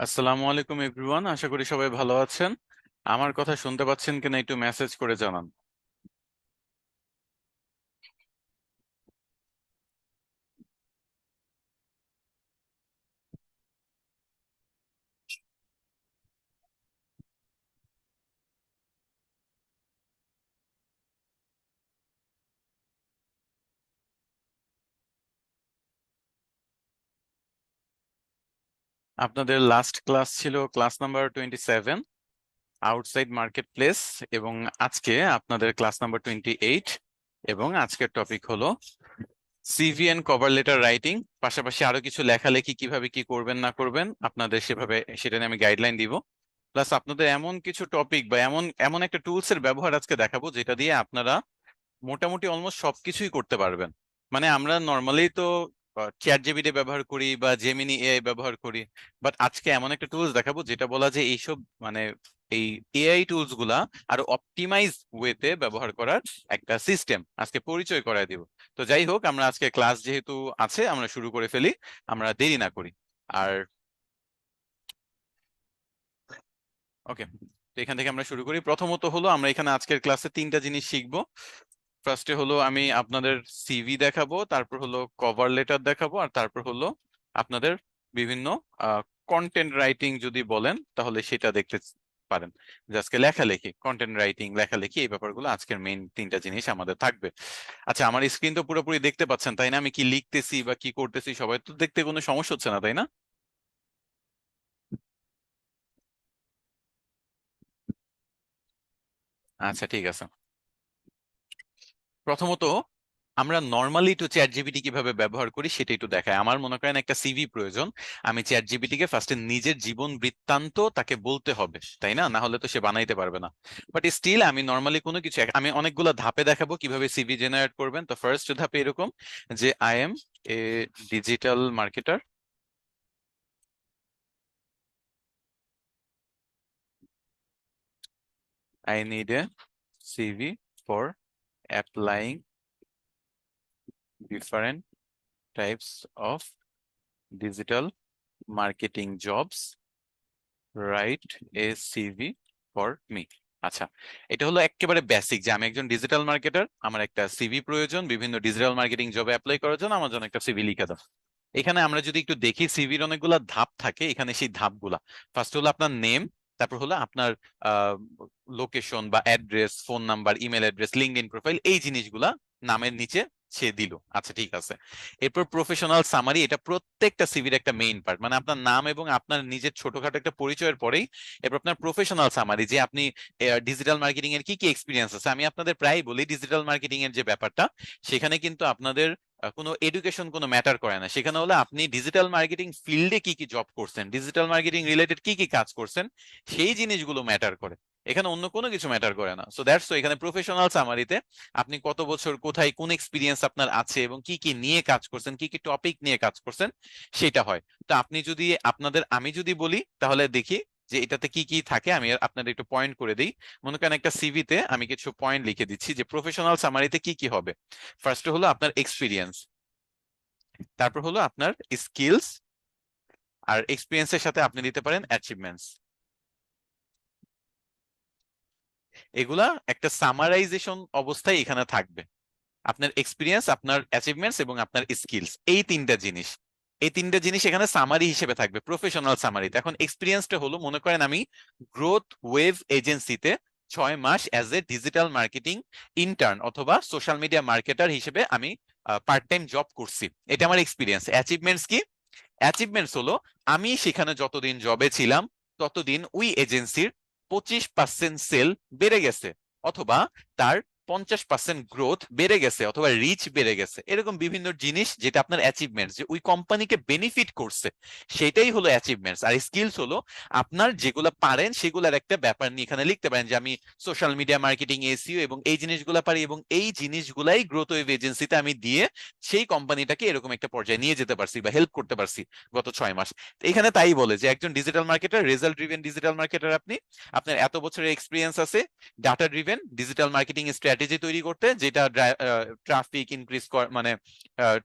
আসসালামু আলাইকুম এভরিওয়ান, আশা করি সবাই ভালো আছেন। আমার কথা শুনতে পাচ্ছেন কিনা একটু মেসেজ করে জানান। আপনাদের লাস্ট ক্লাস ছিল class number 27, outside market place, এবং আজকে আপনাদের ক্লাস নাম্বার 28, এবং আজকের টপিক হলো CV and cover letter writing. পাশাপাশি আরো কিছু লেখালেখি কিভাবে কি করবেন না করবেন আপনাদের সেভাবে সেটা নিয়ে আমি গাইডলাইন দিব। প্লাস আপনাদের এমন কিছু টপিক বা এমন এমন একটা টুলস এর ব্যবহার আজকে দেখাবো যেটা দিয়ে আপনারা মোটামুটি অলমোস্ট সবকিছুই করতে পারবেন। মানে আমরা নর্মালি তো চ্যাট জিপিটি ব্যবহার করি বা জেমিনি এআই ব্যবহার করি, বাট আজকে এমন একটা টুলস দেখাবো যেটা বলা যায় এইসব মানে এই এআই টুলস গুলা আরো অপটিমাইজ ওয়েতে ব্যবহার করার একটা সিস্টেম আজকে পরিচয় করায় দিব। তো যাই হোক, আমরা আজকে ক্লাস যেহেতু আছে আমরা শুরু করে ফেলি, আমরা দেরি না করি। আর ওকে, তো এখান থেকে আমরা শুরু করি। প্রথমত হলো আমরা এখানে আজকের ক্লাসে তিনটা জিনিস শিখবো। ফার্স্টে হলো আমি আপনাদের সিভি দেখাবো, তারপর হলো কভার লেটার দেখাবো, আর তারপর হলো আপনাদের বিভিন্ন কন্টেন্ট রাইটিং যদি বলেন তাহলে সেটা দেখতে পারেন। যে আজকে লেখালেখি, কন্টেন্ট রাইটিং, লেখালেখি, এই ব্যাপারগুলো আজকের মেইন তিনটা জিনিস আমাদের থাকবে। আচ্ছা, আমার স্ক্রিন তো পুরোপুরি দেখতে পাচ্ছেন তাই না? আমি কি লিখতেছি বা কি করতেছি সবাই তো দেখতে কোনো সমস্যা হচ্ছে না তাই না? আচ্ছা, ঠিক আছে। প্রথমত আমরা নর্মালি একটু চ্যাট জিপিটি কিভাবে ব্যবহার করি সেটা একটু দেখায়। আমার মনে করেন একটা সিভি প্রয়োজন, আমি চ্যাট জিপিটি কে ফার্স্টে নিজের জীবন বৃত্তান্ত তাকে বলতে হবে, তাই না? না হলে তো সে বানাইতে পারবে না। বাট স্টিল আমি নর্মালি কোনো কিছু আমি অনেকগুলো ধাপে দেখাবো কিভাবে সিভি জেনারেট করবেন। তো ফার্স্ট ধাপে এরকম যে I M A digital marketer, I need a CV for applying different types of digital marketing jobs, write a CV for me. আচ্ছা, এটা হলো একেবারে বেসিক যে আমি একজন ডিজিটাল মার্কেটার, আমার একটা সিভি প্রয়োজন, বিভিন্ন ডিজিটাল মার্কেটিং জবে অ্যাপ্লাই করার জন্য আমার জন্য একটা সিভি লিখে দাও। এখানে আমরা যদি একটু দেখি সিভির অনেকগুলা ধাপ থাকে, এখানে সেই ধাপগুলা ফার্স্ট হলো আপনার নেম, তারপর হলো আপনার লোকেশন বা address, phone number, email address, LinkedIn profile, এই জিনিসগুলা নামের নিচে সে দিল। আচ্ছা, ঠিক আছে। এরপর প্রফেশনাল সামারি, এটা প্রত্যেকটা সিভির একটা মেইন পার্ট, মানে আপনার নাম এবং আপনার নিজের ছোটখাটো একটা পরিচয়ের পরেই এরপর আপনার প্রফেশনাল সামারি, যে আপনি ডিজিটাল মার্কেটিং এর কি কি এক্সপিরিয়েন্স আছে। আমি আপনাদের প্রায় বলি ডিজিটাল মার্কেটিং এর যে ব্যাপারটা, সেখানে কিন্তু আপনাদের কোনো এডুকেশন কোনো ম্যাটার করে না। সেখানে হলো আপনি ডিজিটাল মার্কেটিং ফিল্ডে কি কি জব করছেন, ডিজিটাল মার্কেটিং রিলেটেড কি কি কাজ করছেন, সেই জিনিসগুলো ম্যাটার করে। এখানে অন্য কোনো কিছু ম্যাটার করে না। সো দ্যাটস, এখানে প্রফেশনাল সামারিতে আপনি কত বছর কোথায় কোন এক্সপিরিয়েন্স আপনার আছে এবং কি কি নিয়ে কাজ করছেন, কি কি টপিক নিয়ে কাজ করছেন, সেটা হয়। তো আপনি যদি আমি যদি বলি তাহলে দেখি যে এটাতে কি কি থাকে, আমি আপনাদের একটু পয়েন্ট করে দিই। মনে করেন একটা সিভিতে আমি কিছু পয়েন্ট লিখে দিচ্ছি যে প্রফেশনাল সামারিতে কি কি হবে। ফার্স্ট হলো আপনার এক্সপিরিয়েন্স, তারপর হলো আপনার স্কিলস, আর এক্সপিরিয়েন্সের সাথে আপনি দিতে পারেন অ্যাচিভমেন্টস। এগুলা একটা সামারাইজেশন অবস্থায় এখানে থাকবে। আপনার এক্সপিরিয়েন্স, আপনার অ্যাচিভমেন্টস এবং আপনার স্কিলস, এই তিনটা জিনিস, এই তিনটা জিনিস এখানে সামারি হিসেবে থাকবে প্রফেশনাল সামারিতে। এখন এক্সপিরিয়েন্সটা হলো মনে করেন আমি গ্রোথ ওয়েভ এজেন্সিতে 6 মাস as a digital marketing intern অথবা সোশ্যাল মিডিয়া মার্কেটার হিসেবে আমি পার্ট টাইম জব করছি, এটা আমার এক্সপিরিয়েন্স। অ্যাচিভমেন্টস কি? অ্যাচিভমেন্টস হলো আমি সেখানে যতদিন জবে ছিলাম ততদিন ওই এজেন্সির 25% সেল বেড়ে গেছে, অথবা তার 50% গ্রোথ বেড়ে গেছে, অথবা রিচ বেড়ে গেছে, এরকম বিভিন্ন জিনিস যেটা আপনার অ্যাচিভমেন্টস, যে ওই কোম্পানিকে বেনিফিট করছে, সেটাই হলো অ্যাচিভমেন্টস। আর স্কিলস হলো আপনার যেগুলো পারেন সেগুলোর একটা ব্যাপার নিয়ে এখানে লিখতে পারেন, যে আমি সোশ্যাল মিডিয়া মার্কেটিং, এসইও এবং এই জিনিসগুলো পারি, এবং এই জিনিসগুলাই গ্রোথ ওয়েভ এজেন্সিতে আমি দিয়ে সেই কোম্পানিটাকে এরকম একটা পর্যায়ে নিয়ে যেতে পারছি বা হেল্প করতে পারছি গত 6 মাস। তো এখানে তাই বলে যে একজন digital marketer, result driven digital marketer আপনি, আপনার এত বছরের এক্সপিরিয়েন্স আছে data driven digital marketing strategy তৈরি করতে, যেটা ট্রাফিক ইনক্রিজ মানে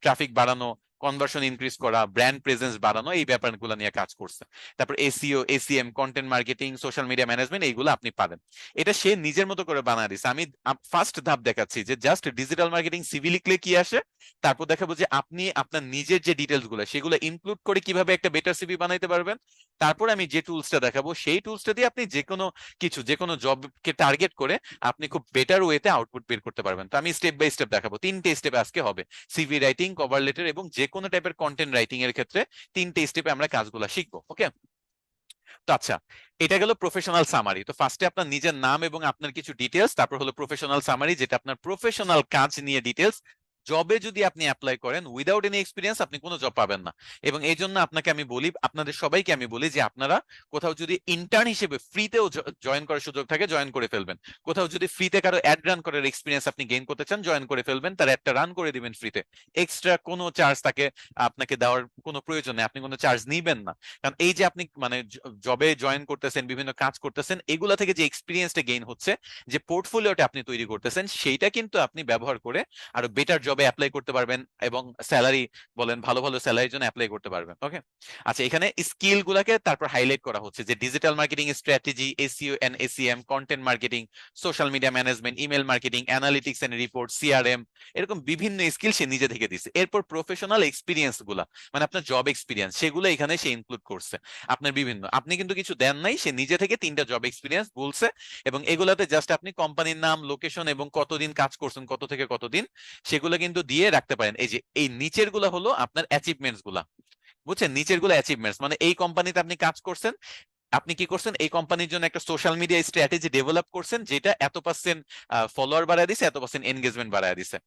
ট্রাফিক বাড়ানো, কনভার্সন ইনক্রিজ করা, ব্র্যান্ড প্রেজেন্স বাড়ানো, এই ব্যাপারগুলো নিয়ে কাজ করছে। তারপর SEO, ACM, content marketing, social media management, এইগুলো আপনি পাবেন। এটা সে নিজের মতো করে বানায় দিছে। আমি ফার্স্ট ধাপ দেখাচ্ছি যে জাস্ট ডিজিটাল মার্কেটিং সিভি লিখলে কি আসে, তারপর দেখাবো যে আপনি আপনার নিজের যে ডিটেলস গুলো সেগুলো ইনক্লুড করে কিভাবে একটা বেটার সিভি বানাইতে পারবেন। তারপর আমি যে টুলসটা দেখাবো সেই টুলসটা দিয়ে আপনি যে কোনো কিছু, যে কোনো জবকে টার্গেট করে আপনি খুব বেটার ওয়েতে আউটপুট বের করতে পারবেন। তো আমি স্টেপ বাই স্টেপ দেখাবো, 3টে স্টেপ আজকে হবে। সিভি রাইটিং, কভার লেটার এবং যে কোনো টাইপের কন্টেন্ট রাইটিং এর ক্ষেত্রে 3টে স্টেপে আমরা কাজগুলো শিখবো। ওকে, তো আচ্ছা, এটা গেল প্রফেশনাল সামারি। তো ফার্স্টে আপনার নিজের নাম এবং আপনার কিছু ডিটেলস, তারপর হলো প্রফেশনাল সামারি, যেটা আপনার প্রফেশনাল কাজ নিয়ে ডিটেলস। জবে যদি আপনি অ্যাপ্লাই করেন উইদাউট এনি এক্সপিরিয়েন্স, আপনি কোনো জব পাবেন না। এবং এই জন্য আপনাকে আমি বলি, আপনাদের সবাইকে আমি বলি যে আপনারা কোথাও যদি ইন্টার্ন হিসেবে ফ্রিতেও জয়েন করার সুযোগ থাকে জয়েন করে ফেলবেন। কোথাও যদি ফ্রিতে কারো অ্যাড রান করার এক্সপিরিয়েন্স আপনি গেইন করতে চান, জয়েন করে ফেলবেন, তার অ্যাডটা রান করে দিবেন ফ্রিতে। এক্সট্রা কোনো চার্জ তাকে আপনাকে দেওয়ার কোনো প্রয়োজন নেই, আপনি কোনো চার্জ নিবেন না। কারণ এই যে আপনি মানে জবে জয়েন করতেছেন, বিভিন্ন কাজ করতেছেন, এগুলা থেকে যে এক্সপিরিয়েন্সটা গেইন হচ্ছে, যে পোর্টফোলিওটা আপনি তৈরি করতেছেন, সেইটা কিন্তু আপনি ব্যবহার করে আরো বেটার জবে অ্যাপ্লাই করতে পারবেন এবং স্যালারি বলেন, ভালো ভালো স্যালারির জন্য অ্যাপ্লাই করতে পারবেন। ওকে, আচ্ছা, এখানে স্কিল গুলাকে তারপর হাইলাইট করা হচ্ছে যে digital marketing strategy, SEO and ACM, content marketing, social media management, email marketing, analytics and report, CRM, এরকম বিভিন্ন স্কিল সে নিজে থেকে দিচ্ছে। এরপর প্রফেশনাল এক্সপিরিয়েন্স গুলা, মানে আপনার জব এক্সপিরিয়েন্স, সেগুলো এখানে সে ইনক্লুড করছে। আপনার বিভিন্ন, আপনি কিন্তু কিছু দেন নাই, সে নিজে থেকে 3টা জব এক্সপিরিয়েন্স বলছে। এবং এগুলাতে জাস্ট আপনি কোম্পানির নাম, লোকেশন এবং কতদিন কাজ করছেন, কত থেকে কতদিন, সেগুলো কিন্তু দিয়ে রাখতে পারেন। এই যে এই নিচের গুলা হলো আপনার অ্যাচিভমেন্টস গুলা, বুঝছেন? নিচের গুলো অ্যাচিভমেন্টস, মানে এই কোম্পানিতে আপনি কাজ করছেন, আপনি কি করছেন, এই কোম্পানির জন্য একটা সোশ্যাল মিডিয়া স্ট্র্যাটেজি ডেভেলপ করছেন, যেটা এত পার্সেন্ট ফলোয়ার বাড়ায় দিছে, এত পার্সেন্ট এনগেজমেন্ট বাড়ায় দিছে।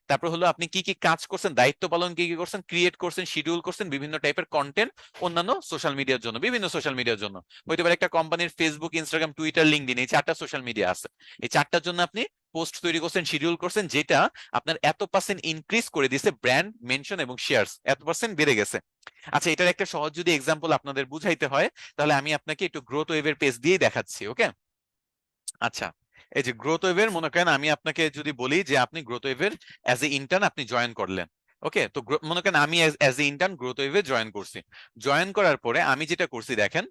তারপর হলো আপনি কি কি কাজ করছেন, দায়িত্ব পালন কি কি করছেন, ক্রিয়েট করছেন, শিডিউল করছেন বিভিন্ন টাইপের কন্টেন্ট অন্যান্য সোশ্যাল মিডিয়ার জন্য, বিভিন্ন সোশ্যাল মিডিয়ার জন্য। হইতে পারে একটা কোম্পানির ফেসবুক, ইনস্টাগ্রাম, টুইটার, লিঙ্কডইন, এই 4টা সোশ্যাল মিডিয়া আছে। এই 4টার জন্য আপনি পোস্ট তৈরি করছেন, শিডিউল করছেন, যেটা আপনার এত পার্সেন্ট ইনক্রিজ করে দিছে, ব্র্যান্ড মেনশন এবং শেয়ারস এত পার্সেন্ট বেড়ে গেছে। আচ্ছা, এটার একটা সহজ যদি এক্সাম্পল আপনাদের বুঝাইতে হয়, তাহলে আমি আপনাকে একটু গ্রোথ ওয়েভের পেজ দিয়েই দেখাচ্ছি। ওকে, আচ্ছা, এই যে গ্রোথ ওয়েভের, মনে করেন আমি আপনাকে যদি বলি যে আপনি গ্রোথ ওয়েভের অ্যাজ এ ইন্টার্ন আপনি জয়েন করলেন। ওকে, তো মনে করেন আমি অ্যাজ এ ইন্টার্ন গ্রোথ ওয়েভে জয়েন করছি। জয়েন করার পরে আমি যেটা করছি দেখেন,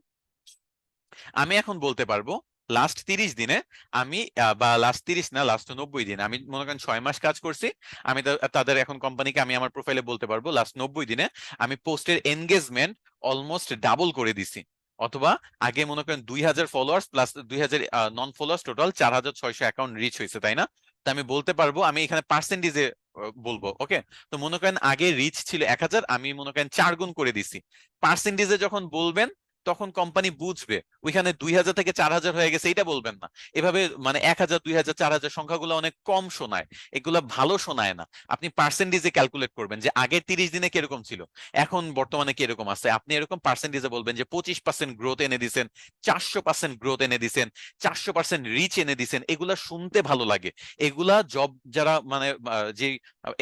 আমি এখন বলতে পারবো লাস্ট 30 দিনে আমি বা লাস্ট 30 না, লাস্ট 90 দিন, আমি মনে করেন 6 মাস কাজ করছি। আমি তাদের এখন কোম্পানিকে আমি আমার প্রোফাইলে বলতে পারবো লাস্ট 90 দিনে আমি পোস্টের এনগেজমেন্ট অলমোস্ট ডাবল করে দিছি। অথবা আগে মনে করেন 2000 ফলোয়ার্স প্লাস 2000 নন ফলোয়ার্স, টোটাল 4600 অ্যাকাউন্ট রিচ হয়েছে, তাই না? তো আমি বলতে পারবো, আমি এখানে পার্সেন্টেজে বলবো। ওকে, তো মনে করেন আগে রিচ ছিল 1000, আমি মনে করেন 4 গুণ করে দিছি। পার্সেন্টেজে যখন বলবেন তখন কোম্পানি বুঝবে ওইখানে 2000 থেকে 4000 হয়ে গেছে, এটা বলবেন না। এভাবে মানে 1000, 2000, 4000 সংখ্যাগুলো অনেক কম শোনায়, এগুলো ভালো শোনায় না। আপনি পার্সেন্টেজে ক্যালকুলেট করবেন যে আগের 30 দিনে কিরকম ছিল, এখন বর্তমানে কিরকম আছে। আপনি এরকম পার্সেন্টেজে বলবেন যে 25% গ্রোথ এনে দিছেন, 400% গ্রোথ এনে দিছেন, 400% রিচ এনে দিছেন। এগুলা শুনতে ভালো লাগে। এগুলা জব যারা মানে যে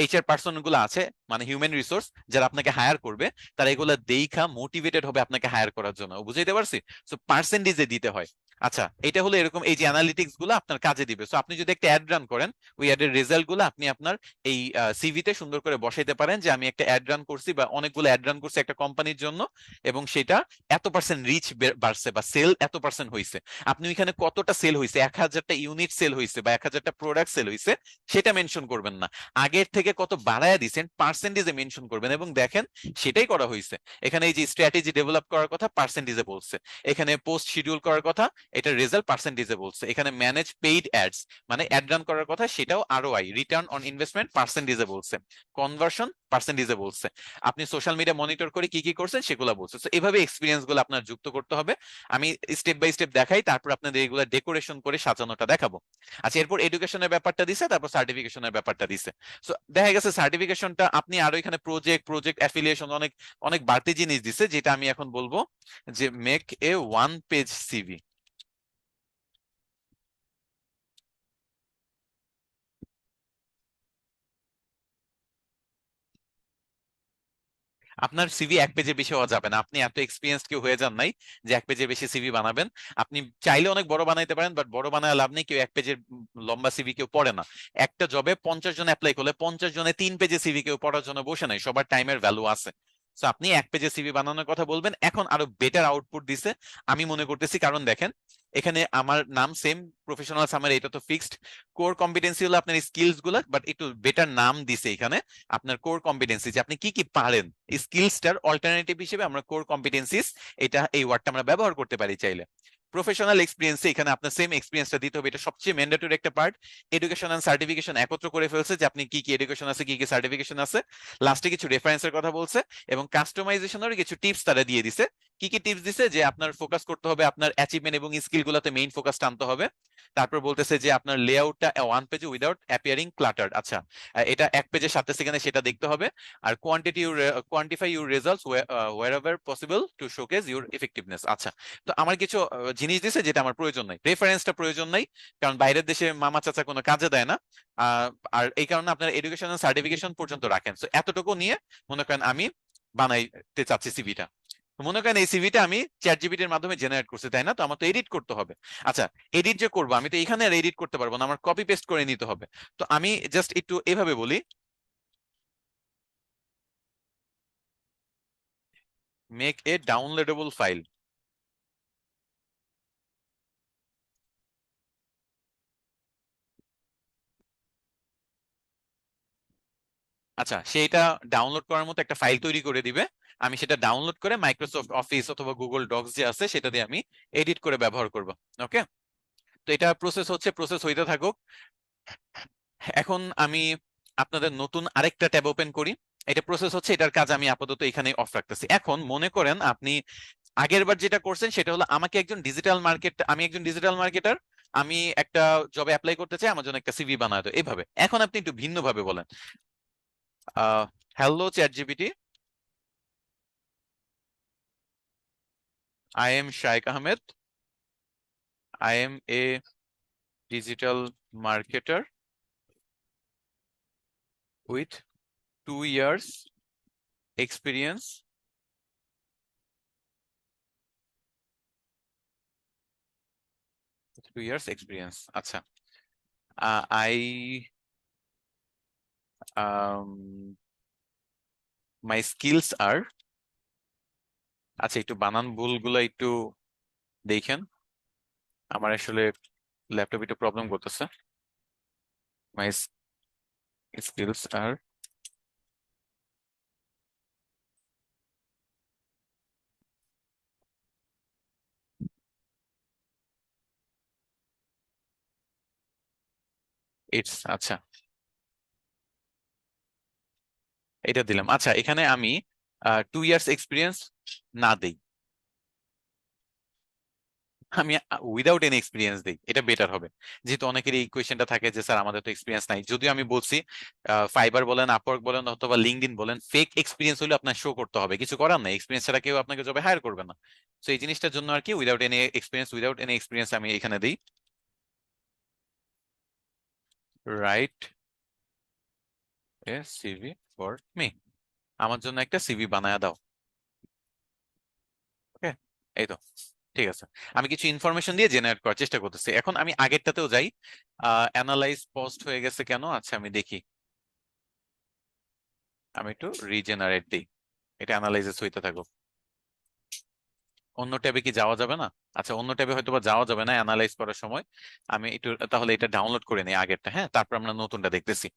এইচআর পার্সন গুলো আছে, মানে হিউম্যান রিসোর্স যারা আপনাকে হায়ার করবে, তারা এগুলা দেইখা মোটিভেটেড হবে আপনাকে হায়ার করার জন্য। বুঝাইতে পারছি? সো পার্সেন্টেজে দিতে হয়। আচ্ছা, এটা হলো এরকম, এই যে অ্যানালিটিক্স গুলো আপনার কাজে দিবে। সো আপনি যদি একটা অ্যাড রান করেন, ওই অ্যাডের রেজাল্ট গুলো আপনি আপনার এই সিভিতে সুন্দর করে বসাইতে পারেন যে আমি একটা অ্যাড রান করছি বা অনেকগুলো অ্যাড রান করছি একটা কোম্পানির জন্য, এবং সেটা এত পার্সেন্ট রিচ বাড়ছে বা সেল এত পার্সেন্ট হয়েছে। আপনি ওইখানে কতটা সেল হয়েছে, 1000টা ইউনিট সেল হয়েছে বা 1000টা প্রোডাক্ট সেল হয়েছে, সেটা মেনশন করবেন না। আগের থেকে কত বাড়ায় দিচ্ছেন পার্সেন্টেজে মেনশন করবেন এবং দেখেন সেটাই করা হয়েছে। এখানে এই যে স্ট্র্যাটেজি ডেভেলপ করার কথা পার্সেন্টেজে বলছে, এখানে পোস্ট শিডিউল করার কথা, এটার রেজাল্ট পার্সেন্টেজে বলছে, এখানে ম্যানেজ পেইড অ্যাডস মানে অ্যাড রান করার কথা, সেটাও আরওআই রিটার্ন অন ইনভেস্টমেন্ট পার্সেন্টেজে বলছে, কনভার্সন পার্সেন্টেজে বলছে, আপনি সোশ্যাল মিডিয়া মনিটর করে কি কি করছেন সেগুলো বলছে। তো এভাবে এক্সপিরিয়েন্স গুলো আপনার যুক্ত করতে হবে। আমি স্টেপ বাই স্টেপ দেখাই, তারপর আপনাদের এগুলো ডেকোরেশন করে সাজানোটা দেখাবো। আচ্ছা, এরপর এডুকেশনের ব্যাপারটা দিছে, তারপর সার্টিফিকেশনের ব্যাপারটা দিছে। সো দেখা গেছে সার্টিফিকেশনটা আপনি আরো এখানে প্রজেক্ট প্রজেক্ট অ্যাফিলিয়েশন অনেক অনেক বাড়তি জিনিস দিছে, যেটা আমি এখন বলবো যে মেক এ 1 পেজ সিভি। আপনার সিভি এক পেজের বেশি হওয়া যাবে না, আপনি এত এক্সপিরিয়েন্স কেউ হয়ে যান নাই যে এক পেজের বেশি সিভি বানাবেন। আপনি চাইলে অনেক বড় বানাইতে পারেন, বাট বড় বানায় লাভ নেই, কেউ এক পেজের লম্বা সিভি কেউ পড়ে না। একটা জবে 50 জন অ্যাপ্লাই করলে 50 জনে 3 পেজে সিভি কেউ পড়ার জন্য বসে নাই, সবার টাইমের ভ্যালু আছে। তো আপনি এক পেজে সিভি বানানোর কথা বলবেন। এখন আরো বেটার আউটপুট দিছে আমি মনে করতেছি, কারণ দেখেন এখানে আমার নাম সেম, প্রফেশনাল সামারি, এটা তো ফিক্সড। কোর কম্পিটেন্সি হলো আপনার স্কিলস গুলা, বাট একটু বেটার নাম দিছে এখানে আপনার কোর কম্পিটেন্সি, যে আপনি কি কি পারেন। স্কিলসটার অল্টারনেটিভ হিসেবে আমরা কোর কম্পিটেন্সিস, এটা এই ওয়ার্ডটা আমরা ব্যবহার করতে পারি চাইলে। প্রফেশনাল এক্সপিরিয়েন্স এখানে আপনার সেম এক্সপিরিয়েন্সটা দিতে হবে, এটা সবচেয়ে ম্যান্ডেটরি একটা পার্ট। এডুকেশন এন্ড সার্টিফিকেশন একত্র করে ফেলছে, যে আপনি কি কি এডুকেশন আছে, কি কি সার্টিফিকেশন আছে। লাস্টে কিছু রেফারেন্সের কথা বলছে, এবং কাস্টমাইজেশনের কিছু টিপস তারা দিয়ে দিছে। কি কি টিপস দিছে, যে আপনার ফোকাস করতে হবে আপনার অ্যাচিভমেন্ট এবং স্কিল গুলাতে, মেইন ফোকাসটা আনতে হবে। তারপর বলতেছে যে আপনার লেআউটটা ওয়ান পেজে উইদাউট অ্যাপিয়ারিং ক্লাটার্ড। আচ্ছা, এটা এক পেজের সাথে সেখানে সেটা দেখতে হবে। আর quantify your results wherever possible to showcase your effectiveness। আচ্ছা, তো আমার কিছু জিনিস দিছে যেটা আমার প্রয়োজন নাই, রেফারেন্সটা প্রয়োজন নাই, কারণ বাইরের দেশে মামা চাচা কোনো কাজে দেয় না। আর এই কারণে আপনার এডুকেশন সার্টিফিকেশন পর্যন্ত রাখেন। তো এতটুকু নিয়ে মনে করেন আমি বানাইতে চাচ্ছি সিভিটা। মনে করেন এই সিভিটা আমি চ্যাট জিপিটির মাধ্যমে জেনারেট করছি, তাই না? তো আমার তো এডিট করতে হবে। আচ্ছা, এডিট যে করবো, আমি তো এখানে আর এডিট করতে পারবো না, আমার কপি পেস্ট করে নিতে হবে। তো আমি জাস্ট একটু এভাবে বলি, মেক এ ডাউনলোডেবল ফাইল। আচ্ছা, সেইটা ডাউনলোড করার মতো একটা ফাইল তৈরি করে দিবে। আমি সেটা ডাউনলোড করে মাইক্রোসফট অফিস অথবা গুগল ডক্স যে আছে সেটা দিয়ে আমি এডিট করে ব্যবহার করব। ওকে, তো এটা প্রসেস হচ্ছে, প্রসেস হইতে থাকুক। এখন আমি আপনাদের নতুন আরেকটা ট্যাব ওপেন করি। এটা প্রসেস হচ্ছে, এটার কাজ আমি আপাতত এখানে অফ রাখতেছি। এখন মনে করেন আপনি আগের বার যেটা করছেন সেটা হলো, আমাকে একজন ডিজিটাল মার্কেট, আমি একজন ডিজিটাল মার্কেটার, আমি একটা জবে অ্যাপ্লাই করতে চাই, আমার জন্য একটা সিভি বানায় দাও, এভাবে। এখন আপনি একটু ভিন্ন ভাবে বলেন, hello chat GPT, I am Shaikh Ahmed. I am a digital marketer with 2 years experience. 2 years experience. আচ্ছা, I my skills are, আচ্ছা একটু বানান ভুলগুলো একটু দেখেন, আমার আসলে ল্যাপটপ একটু প্রবলেম করতেছে। My skills are, it's, আচ্ছা এটা দিলাম। আচ্ছা, এখানে আমি 2 years এক্সপিরিয়েন্স না দেই, আমি উইদাউট এনি এক্সপিরিয়েন্স দিই, এটা বেটার হবে। যেহেতু অনেকের এই কোয়েশ্চেনটা থাকে যে স্যার আমাদের তো এক্সপিরিয়েন্স নাই, যদিও আমি বলছি ফাইবার বলেন, আপওয়ার্ক বলেন অথবা লিঙ্কডইন বলেন, ফেক এক্সপিরিয়েন্স হলে আপনার শো করতে হবে, কিছু করার নাই, এক্সপিরিয়েন্স ছাড়া কেউ আপনাকে জবে হায়ার করবে না। তো এই জিনিসটার জন্য আর কি উইদাউট এনি এক্সপিরিয়েন্স আমি এখানে দিই। Write a CV for me, আমার জন্য একটা সিভি বানায় দাও। ওকে, এই তো ঠিক আছে। আমি কিছু ইনফরমেশন দিয়ে জেনারেট করার চেষ্টা করতেছি। এখন আমি আগেরটাতেও যাই, অ্যানালাইজ পোস্ট হয়ে গেছে কেন, আচ্ছা আমি দেখি, আমি একটু রিজেনারেট দিই, এটা অ্যানালাইসিস হইতে থাকো। অন্য ট্যাবে কি যাওয়া যাবে না? আচ্ছা, অন্য ট্যাবে হয়তো বা যাওয়া যাবে না অ্যানালাইজ করার সময়। আমি একটু তাহলে এটা ডাউনলোড করে নিই আগেরটা, হ্যাঁ, তারপর আমরা নতুনটা দেখতেছি।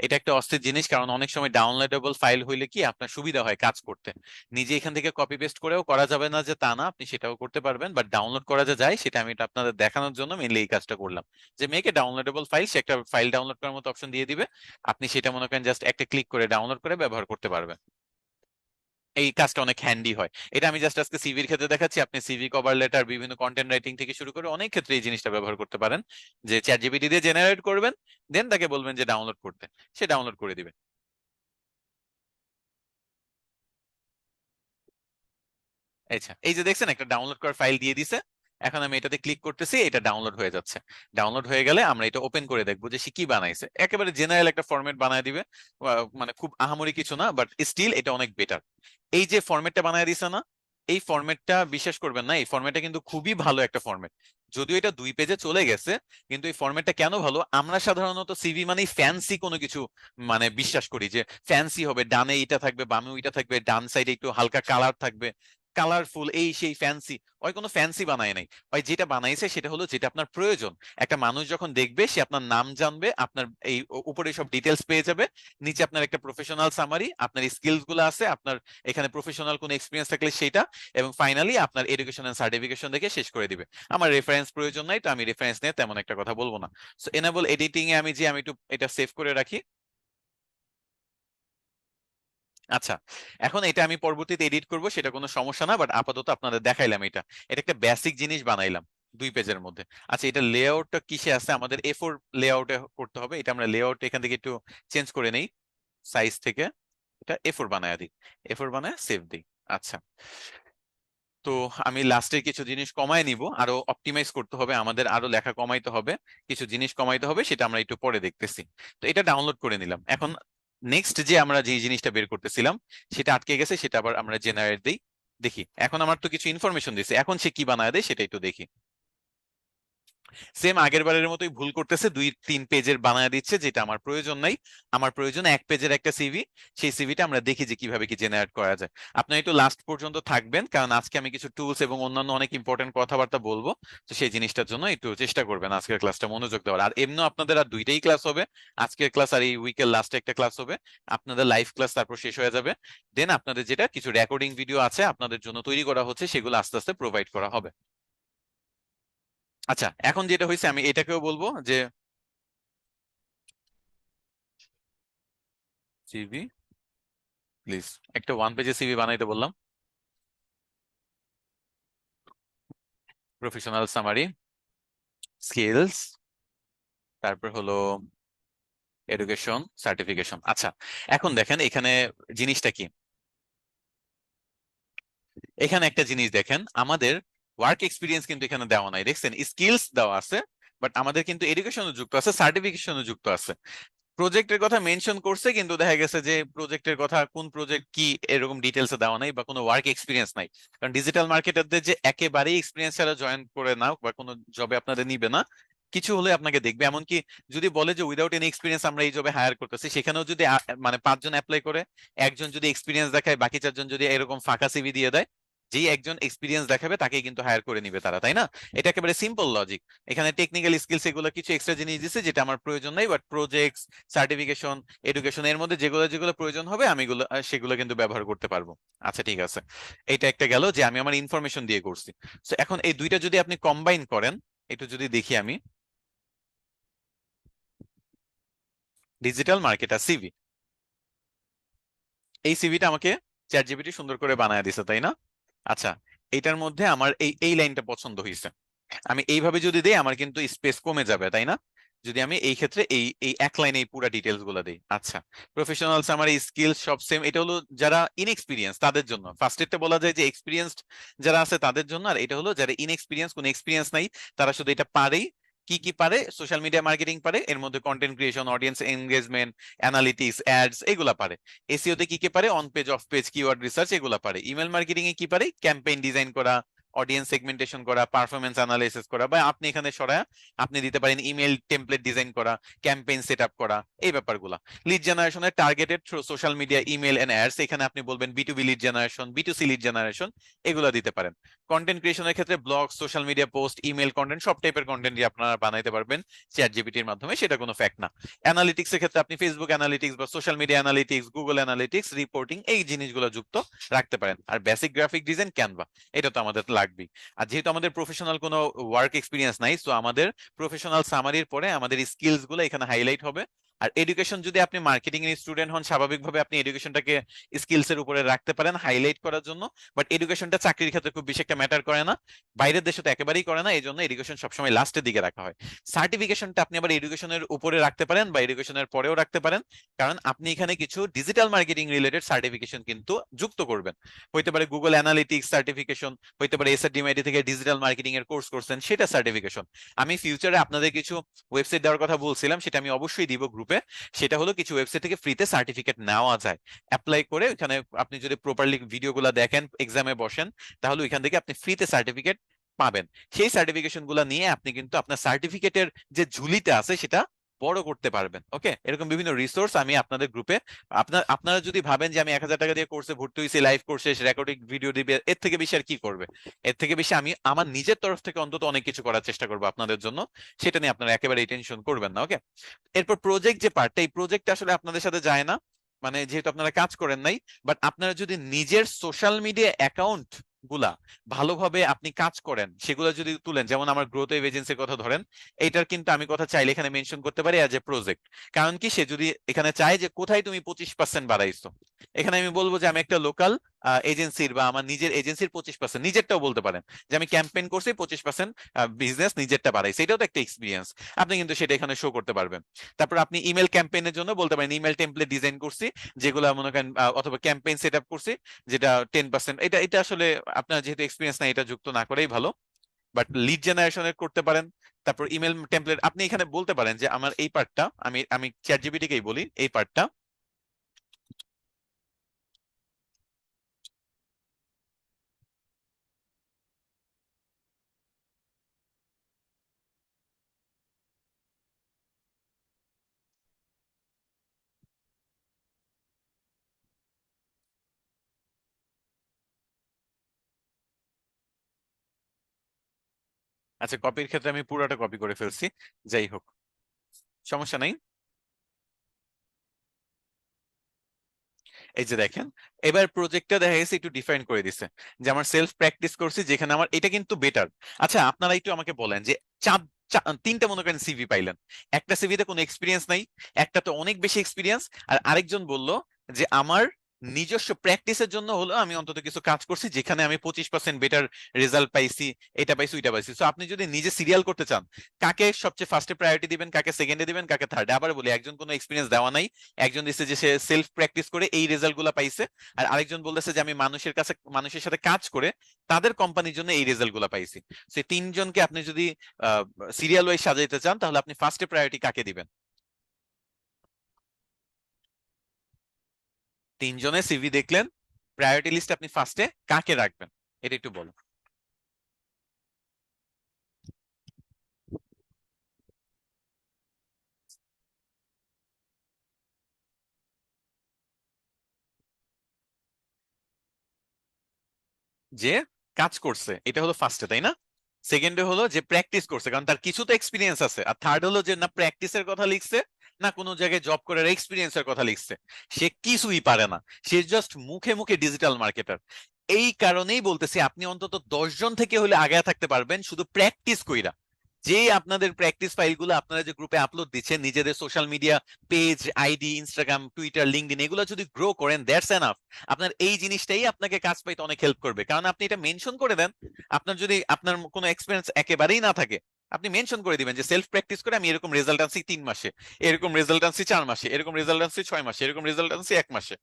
এটা একটা অস্থির জিনিস, কারণ অনেক সময় ডাউনলোডেবল ফাইল হইলে কি আপনার সুবিধা হয় কাজ করতে। নিজে এখান থেকে কপি পেস্ট করেও করা যাবে না যে তা না, আপনি সেটাও করতে পারবেন, বাট ডাউনলোড করা যে যায় সেটা আমি এটা আপনাদের দেখানোর জন্য মেনলি এই কাজটা করলাম। যে মেকে ডাউনলোডেবল ফাইল, সে একটা ফাইল ডাউনলোড করার মতো অপশন দিয়ে দিবে, আপনি সেটা মনে করেন জাস্ট একটা ক্লিক করে ডাউনলোড করে ব্যবহার করতে পারবেন। এই কাজটা অনেক হ্যান্ডি হয়। এটা আমি জাস্ট আজকে সিভির ক্ষেত্রে দেখাচ্ছি, আপনি সিভি, কভার লেটার, বিভিন্ন কন্টেন্ট রাইটিং থেকে শুরু করে অনেক ক্ষেত্রে এই জিনিসটা ব্যবহার করতে পারেন। যে চ্যাট জিপিটি দিয়ে জেনারেট করবেন, দেন তাকে বলবেন যে ডাউনলোড করতে, সে ডাউনলোড করে দিবে। আচ্ছা, এই যে দেখছেন একটা ডাউনলোড করার ফাইল দিয়ে দিছে। এখন আমি এটাতে ক্লিক করতেছি, এটা ডাউনলোড হয়ে যাচ্ছে। ডাউনলোড হয়ে গেলে আমরা এটা ওপেন করে দেখবো যে সে কি বানাইছে। একেবারে জেনারেল একটা ফরম্যাট বানায় দিবে, মানে খুব আহামরি কিছু না, বাট স্টিল এটা অনেক বেটার। এই যে ফরম্যাটটা বানায় দিছে না, এই ফরম্যাটটা বিশ্বাস করবেন না, এই ফরম্যাটটা কিন্তু খুবই ভালো একটা ফরম্যাট। যদিও এটা 2 পেজে চলে গেছে, কিন্তু এই ফরম্যাটটা কেন ভালো, আমরা সাধারণত সিভি মানেই ফ্যান্সি কোনো কিছু মানে বিশ্বাস করি যে ফ্যান্সি হবে, ডানে এটা থাকবে, বামে ওইটা থাকবে, ডান সাইডে একটু হালকা কালার থাকবে, কালারফুল, এই সেই ফ্যান্সি। ওই কোনো ফ্যান্সি বানায় নাই, ওই যেটা বানাইছে সেটা হলো যেটা আপনার প্রয়োজন। একটা মানুষ যখন দেখবে সে আপনার নাম জানবে, আপনার এই উপরে সব ডিটেলস পেয়ে যাবে, নিচে আপনার একটা প্রফেশনাল সামারি, আপনার স্কিলস গুলো আছে, আপনার এখানে প্রফেশনাল কোনো এক্সপিরিয়েন্স থাকলে সেটা, এবং ফাইনালি আপনার এডুকেশন এন্ড সার্টিফিকেশন দেখে শেষ করে দিবে। আমার রেফারেন্স প্রয়োজন নাই, তো আমি রেফারেন্স নিয়ে তেমন একটা কথা বলবো না। সো এনেবল এডিটিং এ আমি যে আমি একটু এটা সেভ করে রাখি। আচ্ছা, এখন এটা আমি পরবর্তীতে এডিট করব, সেটা কোনো সমস্যা না, বাট আপাতত আপনাদের দেখাইলাম এটা। এটা একটা বেসিক জিনিস বানাইলাম 2 পেজের মধ্যে। আচ্ছা, এটা লেআউটটা কিসে আছে, আমাদের A4 লেআউটে করতে হবে। এটা আমরা লেআউট এখান থেকে একটু চেঞ্জ করে নেই, সাইজ থেকে এটা A4 বানায় দিই, A4 বানায় সেভ দিই। আচ্ছা, তো আমি লাস্টের কিছু জিনিস কমায় নিব, আরো অপটিমাইজ করতে হবে আমাদের, আরো লেখা কমাইতে হবে, কিছু জিনিস কমাইতে হবে, সেটা আমরা একটু পরে দেখতেছি। তো এটা ডাউনলোড করে নিলাম। এখন নেক্সট যে আমরা যে জিনিসটা বের করতেছিলাম সেটা আটকে গেছে, সেটা আবার আমরা জেনারেট দিই। দেখি এখন আমার তো কিছু ইনফরমেশন দিছে, এখন সে কি বানায় দেয় সেটা একটু দেখি। সেম আগের বারের মতোই ভুল করতেছে, 2-3 পেজের বানায় দিচ্ছে, যেটা আমার প্রয়োজন নাই। আমার প্রয়োজন 1 পেজের একটা সিভি। সেই সিভিটা আমরা দেখি যে কিভাবে কি জেনারেট করা যায়। আপনার একটু লাস্ট পর্যন্ত থাকবেন, কারণ আজকে আমি কিছু টুলস এবং অন্যান্য অনেক ইম্পর্টেন্ট কথাবার্তা বলবো। তো সেই জিনিসটার জন্য একটু চেষ্টা করবেন আজকের ক্লাসটা মনোযোগ দেওয়ার। আর এমনিও আপনাদের আর 2টাই ক্লাস হবে, আজকের ক্লাস আর এই উইকের লাস্টে একটা ক্লাস হবে। আপনাদের লাইভ ক্লাস তারপর শেষ হয়ে যাবে। দেন আপনাদের যেটা কিছু রেকর্ডিং ভিডিও আছে আপনাদের জন্য তৈরি করা হচ্ছে, সেগুলো আস্তে আস্তে প্রোভাইড করা হবে। আচ্ছা, এখন যেটা হয়েছে আমি এটাকেও বলবো যে সিভি প্লিজ, একটা 1 পেজের সিভি বানাইতে বললাম। প্রফেশনাল সামারি, স্কিলস, তারপর হলো এডুকেশন সার্টিফিকেশন। আচ্ছা, এখন দেখেন এখানে জিনিসটা কি, এখানে একটা জিনিস দেখেন, আমাদের ওয়ার্ক এক্সপিরিয়েন্স কিন্তু এখানে দেওয়া নাই, দেখছেন স্কিলস দেওয়া আছে, বাট আমাদের কিন্তু এডুকেশনও যুক্ত আছে, সার্টিফিকেশনও যুক্ত আছে। প্রজেক্টের কথা মেনশন করছে, কিন্তু দেখা গেছে যে প্রজেক্টের কথা কোন প্রজেক্ট কি এরকম ডিটেলসে দেওয়া নাই, বা কোনো ওয়ার্ক এক্সপিরিয়েন্স নাই। কারণ ডিজিটাল মার্কেটারদের যে একেবারেই এক্সপিরিয়েন্স ছাড়া জয়েন করে নাও বা কোনো জবে আপনাদের নিবে না, কিছু হলে আপনাকে দেখবে। এমনকি যদি বলে যে উইদাউট এনি এক্সপিরিয়েন্স আমরা এই জবে হায়ার করতেছি, সেখানেও যদি মানে 5 জন অ্যাপ্লাই করে, একজন যদি এক্সপিরিয়েন্স দেখায়, বাকি 4 জন যদি এরকম ফাঁকা সিভি দিয়ে দেয়, যেই একজন এক্সপিরিয়েন্স দেখাবে তাকেই কিন্তু হায়ার করে নিবে তারা, তাই না? এটা একেবারে সিম্পল লজিক। এখানে টেকনিক্যাল স্কিলস এগুলো কিছু এক্সট্রা জিনিস দিচ্ছে যেটা আমার প্রয়োজন নাই, বাট প্রজেক্টস, সার্টিফিকেশন, এডুকেশন এর মধ্যে যেগুলো যেগুলো প্রয়োজন হবে আমি সেগুলো কিন্তু ব্যবহার করতে পারবো। আচ্ছা, ঠিক আছে, এটা একটা গেল যে আমি আমার ইনফরমেশন দিয়ে করছি। তো এখন এই দুইটা যদি আপনি কম্বাইন করেন, একটু যদি দেখি আমি, ডিজিটাল মার্কেটার সিভি, এই সিভিটা আমাকে চ্যাট জিপিটি সুন্দর করে বানায় দিছে, তাই না? আচ্ছা, এটার মধ্যে আমার এই এই লাইনটা পছন্দ হয়েছে। আমি এইভাবে যদি দেই আমার কিন্তু স্পেস কমে যাবে, তাই না? যদি আমি এই ক্ষেত্রে এই এই এক লাইনে এই পুরো ডিটেলস গুলো দিই। আচ্ছা, প্রফেশনাল সামারি, স্কিলস সব সেম। এটা হলো যারা ইনএক্সপিরিয়েন্স তাদের জন্য, ফার্স্ট এরটা বলা যায় যে এক্সপিরিয়েন্সড যারা আছে তাদের জন্য, আর এটা হলো যারা ইনএক্সপিরিয়েন্স, কোনো এক্সপিরিয়েন্স নাই, তারা শুধু এটা পারেই। কি কি পারে? সোশ্যাল মিডিয়া মার্কেটিং পারে, এর মধ্যে content creation, audience engagement, analytics, ads, এগুলা পারে। এসইও তে কি কি পারে? On page, off page, keyword research, এগুলা পারে। ইমেল মার্কেটিং এ কি পারে? ক্যাম্পেইন ডিজাইন করা, অডিয়েন্স সেগমেন্টেশন করা, পারফরমেন্স অ্যানালাইসিস করা, বা আপনি এখানে সরায়া আপনি দিতে পারেন ইমেল টেমপ্লেট ডিজাইন করা, ক্যাম্পেইন সেট আপ করা, এই ব্যাপারগুলা। লিড জেনারেশনের targeted through social media, email and ads, এখানে আপনি বলবেন B2B lead generation, B2C lead generation, এগুলা দিতে পারেন। কন্টেন্ট ক্রিয়েশনের ক্ষেত্রে blog, social media post, email content, সব টাইপের কন্টেন্টই আপনারা বানাইতে পারবেন চ্যাট জিপিটির মাধ্যমে, সেটা কোনো ফ্যাক্ট না। অ্যানালিটিক্স এর ক্ষেত্রে আপনি ফেসবুক অ্যানালিটিক্স বা social media analytics, Google analytics, reporting, এই জিনিসগুলো যুক্ত রাখতে পারেন। আর বেসিক গ্রাফিক ডিজাইন, ক্যানভা, এটা তো আমাদের লাগবেই। আর যেহেতু আমাদের প্রফেশনাল কোনো ওয়ার্ক এক্সপিরিয়েন্স নাই, সো আমাদের প্রফেশনাল সামারির পরে আমাদের স্কিলস গুলো এখানে হাইলাইট হবে। আর এডুকেশন যদি আপনি মার্কেটিং এর স্টুডেন্ট হন, স্বাভাবিকভাবে আপনি এডুকেশনটাকে স্কিলস এর উপরে রাখতে পারেন হাইলাইট করার জন্য। বাট এডুকেশনটা চাকরির ক্ষেত্রে খুব বেশি একটা ম্যাটার করে না, বাইরের দেশে তো একেবারেই করে না, এই জন্য এডুকেশন সবসময় লাস্টের দিকে রাখা হয়। সার্টিফিকেশনটা আপনি আবার এডুকেশনের উপরে রাখতে পারেন বা এডুকেশনের পরেও রাখতে পারেন, কারণ আপনি এখানে কিছু ডিজিটাল মার্কেটিং রিলেটেড সার্টিফিকেশন কিন্তু যুক্ত করবেন। হইতে পারে গুগল অ্যানালিটিক্স সার্টিফিকেশন, হইতে পারে এসআরডিএমআইটি থেকে ডিজিটাল মার্কেটিং এর কোর্স করছেন, সেটা সার্টিফিকেশন। আমি ফিউচারে আপনাদের কিছু ওয়েবসাইট দেওয়ার কথা বলছিলাম, সেটা আমি অবশ্যই দিব গ্রুপে। সেটা হলো কিছু ওয়েবসাইট থেকে ফ্রিতে সার্টিফিকেট নেওয়া যায়, অ্যাপ্লাই করে ওখানে আপনি যদি প্রপারলি ভিডিওগুলো দেখেন, এক্সামে বসেন, তাহলে ওইখান থেকে আপনি ফ্রিতে সার্টিফিকেট পাবেন। সেই সার্টিফিকেশন গুলা নিয়ে আপনি কিন্তু আপনার সার্টিফিকেটের যে ঝুলিটা আছে সেটা বড় করতে পারবেন। ওকে, এরকম বিভিন্ন রিসোর্স আমি আপনাদের গ্রুপে, আপনারা যদি ভাবেন যে আমি 1,000 টাকা দিয়ে কোর্সে ভর্তি হয়েছি, লাইভ কোর্সে রেকর্ডিং ভিডিও দিবে, এর থেকে বেশি আর কি করবে? এর থেকে বেশি আমি আমার নিজের তরফ থেকে অন্তত অনেক কিছু করার চেষ্টা করবো আপনাদের জন্য। সেটা নিয়ে আপনারা একেবারে টেনশন করবেন না। ওকে, এরপর প্রজেক্ট যে পার্টটা, এই প্রজেক্ট আসলে আপনাদের সাথে যায় না, মানে যেহেতু আপনারা কাজ করেন নাই। বাট আপনারা যদি নিজের সোশ্যাল মিডিয়া অ্যাকাউন্ট গুলা ভালোভাবে আপনি কাজ করেন, সেগুলো যদি তুলেন, যেমন আমার গ্রোথ ওয়েভ এজেন্সির কথা ধরেন, এইটার কিন্তু আমি কথা চাইলে এখানে মেনশন করতে পারি অ্যাজ এ প্রজেক্ট। কারণ কি, সে যদি এখানে চায় যে কোথায় তুমি 25% বাড়াইছো, এখানে আমি বলবো যে আমি একটা লোকাল এজেন্সির বা আমার নিজের এজেন্সির 25%, নিজেরটাও বলতে পারেন যে আমি ক্যাম্পেইন করছি 25% বিজনেস নিজেরটা বাড়াইছে, এটাও তো একটা এক্সপিরিয়েন্স। আপনি কিন্তু সেটা এখানে শো করতে পারবেন। তারপর আপনি ইমেল ক্যাম্পেইনের জন্য বলতে পারেন ইমেল টেমপ্লেট ডিজাইন করছি, যেগুলো মনে করেন, অথবা ক্যাম্পেইন সেট আপ করছি যেটা 10%। এটা এটা আসলে আপনার যেহেতু এক্সপিরিয়েন্স নাই, এটা যুক্ত না করেই ভালো। বাট লিড জেনারেশনের করতে পারেন। তারপর ইমেল টেমপ্লেট আপনি এখানে বলতে পারেন যে আমার এই পার্টটা, আমি আমি চ্যাট জিপিটিকেই বলি এই পার্টটা। আচ্ছা, কপির ক্ষেত্রে আমি পুরোটা কপি করে ফেলছি, যাই হোক, সমস্যা নাই। এই যে দেখেন, এবার প্রজেক্টটা দেখা গেছে একটু ডিফাইন করে দিছে যে আমার সেলফ প্র্যাকটিস করছি, যেখানে আমার এটা কিন্তু বেটার। আচ্ছা, আপনারা একটু আমাকে বলেন যে চার, তিনটা মনে করেন সিভি পাইলেন, একটা সিভিতে কোনো এক্সপিরিয়েন্স নাই, একটা তো অনেক বেশি এক্সপিরিয়েন্স, আর আরেকজন বলল যে আমার নিজস্ব প্র্যাকটিসের জন্য হলো আমি অন্তত কিছু কাজ করছি যেখানে আমি 25% বেটার রেজাল্ট পাইছি, এটা পাইছি ওইটা পাইছি। তো আপনি যদি নিজে সিরিয়াল করতে চান, কাকে সবচেয়ে ফার্স্টে প্রায়োরিটি দিবেন, কাকে সেকেন্ডে দিবেন, কাকে থার্ডে? আবার বলি, একজন কোনো এক্সপিরিয়েন্স দেওয়া নাই, একজন দিচ্ছে যে সে সেলফ প্র্যাকটিস করে এই রেজাল্ট গুলা পাইছে, আর আরেকজন বলতেছে যে আমি মানুষের সাথে কাজ করে তাদের কোম্পানির জন্য এই রেজাল্ট গুলা পাইছি। সে তিনজনকে আপনি যদি সিরিয়াল ওয়াইজ সাজাইতে চান, তাহলে আপনি ফার্স্টে প্রায়োরিটি কাকে দিবেন? তিনজনের সিভি দেখলেন, প্রায়োরিটি লিস্ট আপনি ফার্স্টে কাকে রাখবেন, এটা একটু বলুন। যে কাজ করছে এটা হলো ফার্স্টে, তাই না? সেকেন্ডে হলো যে প্র্যাকটিস করছে, কারণ তার কিছু তো এক্সপিরিয়েন্স আছে। আর থার্ড হলো যে না প্র্যাকটিসের কথা লিখছে, না কোনো জায়গায় জব করে এক্সপিরিয়েন্সের কথা লিখছে, সে কিছুই পারে না, সে জাস্ট মুখে মুখে ডিজিটাল মার্কেটার। এই কারণেই বলতেছি আপনি অন্তত 10 জন থেকে হলে আগে থাকতে পারবেন শুধু প্র্যাকটিস কইরা। যে আপনাদের প্র্যাকটিস ফাইলগুলো আপনারা যে গ্রুপে আপলোড দিচ্ছেন, নিজেদের social media page, ID, Instagram, Twitter, LinkedIn, এগুলো যদি গ্রো করেন, দ্যাটস এনাফ। আপনার এই জিনিসটাই আপনাকে কাজ পাইতে অনেক হেল্প করবে, কারণ আপনি এটা মেনশন করে দেন। আপনার যদি আপনার কোনো এক্সপিরিয়েন্স একেবারেই না থাকে, আপনি মেনশন করে দিবেন যে সেলফ প্র্যাকটিস করে আমি এরকম রেজাল্ট আনছি 3 মাসে, এরকম রেজাল্ট আনছি 4 মাসে, এরকম রেজাল্ট আনছি 6 মাসে, এরকম রেজাল্ট আনছি 1 মাসে।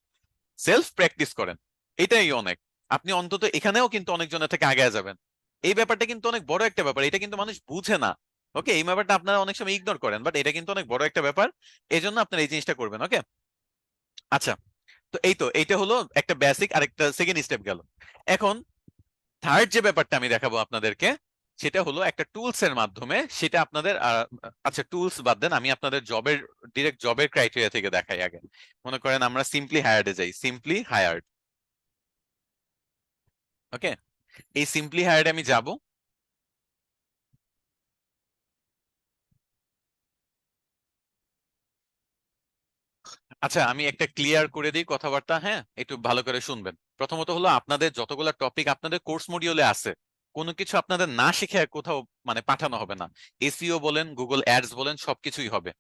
সেলফ প্র্যাকটিস করেন, এটাই অনেক। আপনি অন্তত এখানেও কিন্তু অনেকজনের থেকে আগে যাবেন। এই ব্যাপারটা কিন্তু অনেক বড় একটা ব্যাপার, এটা কিন্তু মানুষ বুঝে না। ওকে, এই ব্যাপারটা আপনারা অনেক সময় ইগনোর করেন, বাট এটা কিন্তু অনেক বড় একটা ব্যাপার। এই জন্য আপনারা এই জিনিসটা করবেন। ওকে, আচ্ছা, তো এই তো এইটা হলো একটা বেসিক, আর একটা সেকেন্ড স্টেপ গেল। এখন থার্ড যে ব্যাপারটা আমি দেখাবো আপনাদেরকে, সেটা হলো একটা টুলস এর মাধ্যমে সেটা আপনাদের আচ্ছা, টুলস বাদ দেন, আমি আপনাদের জবের, ডিরেক্ট জবের ক্রাইটেরিয়া থেকে দেখাই আগে। মনে করেন আমরা সিম্পলি হায়ার্ডে যাই, সিম্পলি হায়ার্ড। ওকে, এই সিম্পলি হায়ার্ডে আমি যাব। আচ্ছা, আমি একটা ক্লিয়ার করে দিই কথাবার্তা, হ্যাঁ, একটু ভালো করে শুনবেন। প্রথমত হলো আপনাদের যতগুলো টপিক আপনাদের কোর্স মডিউলে আছে, কোনো কিছু আপনাদের না শিখে কোথাও মানে পাঠানো হবে না। এসইও বলেন, গুগল অ্যাডস বলেন, সবকিছুই হবে।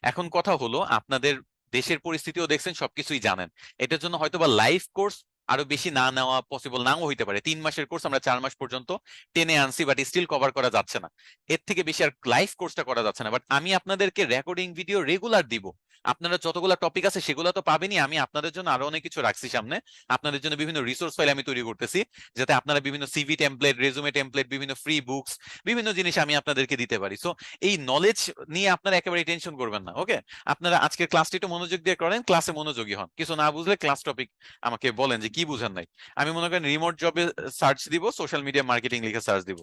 এখন কথা হলো, আপনাদের দেশের পরিস্থিতিও দেখছেন, সবকিছুই জানেন। এটার জন্য হয়তোবা লাইভ কোর্স আরো বেশি না নেওয়া পসিবল নাও হইতে পারে। 3 মাসের কোর্স আমরা 4 মাস পর্যন্ত টেনে আনছি, বাট স্টিল কভার করা যাচ্ছে না। এর থেকে বেশি আর লাইভ কোর্সটা করা যাচ্ছে না। বাট আমি আপনাদেরকে রেকর্ডিং ভিডিও রেগুলার দিব। আপনারা যতগুলো টপিক আছে সেগুলো তো পাবেনই, আমি আপনাদের জন্য আরো অনেক কিছু রাখছি সামনে। আপনাদের জন্য বিভিন্ন রিসোর্স ফাইল আমি তৈরি করতেছি, যাতে আপনারা বিভিন্ন সিভি টেমপ্লেট, রেজুমে টেমপ্লেট, বিভিন্ন ফ্রি বুকস, বিভিন্ন জিনিস আমি আপনাদেরকে দিতে পারি। সো এই নলেজ নিয়ে আপনারা একেবারে টেনশন করবেন না, ওকে? আপনারা আজকের ক্লাসটি একটু মনোযোগ দিয়ে করেন, ক্লাসে মনোযোগী হন। কিছু না বুঝলে ক্লাস টপিক আমাকে বলেন যে কি বুঝেন নাই। আমি মনে করেন রিমোট জবে সার্চ দিব, সোশ্যাল মিডিয়া মার্কেটিং লিখে সার্চ দিব।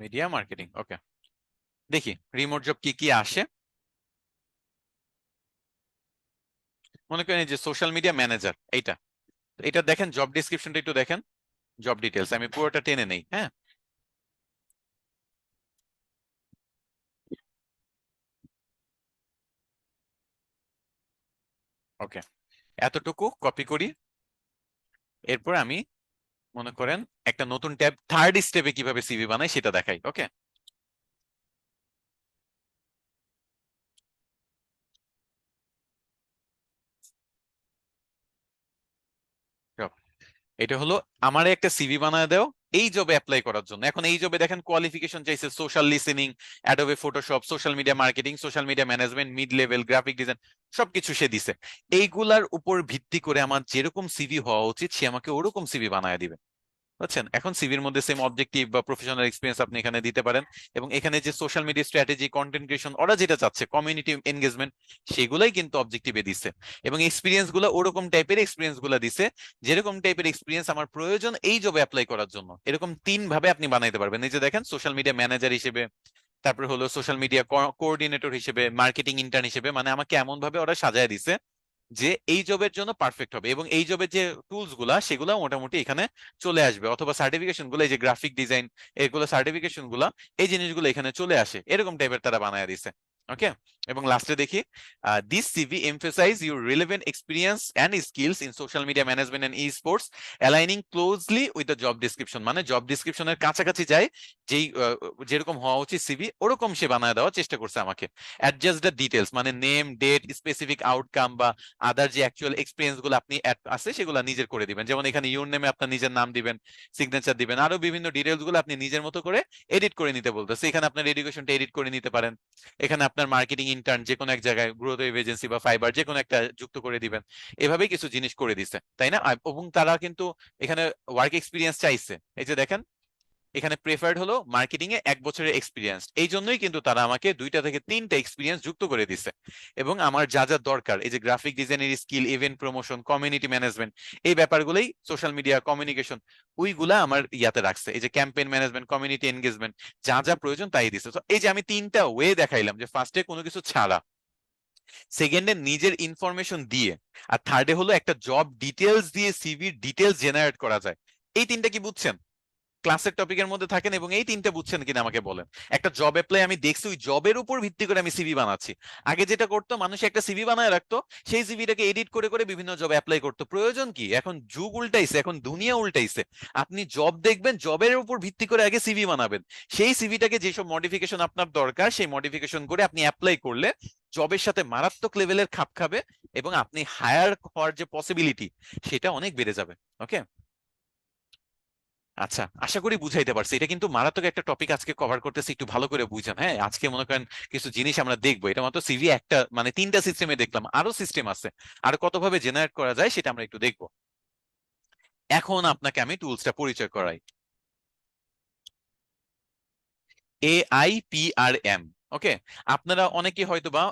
মিডিয়া মার্কেটিং, ওকে। দেখি রিমোট জব কি কি আসে। মনে করেন এই যে সোশ্যাল মিডিয়া ম্যানেজার, এইটা, এটা দেখেন জব ডিসক্রিপশনটা একটু দেখেন। জব ডিটেলস আমি পুরোটা টেনে নেই, হ্যাঁ। ওকে, এতটুকু কপি করি। এরপর আমি মনে করেন একটা নতুন ট্যাব, থার্ড স্টেপে কিভাবে সিভি বানাই সেটা দেখাই, ওকে। এটা হলো আমার একটা সিভি বানায় দাও এই জবে অ্যাপ্লাই করার জন্য। এখন এই জবে দেখেন কোয়ালিফিকেশন চাইছে social listening, Adobe Photoshop, social media marketing, social media management, mid level, graphic design, সবকিছু সে দিছে। এইগুলার উপর ভিত্তি করে আমার যেরকম সিভি হওয়া উচিত সে আমাকে ওরকম সিভি বানায় দিবে, বুঝছেন? এখন সিভির মধ্যে সেম অবজেক্টিভ বা প্রফেশনাল এক্সপিরিয়েন্স আপনি এখানে দিতে পারেন। এবং এখানে যে social media strategy, content creation, ওরা যেটা চাচ্ছে কমিউনিটি এনগেজমেন্ট, সেগুলাই কিন্তু অবজেক্টিভে দিছে। এবং এক্সপিরিয়েন্স গুলো ওরকম টাইপের এক্সপিরিয়েন্স গুলো দিছে, যেরকম টাইপের এক্সপিরিয়েন্স আমার প্রয়োজন এই জবে অ্যাপ্লাই করার জন্য। এরকম 3 ভাবে আপনি বানাইতে পারবেন। এই যে দেখেন, সোশ্যাল মিডিয়া ম্যানেজার হিসেবে, তারপরে হলো সোশ্যাল মিডিয়া কোঅর্ডিনেটর হিসেবে, মার্কেটিং ইন্টার্ন হিসেবে, মানে আমাকে এমন ভাবে ওরা সাজায় দিছে যে এই জবের জন্য পারফেক্ট হবে। এবং এই জবের যে টুলস গুলা সেগুলো মোটামুটি এখানে চলে আসবে, অথবা সার্টিফিকেশন গুলো, এই যে গ্রাফিক ডিজাইন, এগুলো সার্টিফিকেশন গুলা, এই জিনিসগুলো এখানে চলে আসে, এরকম টাইপের তারা বানায় দিছে, ওকে। এবং লাস্টে দেখি, this CV emphasize your relevant experience and skills in social media management and esports, aligning closely with the job description. মানে জব ডিসক্রিপশনের কাছাকাছি যায়, যেই যেরকম হওয়া উচিত সিভি ওরকম সে বানায় দেওয়ার চেষ্টা করছে আমাকে। অ্যাডজাস্ট দ্য ডিটেলস, মানে নেম, ডেট, স্পেসিফিক আউটকাম বা আদার যে অ্যাকচুয়াল এক্সপিরিয়েন্স গুলো আপনি আছে সেগুলো নিজের করে দিবেন। যেমন এখানে ইউর নেমে আপনার নিজের নাম দিবেন, সিগনেচার দিবেন, আরো বিভিন্ন ডিটেলস গুলো আপনি নিজের মতো করে এডিট করে নিতে বলতেছে। এখানে আপনার এডুকেশনটা এডিট করে নিতে পারেন। এখানে আপনার মার্কেটিং ইন্টার্ন যে কোনো এক জায়গায়, গ্রোথ ওয়েব এজেন্সি বা ফাইবার, যে কোনো একটা যুক্ত করে দিবেন। এভাবেই কিছু জিনিস করে দিছে, তাই না? এবং তারা কিন্তু এখানে ওয়ার্ক এক্সপিরিয়েন্স চাইছে। এই যে দেখেন, এখানে প্রেফার্ড হলো মার্কেটিং এ 1 বছরের এক্সপিরিয়েন্স। এই জন্যই কিন্তু তারা আমাকে 2টা থেকে 3টা এক্সপিরিয়েন্স যুক্ত করে দিছে। এবং আমার যা যা দরকার, এই যে গ্রাফিক ডিজাইনের skill, event promotion, community management, এই ব্যাপারগুলোই, সোশ্যাল মিডিয়া কমিউনিকেশন, ওইগুলা আমার ইয়াতে রাখছে। এই যে ক্যাম্পেইন ম্যানেজমেন্ট, কমিউনিটি এনগেজমেন্ট, যা যা প্রয়োজন তাই দিছে। তো এই যে আমি 3টা ওয়ে দেখাইলাম, যে ফার্স্টে কোনো কিছু ছাড়া, সেকেন্ডে নিজের ইনফরমেশন দিয়ে, আর থার্ডে হলো একটা জব ডিটেলস দিয়ে সিভি ডিটেলস জেনারেট করা যায়। এই 3টা কি বুঝছেন? ক্লাসের টপিকের মধ্যে থাকেন এবং এই 3টা বুঝছেন কিনা আমাকে বলেন। একটা জব অ্যাপ্লাই আমি দেখছি, ওই জবের উপর ভিত্তি করে আমি সিভি বানাচ্ছি। আগে যেটা করতো, মানুষ একটা সিভি বানায় রাখতো, সেই সিভিটাকে এডিট করে করে বিভিন্ন জবে অ্যাপ্লাই করতো। প্রয়োজন কি? এখন যুগ উল্টাইছে, এখন দুনিয়া উল্টাইছে। আপনি জব দেখবেন, জবের উপর ভিত্তি করে আগে সিভি বানাবেন। সেই সিভিটাকে যেসব মডিফিকেশন আপনার দরকার, সেই মডিফিকেশন করে আপনি অ্যাপ্লাই করলে জবের সাথে মারাত্মক লেভেলের খাপ খাবে, এবং আপনি হায়ার হওয়ার যে পসিবিলিটি, সেটা অনেক বেড়ে যাবে, ওকে। আচ্ছা, আশা করি বুঝাইতে পারছি। এটা কিন্তু মারাত্মক একটা টপিক আজকে কভার করতেছি, একটু ভালো করে বুঝেন, হ্যাঁ। আজকে মনে করেন কিছু জিনিস আমরা দেখবো, এটা মাত্র সিভি একটা, মানে 3টা সিস্টেমে দেখলাম, আরো সিস্টেম আছে। আর কতভাবে জেনারেট করা যায় সেটা আমরা একটু দেখবো। এখন আপনাকে আমি টুলসটা পরিচয় করাই। AIPRM, ওকে। আপনারা অনেকে হয়তোবা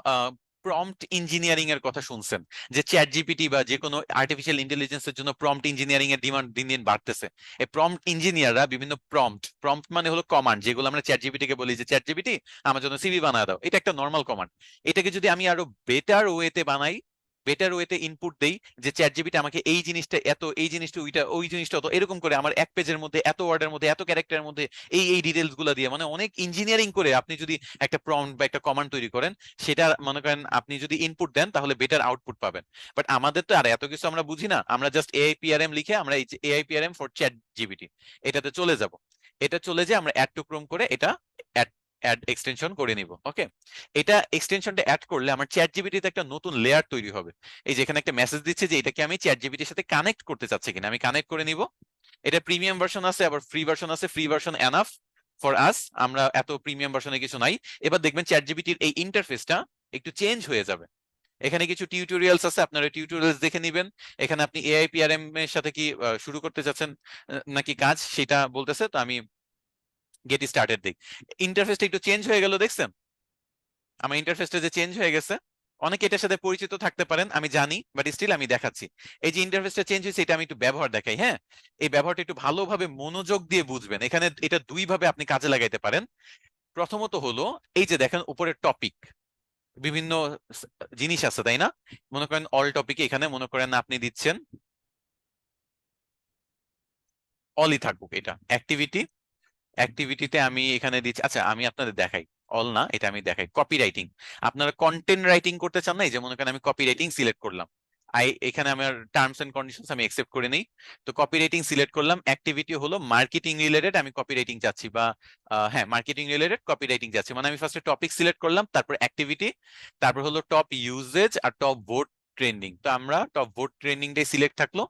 প্রম্পট ইঞ্জিনিয়ারিং এর কথা শুনছেন, যে চ্যাট জিপিটি বা যে কোনো আর্টিফিশিয়াল ইন্টেলিজেন্সের জন্য প্রম্পট ইঞ্জিনিয়ারিং এর ডিমান্ড দিন দিন বাড়তেছে। এই প্রম্পট ইঞ্জিনিয়াররা বিভিন্ন প্রম্পট, প্রম্পট মানে হলো কমান্ড, যেগুলো আমরা চ্যাট জিপিটি কে বলি যে চ্যাট জিপিটি আমার জন্য সিভি বানায় দাও, এটা একটা নর্মাল কমান্ড। এটাকে যদি আমি আরো বেটার ওয়েতে বানাই, বেটার ওয়েতে ইনপুট দেই যে চ্যাট জিপিটি আমাকে এই জিনিসটা এত, এই জিনিসটা ওইটা, ওই জিনিসটা অত, এরকম করে আমার এক পেজের মধ্যে এত ওয়ার্ডের মধ্যে এত ক্যারেক্টারের মধ্যে এই এই ডিটেলস গুলো দিয়ে, মানে অনেক ইঞ্জিনিয়ারিং করে আপনি যদি একটা প্রম্পট বা একটা কমান্ড তৈরি করেন, সেটা মনে করেন আপনি যদি ইনপুট দেন তাহলে বেটার আউটপুট পাবেন। বাট আমাদের তো আর এত কিছু আমরা বুঝি না, আমরা জাস্ট এআইপিআরএম লিখে আমরা এই এআইপিআরএম ফর চ্যাট জিপিটি এটাতে চলে যাব। এটা চলে যে আমরা অ্যাড টু ক্রোম করে এটা অ্যাড অ্যাড এক্সটেনশন করে নিব। ওকে, এটা এক্সটেনশনটা অ্যাড করলে আমার চ্যাট জিপিটিতে একটা নতুন লেয়ার তৈরি হবে। এই যেখানে একটা মেসেজ দিচ্ছে যে এটাকে আমি চ্যাট জিপিটির সাথে কানেক্ট করতে চাচ্ছি কিনা, আমি কানেক্ট করে নিব। এটা প্রিমিয়াম ভার্সন আছে, আবার ফ্রি ভার্সন আছে। Free version enough for us, আমরা এত প্রিমিয়াম ভার্সনে কিছু নাই। এবার দেখবেন চ্যাট জিপিটির এই ইন্টারফেসটা একটু চেঞ্জ হয়ে যাবে। এখানে কিছু টিউটোরিয়ালস আছে, আপনারা টিউটোরিয়ালস দেখে নেবেন। এখানে আপনি এআইপিআরএম এর সাথে কি শুরু করতে চাচ্ছেন নাকি কাজ, সেটা বলতেছে। তো আমি গেট স্টার্টেড দিই। ইন্টারফেসটা একটু চেঞ্জ হয়ে গেল, দেখছেন আমার ইন্টারফেসটা যে চেঞ্জ হয়ে গেছে। অনেকে এটার সাথে পরিচিত থাকতে পারেন, আমি জানি, বাট স্টিল আমি দেখাচ্ছি। এই যে ইন্টারফেসটা চেঞ্জ হয়েছে, এটা আমি একটু ব্যবহার দেখাই। হ্যাঁ, এই ব্যবহারটা একটু ভালোভাবে মনোযোগ দিয়ে বুঝবেন। এখানে এটা দুই ভাবে আপনি কাজে লাগাইতে পারেন। প্রথমত হলো, এই যে দেখেন উপরে টপিক, বিভিন্ন স- জিনিস আছে, তাই না? মনে করেন অল টপিকে এখানে মনে করেন আপনি দিচ্ছেন অলই থাকুক, এটা অ্যাক্টিভিটি। অ্যাক্টিভিটিতে আমি এখানে দিচ্ছি, আচ্ছা আমি আপনাদের দেখাই, অল না, এটা আমি দেখাই কপি রাইটিং। আপনারা কন্টেন্ট রাইটিং করতে চান না, এই যে মনে করেন আমি কপি রাইটিং সিলেক্ট করলাম। এখানে আমার টার্মস এন্ড কন্ডিশনস আমি একসেপ্ট করে নেই। তো কপি রাইটিং সিলেক্ট করলাম। অ্যাক্টিভিটি হলো মার্কেটিং রিলেটেড, আমি কপি রাইটিং চাচ্ছি, বা হ্যাঁ মার্কেটিং রিলেটেড কপি রাইটিং চাচ্ছি। মানে আমি ফার্স্টে টপিক সিলেক্ট করলাম, তারপর অ্যাক্টিভিটি, তারপর হলো টপ ইউজেজ আর টপ ভোট ট্রেন্ডিং। তো আমরা টপ ভোট ট্রেন্ডিংটাই সিলেক্ট থাকলো।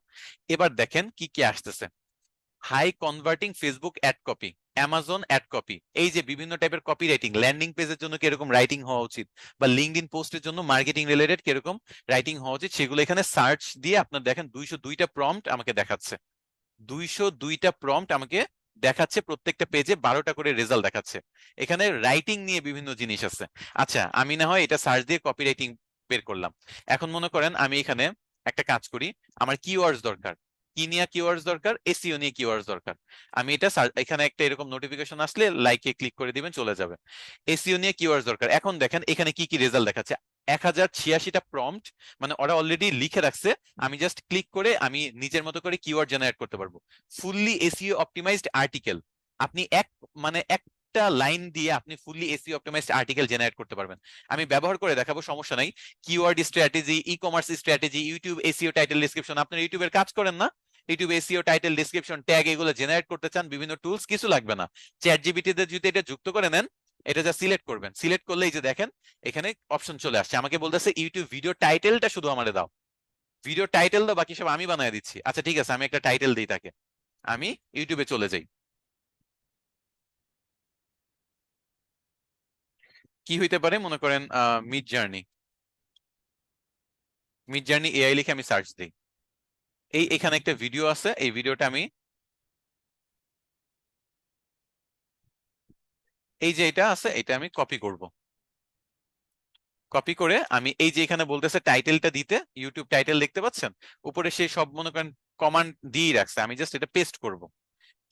এবার দেখেন কি কি আসতেছে। High converting Facebook ad copy, Amazon ad copy. এই যে বিভিন্ন টাইপের কপি রাইটিং, ল্যান্ডিং পেজের জন্য কিরকম রাইটিং হওয়া উচিত, বা লিঙ্কডইন পোস্টের জন্য মার্কেটিং রিলেটেড কিরকম রাইটিং হওয়া উচিত, সেগুলো এখানে সার্চ দিয়ে আপনার দেখেন 202টা প্রম্পট আমাকে দেখাচ্ছে। 202টা প্রম্পট আমাকে দেখাচ্ছে, প্রত্যেকটা পেজে 12টা করে রেজাল্ট দেখাচ্ছে। এখানে রাইটিং নিয়ে বিভিন্ন জিনিস আছে। আচ্ছা আমি না হয় এটা সার্চ দিয়ে কপি রাইটিং বের করলাম। এখন মনে করেন আমি এখানে একটা কাজ করি, আমার কিওয়ার্ডস দরকার। কি নিয়ে কিওয়ার্ডস দরকার? এসইও নিয়ে কিওয়ার্ডস দরকার। আমি এটা এখানে একটা এরকম নোটিফিকেশন আসলে লাইকে ক্লিক করে দিবেন, চলে যাবে। এসইও নিয়ে কিওয়ার্ডস দরকার। এখন দেখেন এখানে কি কি রেজাল্ট দেখাচ্ছে। 1086টা প্রম্পট, মানে ওরা অলরেডি লিখে রাখছে। আমি জাস্ট ক্লিক করে আমি নিজের মতো করে কিওয়ার্ড জেনারেট করতে পারবো। ফুললি এসইও অপটিমাইজড আর্টিকেল, আপনি মানে একটা লাইন দিয়ে আপনি fully SEO optimised article generate করতে পারবেন। আমি ব্যবহার করে দেখাবো, সমস্যা নাই। Keyword strategy, e commerce strategy, YouTube SEO title description. আপনার ইউটিউবের কাজ করেন না, YouTube SEO title description tag এগুলো জেনারেট করতে চান, বিভিন্ন টুলস কিছু লাগবে না। চ্যাট জিপিটিতে যদি এটা যুক্ত করে নেন, এটা যা সিলেক্ট করবেন, সিলেক্ট করলে এই যে দেখেন এখানে অপশন চলে আসছে। আমাকে বলতেছে ইউটিউব ভিডিও টাইটেলটা শুধু আমারে দাও, ভিডিও টাইটেল দাও, বাকি সব আমি বানায় দিচ্ছি। আচ্ছা ঠিক আছে, আমি একটা টাইটেল দিই তাকে। আমি ইউটিউবে চলে যাই। কি হইতে পারে মনে করেন mid journey, mid journey AI লিখে আমি সার্চ দিই। এখানে একটা ভিডিও আছে, এই ভিডিওটা আমি, এই যে এটা আছে এটা আমি কপি করব। কপি করে আমি এই যে এখানে বলতেছে টাইটেলটা দিতে, ইউটিউব টাইটেল দেখতে পাচ্ছেন উপরে, সেই সব মনে করেন কমান্ড দিয়ে রাখছে। আমি জাস্ট এটা পেস্ট করব।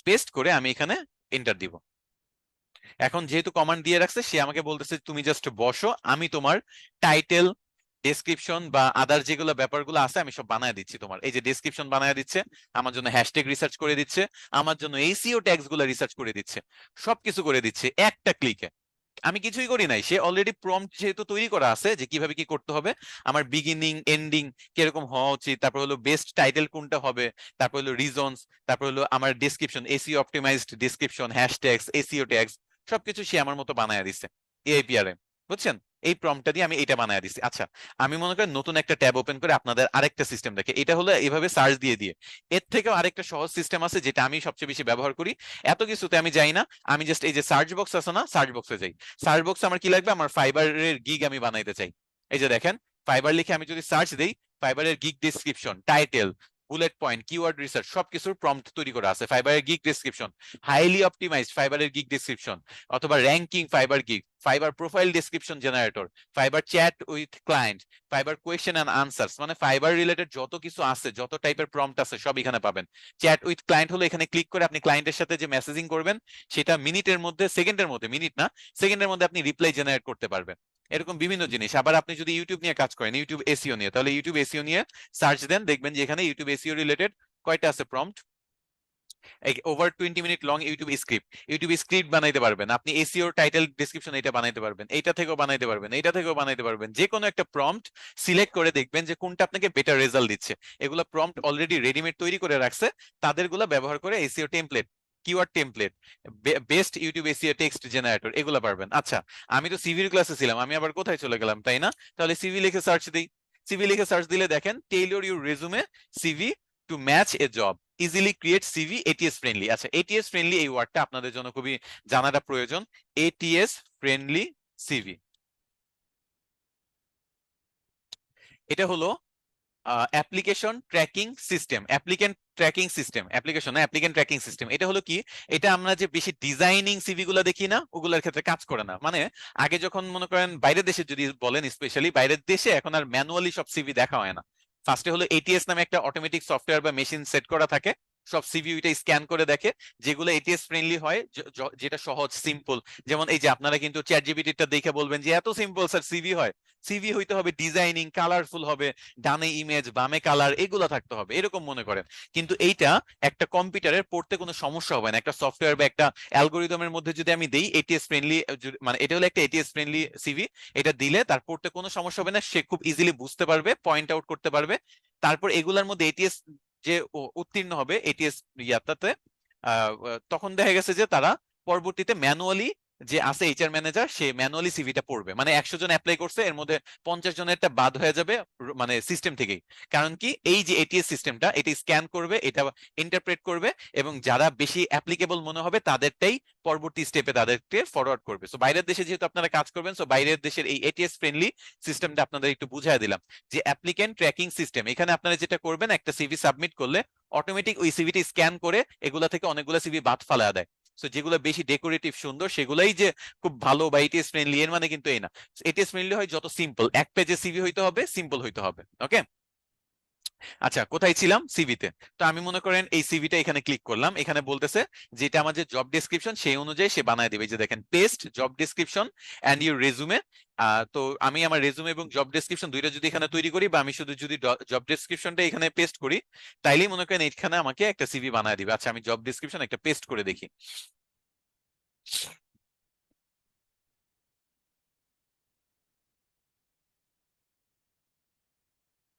পেস্ট করে আমি এখানে এন্টার দিব। এখন যেহেতু কমান্ড দিয়ে রাখছে, সে আমাকে বলতেছে তুমি জাস্ট বসো, আমি তোমার টাইটেল, ডেসক্রিপশন বা আদার যেগুলো ব্যাপারগুলো আছে আমি সব বানায় দিচ্ছি। তোমার এই যে ডেসক্রিপশন বানায় দিচ্ছে, আমার জন্য হ্যাশট্যাগ রিসার্চ করে দিচ্ছে, আমার জন্য এসইও ট্যাগস গুলো রিসার্চ করে দিচ্ছে, সবকিছু করে দিচ্ছে একটা ক্লিকে। আমি কিছুই করি নাই, সে অলরেডি প্রম্পট যেহেতু তৈরি করা আছে যে কিভাবে কি করতে হবে, আমার বিগিনিং এন্ডিং কিরকম হওয়া উচিত, তারপর হলো বেস্ট টাইটেল কোনটা হবে, তারপর হলো রিজনস, তারপর হলো আমার description, SEO optimised description, hashtags, SEO tags, সবকিছু সে আমার মতো বানায় দিছে এআইপিআরএম। বুঝছেন? এই প্রম্পটটা দিয়ে আমি এটা বানায় দিছি। আচ্ছা আমি মনে করেন নতুন একটা ট্যাব ওপেন করে আপনাদের আরেকটা সিস্টেম দেখে, এটা হলো এভাবে সার্চ দিয়ে দিয়ে। এর থেকেও আরেকটা সহজ সিস্টেম আছে যেটা আমি সবচেয়ে বেশি ব্যবহার করি। এত কিছুতে আমি যাই না, আমি জাস্ট এই যে সার্চ বক্স আছে না, সার্চ বক্সে যাই। সার্চ বক্সে আমার কি লাগবে, আমার ফাইবারের গিগ আমি বানাইতে চাই। এই যে দেখেন ফাইবার লিখে আমি যদি সার্চ দেই, ফাইবারের gig description, title, bullet point, keyword research সবকিছুর প্রম্পট তৈরি করা আছে। ফাইবারের গিগ ডেসক্রিপশন, হাইলি অপটিমাইজড ফাইবারের গিগ ডেসক্রিপশন, অথবা ranking Fiverr gig, Fiverr profile description generator, Fiverr chat with client, Fiverr question and answers, মানে ফাইবার রিলেটেড যত কিছু আছে, যত টাইপের প্রম্পট আছে সব এখানে পাবেন। চ্যাট উইথ ক্লায়েন্ট হলো এখানে ক্লিক করে আপনি ক্লায়েন্টের সাথে যে মেসেজিং করবেন, সেটা মিনিটের মধ্যে, সেকেন্ডের মধ্যে, মিনিট না সেকেন্ডের মধ্যে আপনি রিপ্লাই জেনারেট করতে পারবেন। এরকম বিভিন্ন জিনিস। আবার আপনি যদি ইউটিউব নিয়ে কাজ করেন, ইউটিউব এসইও নিয়ে, তাহলে ইউটিউব এসইও নিয়ে সার্চ দেন, দেখবেন যে এখানে ইউটিউব এসইও রিলেটেড কয়টা আছে prompt, over 20 minute long YouTube script বানাইতে পারবেন আপনি, এসইও টাইটেল ডেসক্রিপশন এটা বানাইতে পারবেন, এইটা থেকেও বানাইতে পারবেন, এইটা থেকেও বানাইতে পারবেন। যে কোনো একটা প্রম্পট সিলেক্ট করে দেখবেন যে কোনটা আপনাকে বেটার রেজাল্ট দিচ্ছে। এগুলো প্রম্পট অলরেডি রেডিমেড তৈরি করে রাখছে, তাদেরগুলো ব্যবহার করে SEO template, keyword template, best YouTube SEO text generator, এগুলো পারবেন। আচ্ছা, আমি তো সিভির ক্লাসে ছিলাম, আমি আবার কোথায় চলে গেলাম, তাই না? তাহলে সিভি লিখে সার্চ দিই। সিভি লিখে সার্চ দিলে দেখেন tailor your resume CV to match a job, easily create CV, ATS friendly. আচ্ছা, এটিএস ফ্রেন্ডলি এই ওয়ার্ডটা আপনাদের জন্য খুবই জানাটা প্রয়োজন। এটিএস ফ্রেন্ডলি সিভি, এটা হলো application tracking system, applicant tracking system. এটা হলো কি, এটা আমরা যে বেশি ডিজাইনিং সিভি গুলা দেখি না, ওগুলোর ক্ষেত্রে কাজ করে না। মানে আগে যখন মনে করেন বাইরের দেশে যদি বলেন, স্পেশালি বাইরের দেশে এখন আর ম্যানুয়ালি সব সিভি দেখা হয় না। ফার্স্টে হলো এটিএস নামে একটা অটোমেটিক সফটওয়্যার বা মেশিন সেট করা থাকে, সব সিভি ওইটা স্ক্যান করে দেখে, যেগুলো এটিএস ফ্রেন্ডলি হয়, যেটা সহজ সিম্পল। যেমন এই যে আপনারা কিন্তু চ্যাট জিপিটিটা দেখে বলবেন যে এত সিম্পল স্যার সিভি হয়। সিভি হইতে হবে ডিজাইনিং, কালারফুল হবে, ডানে ইমেজ বামে কালার, এগুলো থাকতে হবে, এরকম মনে করেন। কিন্তু এইটা একটা কম্পিউটারের পড়তে কোনো সমস্যা হবে না। একটা সফটওয়্যার বা একটা অ্যালগোরিদমের মধ্যে যদি আমি দেই এটিএস ফ্রেন্ডলি, মানে এটা হলো একটা এটিএস ফ্রেন্ডলি সিভি, এটা দিলে তার পড়তে কোনো সমস্যা হবে না, সে খুব ইজিলি বুঝতে পারবে, পয়েন্ট আউট করতে পারবে। তারপর এগুলোর মধ্যে এটিএস যে উত্তীর্ণ হবে এটিএস ইয়াতাতে, তখন দেখা গেছে যে তারা পরবর্তীতে ম্যানুয়ালি, যে আছে এইচআর ম্যানেজার, সে ম্যানুয়ালি সিভিটা পড়বে। মানে 100 জন অ্যাপ্লাই করছে, এর মধ্যে 50 জনেরটা বাদ হয়ে যাবে মানে সিস্টেম থেকেই। কারণ কি, এই যে এটিএস সিস্টেমটা এটা স্ক্যান করবে, এটা ইন্টারপ্রেট করবে, এবং যারা বেশি অ্যাপ্লিকেবল মনে হবে তাদেরটাই পরবর্তী স্টেপে তাদেরকে ফরওয়ার্ড করবে। সো বাইরের দেশে যেহেতু আপনারা কাজ করবেন, সো বাইরের দেশের এই এটিএস ফ্রেন্ডলি সিস্টেমটা আপনাদের একটু বুঝাই দিলাম। যে অ্যাপ্লিকেন্ট ট্র্যাকিং সিস্টেম, এখানে আপনারা যেটা করবেন, একটা সিভি সাবমিট করলে অটোমেটিক ওই সিভিটি স্ক্যান করে এগুলা থেকে অনেকগুলো সিভি বাদ ফালা দেয়। তো যেগুলো বেশি ডেকোরেটিভ সুন্দর সেগুলাই যে খুব ভালো বা এটিএস ফ্রেন্ডলি, এর মানে কিন্তু এই না। এটিএস ফ্রেন্ডলি হয় যত সিম্পল, এক পেজে সিভি হইতে হবে, সিম্পল হইতে হবে। ওকে, আচ্ছা কোথায় ছিলাম, সিভিতে। তো আমি মনে করেন এই সিভিটা এখানে ক্লিক করলাম, এখানে বলতেছে যেটা আমার যে জব ডেসক্রিপশন সেই অনুযায়ী সে বানায় দিবে। এই যে দেখেন paste job description and your resume. তো আমি আমার রেজুমে এবং জব ডেসক্রিপশন দুইটা যদি এখানে তৈরি করি, বা আমি শুধু যদি জব ডেসক্রিপশনটা এখানে পেস্ট করি, তাইলেই মনে করেন এখানে আমাকে একটা সিভি বানায় দিবে। আচ্ছা, আমি জব ডেসক্রিপশন একটা পেস্ট করে দেখি।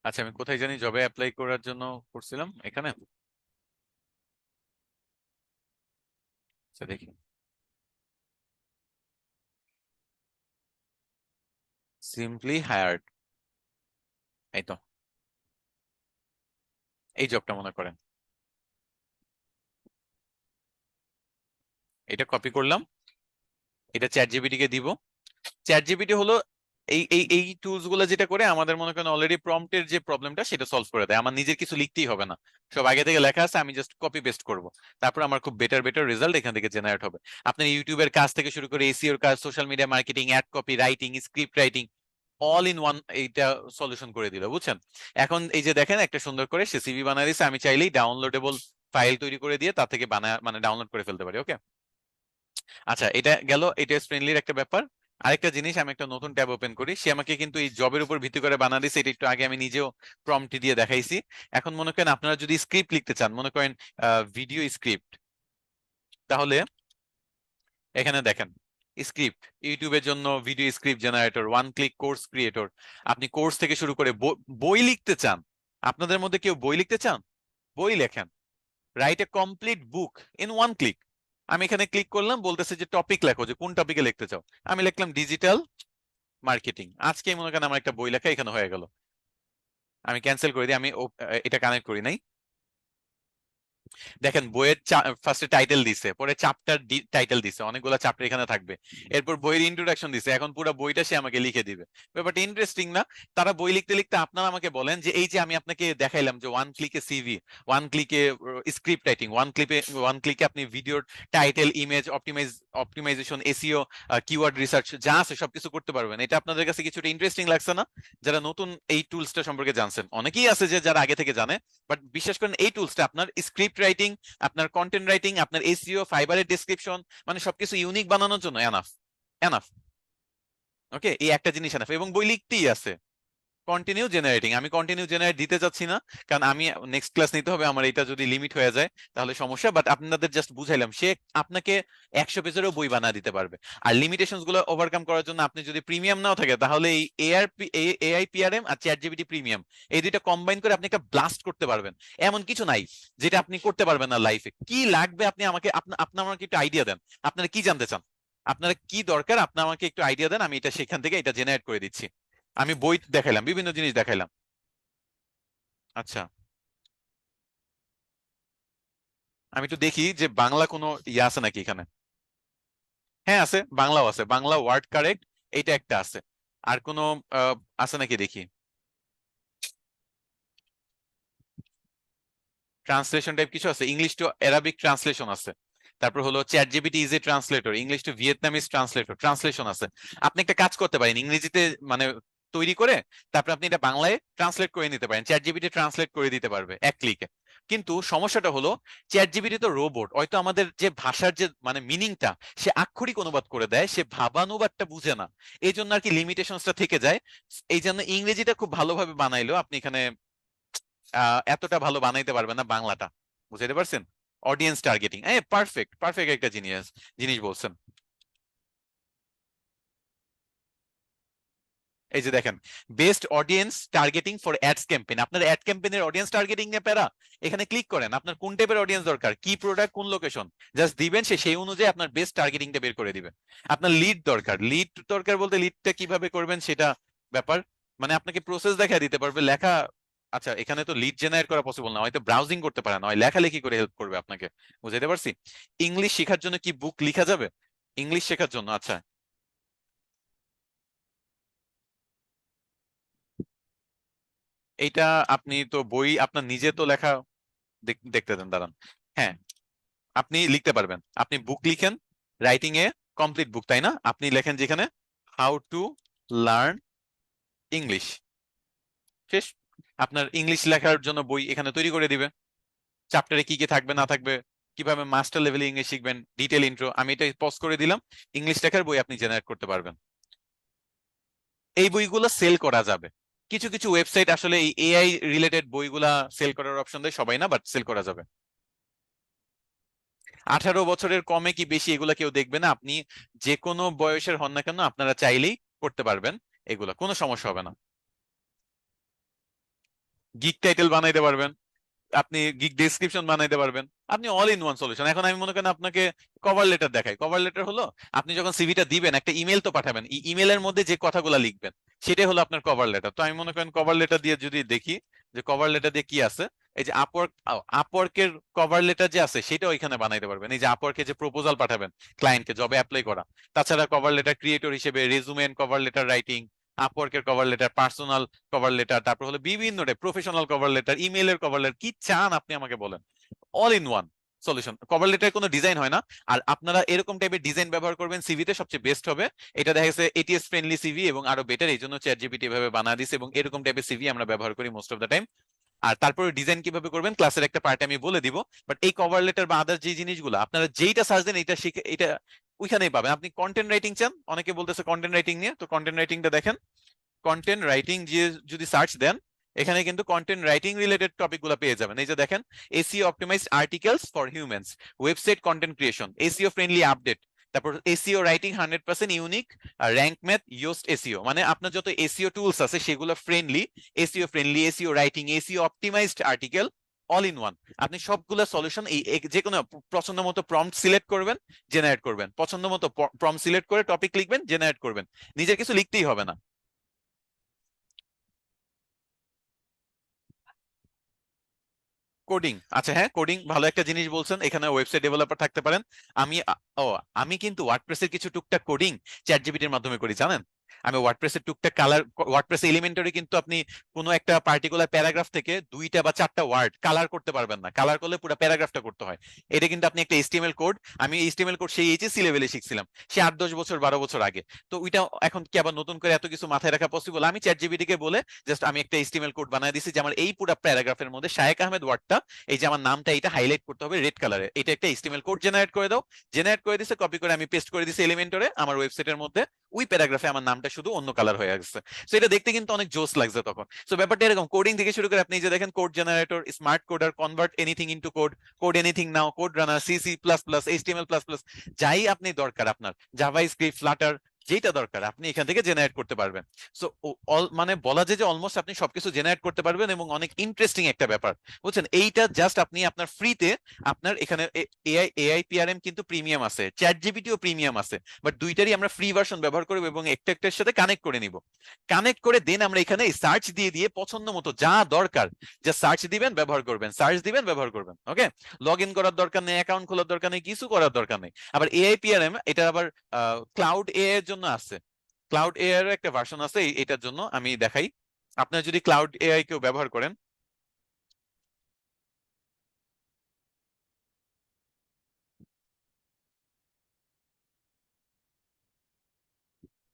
আচ্ছা, আমি কোথায় জানি জবে অ্যাপ্লাই করার জন্য করছিলাম, এখানে। আচ্ছা দেখি, সিম্পলি হায়ার্ড, এই তো, এই জবটা মনে করেন। এটা কপি করলাম, এটা চ্যাট জিপিটি কে দিব। চ্যাট জিপিটি হলো এই টুলস গুলো যেটা করে আমাদের মনে করেন অলরেডি প্রম্পটের যে প্রবলেমটা সেটা সলভ করে দেয়। আমার নিজের কিছু লিখতেই হবে না, সব আগে থেকে লেখা আছে, আমি জাস্ট কপি পেস্ট করব। তারপর আমার খুব বেটার বেটার রেজাল্ট এখান থেকে জেনারেট হবে। আপনার ইউটিউবের কাজ থেকে শুরু করে এসইওর কাজ, social media marketing, ad copy writing, script writing, all in one এইটা সলিউশন করে দিল, বুঝছেন? এখন এই যে দেখেন একটা সুন্দর করে সে সিভি বানায় দিচ্ছে, আমি চাইলেই ডাউনলোডেবল ফাইল তৈরি করে দিয়ে তার থেকে বানায় মানে ডাউনলোড করে ফেলতে পারি। ওকে, আচ্ছা এটা গেল এটিএস ফ্রেন্ডলির একটা ব্যাপার। আরেকটা জিনিস, আমি একটা নতুন ট্যাব ওপেন করি, সে আমাকে কিন্তু এই জবের উপর ভিত্তি করে বানা দিছে, এটা একটু আগে আমি নিজেও প্রম্পট দিয়ে দেখাইছি। এখন মনে করেন আপনারা যদি স্ক্রিপ্ট লিখতে চান, মনে করেন ভিডিও স্ক্রিপ্ট, তাহলে এখানে দেখেন স্ক্রিপ্ট, ইউটিউবের জন্য video script generator, one click course creator. আপনি কোর্স থেকে শুরু করে বই লিখতে চান, আপনাদের মধ্যে কেউ বই লিখতে চান, বই লেখেন, write a complete book in one click. আমি এখানে ক্লিক করলাম, বলতেছে যে টপিক লেখো, যে কোন টপিকে লিখতে চাও। আমি লিখলাম ডিজিটাল মার্কেটিং, আজকেই মনে করেন আমার একটা বই লেখা এখানে হয়ে গেল। আমি ক্যান্সেল করে দিই, আমি এটা কানেক্ট করি নাই। দেখেন বইয়ের ফার্স্টে টাইটেল দিছে, পরে চ্যাপ্টার টাইটেল দিছে, অনেকগুলো চ্যাপ্টার এখানে থাকবে। এরপর বইয়ের ইন্ট্রোডাকশন দিছে, এখন পুরো বইটা সে আমাকে লিখে দিবে। ব্যাপারটা ইন্টারেস্টিং না? তারা বই লিখতে লিখতে আপনারা আমাকে বলেন যে এই যে আমি আপনাকে দেখাইলাম যে ওয়ান ক্লিকে সিভি, ওয়ান ক্লিকে স্ক্রিপ্ট রাইটিং, ওয়ান ক্লিকে আপনি ভিডিওর title, image optimization, SEO, keyword research যা আছে সবকিছু করতে পারবেন। এটা আপনাদের কাছে কিছুটা ইন্টারেস্টিং লাগছে না? যারা নতুন এই টুলসটা সম্পর্কে জানছেন, অনেকেই আছে যে যারা আগে থেকে জানে, বাট বিশেষ করে এই টুলসটা আপনার স্ক্রিপ্ট রাইটিং, আপনার কন্টেন্ট রাইটিং, আপনার এসইও, ফাইবারের ডেসক্রিপশন, মানে সবকিছু ইউনিক বানানোর জন্য এনাফ, এনাফ। ওকে, এই একটা জিনিস এনাফ, এবং বই লিখতেই আছে কন্টিনিউ জেনারেটিং। আমি কন্টিনিউ জেনারেট দিতে চাচ্ছি না, কারণ আমি নেক্সট ক্লাস নিতে হবে আমার, এটা যদি লিমিট হয়ে যায় তাহলে সমস্যা। বাট আপনাদের জাস্ট বুঝাইলাম, সে আপনাকে 100 পেজেরও বই বানা দিতে পারবে। আর লিমিটেশনস গুলো ওভারকাম করার জন্য আপনি যদি প্রিমিয়াম নাও থাকে, তাহলে এই এআই পিআরএম আর চ্যাট জিপিটি প্রিমিয়াম, এই দুইটা কম্বাইন করে আপনি একটা ব্লাস্ট করতে পারবেন। এমন কিছু নাই যেটা আপনি করতে পারবেন না লাইফে। কি লাগবে আপনি আমাকে, আপনার আমাকে একটু আইডিয়া দেন। আপনারা কি জানতে চান, আপনারা কি দরকার, আপনি আমাকে একটু আইডিয়া দেন, আমি এটা সেখান থেকে এটা জেনারেট করে দিচ্ছি। আমি বই দেখাইলাম, বিভিন্ন জিনিস দেখাইলাম। আচ্ছা, আমি একটু দেখি যে বাংলা কোনো ইয়ে আছে নাকি এখানে। হ্যাঁ আছে, বাংলাও আছে, বাংলা ওয়ার্ড কারেক্ট, এইটা একটা আছে। আর কোনো আহ, আছে নাকি দেখি। ট্রান্সলেশন টাইপ কিছু আছে, ইংলিশ টু অ্যারাবিক ট্রান্সলেশন আছে। তারপর হলো chat GPT is a translator, English to Vietnamese translator, translation আছে। আপনি একটা কাজ করতে পারেন, ইংরেজিতে মানে তৈরি করে তারপর আপনি এটা বাংলায় ট্রান্সলেট করে নিতে পারেন, চ্যাট জিপিটি ট্রান্সলেট করে দিতে পারবে এক ক্লিকে। কিন্তু সমস্যাটা হলো, চ্যাট জিপিটি তো রোবট, হয়তো আমাদের যে ভাষার যে মানে মিনিংটা সে আক্ষরিক অনুবাদ করে দেয়, সে ভাবানুবাদটা বুঝে না। এই জন্য আর কি লিমিটেশনসটা থেকে যায়। এই জন্য ইংরেজিটা খুব ভালোভাবে বানাইলো, আপনি এখানে এতটা ভালো বানাইতে পারবেন না বাংলাটা। বুঝাইতে পারছেন? অডিয়েন্স টার্গেটিং, পারফেক্ট পারফেক্ট একটা জিনিস জিনিস বলছেন। এই যে দেখেন, best audience targeting for ads campaign, আপনার অ্যাড ক্যাম্পেইনের অডিয়েন্স টার্গেটিং নিয়ে প্যারা। এখানে ক্লিক করেন, আপনার কোন টাইপের অডিয়েন্স দরকার, কি প্রোডাক্ট, কোন লোকেশন, জাস্ট দিবেন, সে সেই অনুযায়ী আপনার বেস্ট টার্গেটিংটা বের করে দিবে। আপনার লিড দরকার, লিড দরকার বলতে লিডটা কিভাবে করবেন সেটা ব্যাপার, মানে আপনাকে প্রসেস দেখা দিতে পারবে লেখা। আচ্ছা, এখানে তো লিড জেনারেট করা পসিবল না, হয়তো ব্রাউজিং করতে পারে না, হয় লেখালেখি করে হেল্প করবে আপনাকে। বুঝাইতে পারছি? ইংলিশ শেখার জন্য কি বুক লিখা যাবে? ইংলিশ শেখার জন্য, আচ্ছা। এইটা আপনি তো বই আপনার নিজে তো লেখা, দেখতে দেন, দাঁড়ান। হ্যাঁ, আপনি লিখতে পারবেন, আপনি বুক লিখেন, রাইটিং এ কমপ্লিট বুক, তাই না? আপনি লেখেন যেখানে হাউ টু লার্ন ইংলিশ, শেষ। আপনার ইংলিশ লেখার জন্য বই এখানে তৈরি করে দিবে, চ্যাপ্টারে কি কি থাকবে না থাকবে, কিভাবে মাস্টার লেভেলে ইংলিশ শিখবেন, ডিটেল ইন্ট্রো। আমি এটা পজ করে দিলাম, ইংলিশ লেখার বই আপনি জেনারেট করতে পারবেন। এই বইগুলো সেল করা যাবে। কিছু কিছু ওয়েবসাইট আসলে এই এআই রিলেটেড বইগুলা সেল করার অপশন দেয়, সবাই না, বাট সেল করা যাবে। 18 বছরের কমে কি বেশি এগুলা কেউ দেখবে না, আপনি যে কোনো বয়সের হন না কেন আপনারা চাইলেই করতে পারবেন, এগুলা কোনো সমস্যা হবে না। গিগ টাইটেল বানাইতে পারবেন, আপনি গিগ ডেসক্রিপশন বানাইতে পারবেন, আপনি অল ইন ওয়ান সলিউশন। এখন আমি মনে করেন আপনাকে কভার লেটার দেখাই, কভার লেটার হলো আপনি যখন সিভিটা দিবেন একটা ইমেল তো পাঠাবেন, ইমেলের মধ্যে যে কথাগুলো লিখবেন সেটাই হলো আপনার কভার লেটার। তো আমি মনে করেন কভার লেটার দিয়ে যদি দেখি যে কভার লেটার দিয়ে কি আছে, এই যে আপওয়ার্কের কভার লেটার যে আছে সেটা ওইখানে বানাইতে পারবেন। এই যে আপওয়ার্কে যে প্রপোজাল পাঠাবেন ক্লায়েন্টকে জবে অ্যাপ্লাই করা, তাছাড়া কভার লেটার ক্রিয়েটর হিসেবে resume and cover letter writing, আপওয়ার্কের cover letter, personal cover letter, তারপর হলো বিভিন্ন প্রফেশনাল কভার লেটার, ইমেলের কভার লেটার, কি চান আপনি আমাকে বলেন, all in one solution. Cover লেটারে কোনো ডিজাইন হয় না, আর আপনারা এরকম টাইপের ডিজাইন ব্যবহার করবেন সিভিতে, সবচেয়ে বেস্ট হবে। এটা দেখা গেছে এটিএস ফ্রেন্ডলি সিভি এবং আরো বেটার, এই জন্য চ্যাট জিপিটি এভাবে বানা দিছে, এবং এরকম টাইপের সিভি আমরা ব্যবহার করি মোস্ট অফ দ্য টাইম। আর তারপরে ডিজাইন কিভাবে করবেন ক্লাসের একটা পার্টে আমি বলে দিব। বাট এই কভার লেটার বা আদার যে জিনিসগুলো আপনারা যেইটা সার্চ দেন এটা শিখে, এটা ওইখানেই পাবেন। আপনি কন্টেন্ট রাইটিং চান, অনেকে বলতেছে কন্টেন্ট রাইটিং নিয়ে, তো কন্টেন্ট রাইটিংটা দেখেন। কন্টেন্ট রাইটিং যে যদি সার্চ দেন, এখানে কিন্তু কন্টেন্ট রাইটিং রিলেটেড টপিক গুলো পেয়ে যাবেন। এই যে দেখেন, SEO optimized articles for humans, website content creation, SEO friendly update, তারপর SEO writing 100% unique, Rank Math, Yoast SEO, মানে আপনার যত এসিও টুলস আছে সেগুলো friendly, SEO friendly, SEO writing, SEO optimized article, all in one. আপনি সবগুলো solution এই যে কোনো পছন্দ মতো প্রম্পট সিলেক্ট করবেন, জেনারেট করবেন, পছন্দ মতো প্রম্পট সিলেক্ট করে টপিক লিখবেন, জেনারেট করবেন, নিজের কিছু লিখতেই হবে না। কোডিং, আচ্ছা, হ্যাঁ কোডিং ভালো একটা জিনিস বলছেন, এখানে ওয়েবসাইট ডেভেলপার থাকতে পারেন। আমি ও আমি কিন্তু ওয়ার্ডপ্রেসের কিছু টুকটাক কোডিং চ্যাট জিপিটির মাধ্যমে করি, জানেন? আমি ওয়ার্ডপ্রেসের টুকটাক কালার, ওয়ার্ডপ্রেস এলিমেন্টরে কিন্তু আপনি কোনো একটা পার্টিকুলার প্যারাগ্রাফ থেকে 2টা বা 4টা ওয়ার্ড কালার করতে পারবেন না, কালার করলে পুরো প্যারাগ্রাফটা করতে হয়। এটা কিন্তু আপনি একটা এইচটিএমএল কোড, আমি এইচটিএমএল কোড সেই এইচএসসি লেভেলে শিখছিলাম, সে 8-10 বছর 12 বছর আগে। তো ওইটা এখন কি আবার নতুন করে এত কিছু মাথায় রাখা পসিবল? আমি চ্যাট জিপিটি কে বলে জাস্ট আমি একটা এইচটিএমএল কোড বানিয়ে দিছি যে আমার এই পুরো প্যারাগ্রাফের মধ্যে শায়েক আহমেদ ওয়ার্ডটা, এই যে আমার নামটা এটা হাইলাইট করতে হবে রেড কালারে, এটা একটা এইচটিএমএল কোড জেনারেট করে দাও। জেনারেট করে দিছে, কপি করে আমি পেস্ট করে দিছি এলিমেন্টরে আমার ওয়েবসাইটের মধ্যে, ওই প্যারাগ্রাফে আমার নামটা শুধু অন্য কালার হয়ে গেছে। তো এটা দেখতে কিন্তু অনেক জোস লাগছে তখন। তো ব্যাপারটা এরকম, কোডিং থেকে শুরু করে আপনি যে দেখেন code generator, smart coder, convert anything into code, code anything now, code runner, CC plus plus, HTML plus plus, যাই আপনি দরকার আপনার, জাভা স্ক্রিপ্ট, ফ্লাটার, যেটা দরকার আপনি এখান থেকে জেনারেট করতে পারবেন। সো মানে বলা যায় যে অলমোস্ট আপনি সবকিছু জেনারেট করতে পারবেন, এবং অনেক ইন্টারেস্টিং একটা ব্যাপার, বুঝছেন? এইটা জাস্ট আপনি আপনার ফ্রিতে, আপনার এখানে এআই পিআরএম কিন্তু প্রিমিয়াম আছে, চ্যাট জিপিটিও প্রিমিয়াম আছে, বাট দুইটারই আমরা ফ্রি ভার্সন ব্যবহার করবো এবং একটা একটার সাথে কানেক্ট করে নিব। কানেক্ট করে দেন আমরা এখানে সার্চ দিয়ে দিয়ে পছন্দ মতো যা দরকার, যা সার্চ দিবেন ব্যবহার করবেন, সার্চ দিবেন ব্যবহার করবেন। ওকে, লগ ইন করার দরকার নেই, অ্যাকাউন্ট খোলার দরকার নেই, কিছু করার দরকার নেই। আবার এআইপিআরএম এটা আবার ক্লাউড এআই এর জন্য আছে, ক্লাউড এআই এর একটা ভার্সন আছে এটার জন্য, আমি দেখাই। আপনারা যদি ক্লাউড এআই কেউ ব্যবহার করেন,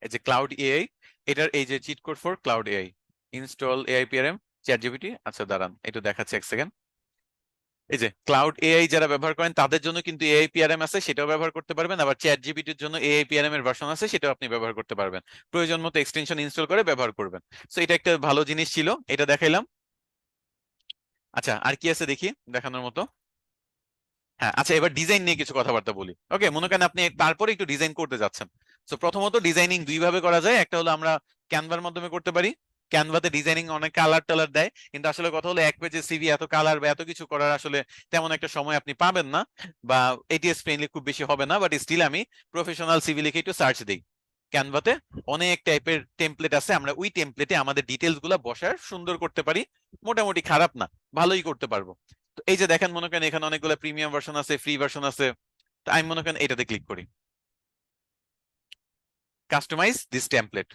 এই যে ক্লাউড এআই, এটার এই যে cheat code for Claude AI, install AIPRM ChatGPT. আচ্ছা দাঁড়ান, একটু দেখাচ্ছি, এক সেকেন্ড। এই যে ক্লাউড এআই যারা ব্যবহার করেন তাদের জন্য কিন্তু এআইপিআরএম আছে, সেটাও ব্যবহার করতে পারবেন। আবার চ্যাট জিপিটির জন্য এআইপিআরএম এর ভার্সন আছে, সেটাও আপনি ব্যবহার করতে পারবেন, প্রয়োজন মতো এক্সটেনশন ইনস্টল করে ব্যবহার করবেন। সো এটা একটা ভালো জিনিস ছিল, এটা দেখাইলাম। আচ্ছা, আর কি আছে দেখি দেখানোর মতো। হ্যাঁ, আচ্ছা, এবার ডিজাইন নিয়ে কিছু কথাবার্তা বলি। ওকে, মনে করেন আপনি তারপরে একটু ডিজাইন করতে যাচ্ছেন। তো প্রথমত ডিজাইনিং দুই ভাবে করা যায়, একটা হলো আমরা ক্যানভার মাধ্যমে করতে পারি। ক্যানভাতে ডিজাইনিং অনেক কালার টালার দেয়, কিন্তু আসলে কথা হলো এক পেজে সিভি এত কালার বা এত কিছু করার আসলে তেমন একটা সময় আপনি পাবেন না, বা এটিএস ফ্রেন্ডলি খুব বেশি হবে না। বাট স্টিল আমি প্রফেশনাল সিভি লিখে একটু সার্চ দিই। ক্যানভাতে অনেক টাইপের টেমপ্লেট আছে, আমরা ওই টেমপ্লেটে আমাদের ডিটেলস গুলা বসার সুন্দর করতে পারি। মোটামুটি খারাপ না, ভালোই করতে পারবো। তো এই যে দেখেন, মনে করেন এখানে অনেকগুলো প্রিমিয়াম ভার্সন আছে, ফ্রি ভার্সন আছে। তো আমি মনে করেন এটাতে ক্লিক করি, কাস্টমাইজ দিস টেমপ্লেট।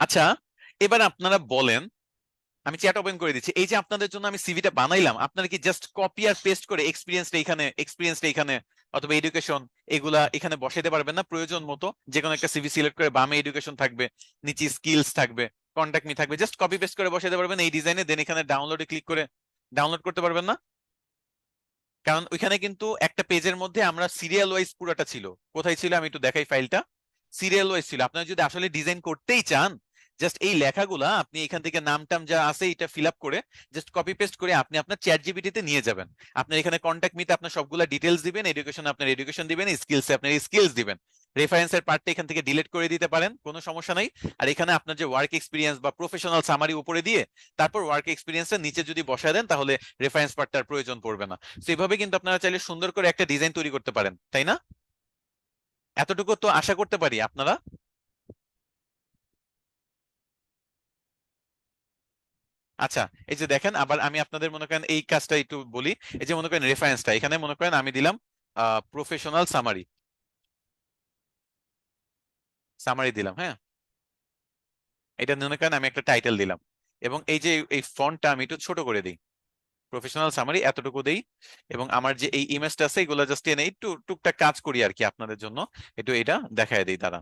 আচ্ছা, এবার আপনারা বলেন, আমি চ্যাট ওপেন করে দিচ্ছি। এই যে আপনাদের জন্য আমি সিভিটা বানাইলাম, আপনারা কি জাস্ট কপি আর পেস্ট করে এক্সপিরিয়েন্সটা এখানে অথবা এডুকেশন এগুলা এখানে বসাইতে পারবেন না? প্রয়োজন মতো যে কোনো একটা সিভি সিলেক্ট করে বামে এডুকেশন থাকবে, নিচে স্কিলস থাকবে, কন্টাক্ট মি থাকবে, জাস্ট কপি পেস্ট করে বসাইতে পারবেন এই ডিজাইনে, দেন এখানে ডাউনলোডে ক্লিক করে ডাউনলোড করতে পারবেন না? কারণ ওইখানে কিন্তু একটা পেজের মধ্যে আমরা সিরিয়াল ওয়াইজ পুরোটা ছিল। কোথায় ছিল আমি একটু দেখাই, ফাইলটা সিরিয়াল ওয়াইজ ছিল। আপনারা যদি আসলে ডিজাইন করতেই চান, জাস্ট এই লেখাগুলা আপনি এখান থেকে নাম টাম যা আছে এটা ফিল আপ করে জাস্ট কপি পেস্ট করে আপনি আপনার চ্যাট জিপিটিতে নিয়ে যাবেন। আপনার এখানে কন্ট্যাক্ট মিতে আপনার সবগুলা ডিটেলস দিবেন, এডুকেশন আপনার এডুকেশন দিবেন, স্কিলসে আপনার স্কিলস দিবেন, রেফারেন্সের পার্টটা এখান থেকে ডিলিট করে দিতে পারেন, কোনো সমস্যা নাই। আর এখানে আপনার যে ওয়ার্ক এক্সপিরিয়েন্স বা প্রফেশনাল সামারি উপরে দিয়ে তারপর ওয়ার্ক এক্সপিরিয়েন্সটা নিচে যদি বসায় দেন, তাহলে রেফারেন্স পার্টটার প্রয়োজন পড়বে না। তো এইভাবে কিন্তু আপনারা চাইলে সুন্দর করে একটা ডিজাইন তৈরি করতে পারেন, তাই না? এতটুকু তো আশা করতে পারি আপনারা। আচ্ছা, এই যে দেখেন, আবার আমি আপনাদের মনে করেন এই কাজটা একটু বলি। এই যে মনে করেন রেফারেন্সটা এখানে মনে করেন আমি দিলাম প্রফেশনাল সামারি, সামারি দিলাম, হ্যাঁ। এটা মনে করেন আমি একটা টাইটেল দিলাম, এবং এই যে এই ফন্টটা আমি একটু ছোট করে দিই, প্রফেশনাল সামারি এতটুকু দেই। এবং আমার যে এই ইমেজটা আছে এগুলো জাস্ট এনে একটু টুকটাক কাজ করি আর কি আপনাদের জন্য, একটু এটা দেখায় দিই তারা।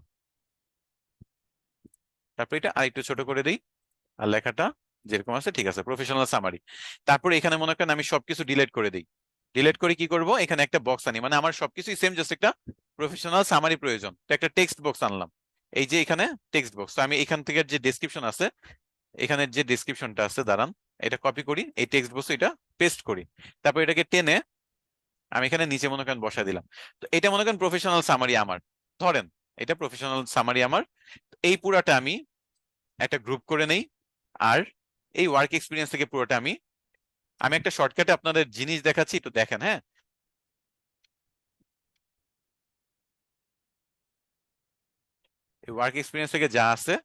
তারপর এটা আরেকটু ছোট করে দিই, আর লেখাটা যেরকম আছে ঠিক আছে, প্রফেশনাল সামারি। তারপর এখানে মনে করেন আমি সবকিছু ডিলিট করে দিই। ডিলিট করে কি করব, এখানে একটা বক্স আনি, মানে আমার সবকিছুই সেম, জাস্ট একটা প্রফেশনাল সামারি প্রয়োজন, তো একটা টেক্সট বক্স আনলাম। এই যে এখানে টেক্সট বক্স, তো আমি এখান থেকে যে ডেসক্রিপশন আছে, এখানে যে ডেসক্রিপশনটা আছে, দাঁড়ান এটা কপি করি, এই টেক্সট বক্স এটা পেস্ট করি। তারপর এটাকে টেনে আমি এখানে নিচে মনে করেন বসা দিলাম। তো এটা মনে করেন প্রফেশনাল সামারি আমার, ধরেন এটা প্রফেশনাল সামারি আমার। এই পুরাটা আমি একটা গ্রুপ করে নেই, আর এই ওয়ার্ক এক্সপিরিয়েন্স থেকে পুরোটা আমি আমি একটা শর্টকাটে আপনাদের জিনিস দেখাচ্ছি, একটু দেখেন, হ্যাঁ। এই ওয়ার্ক এক্সপিরিয়েন্স থেকে যা আছে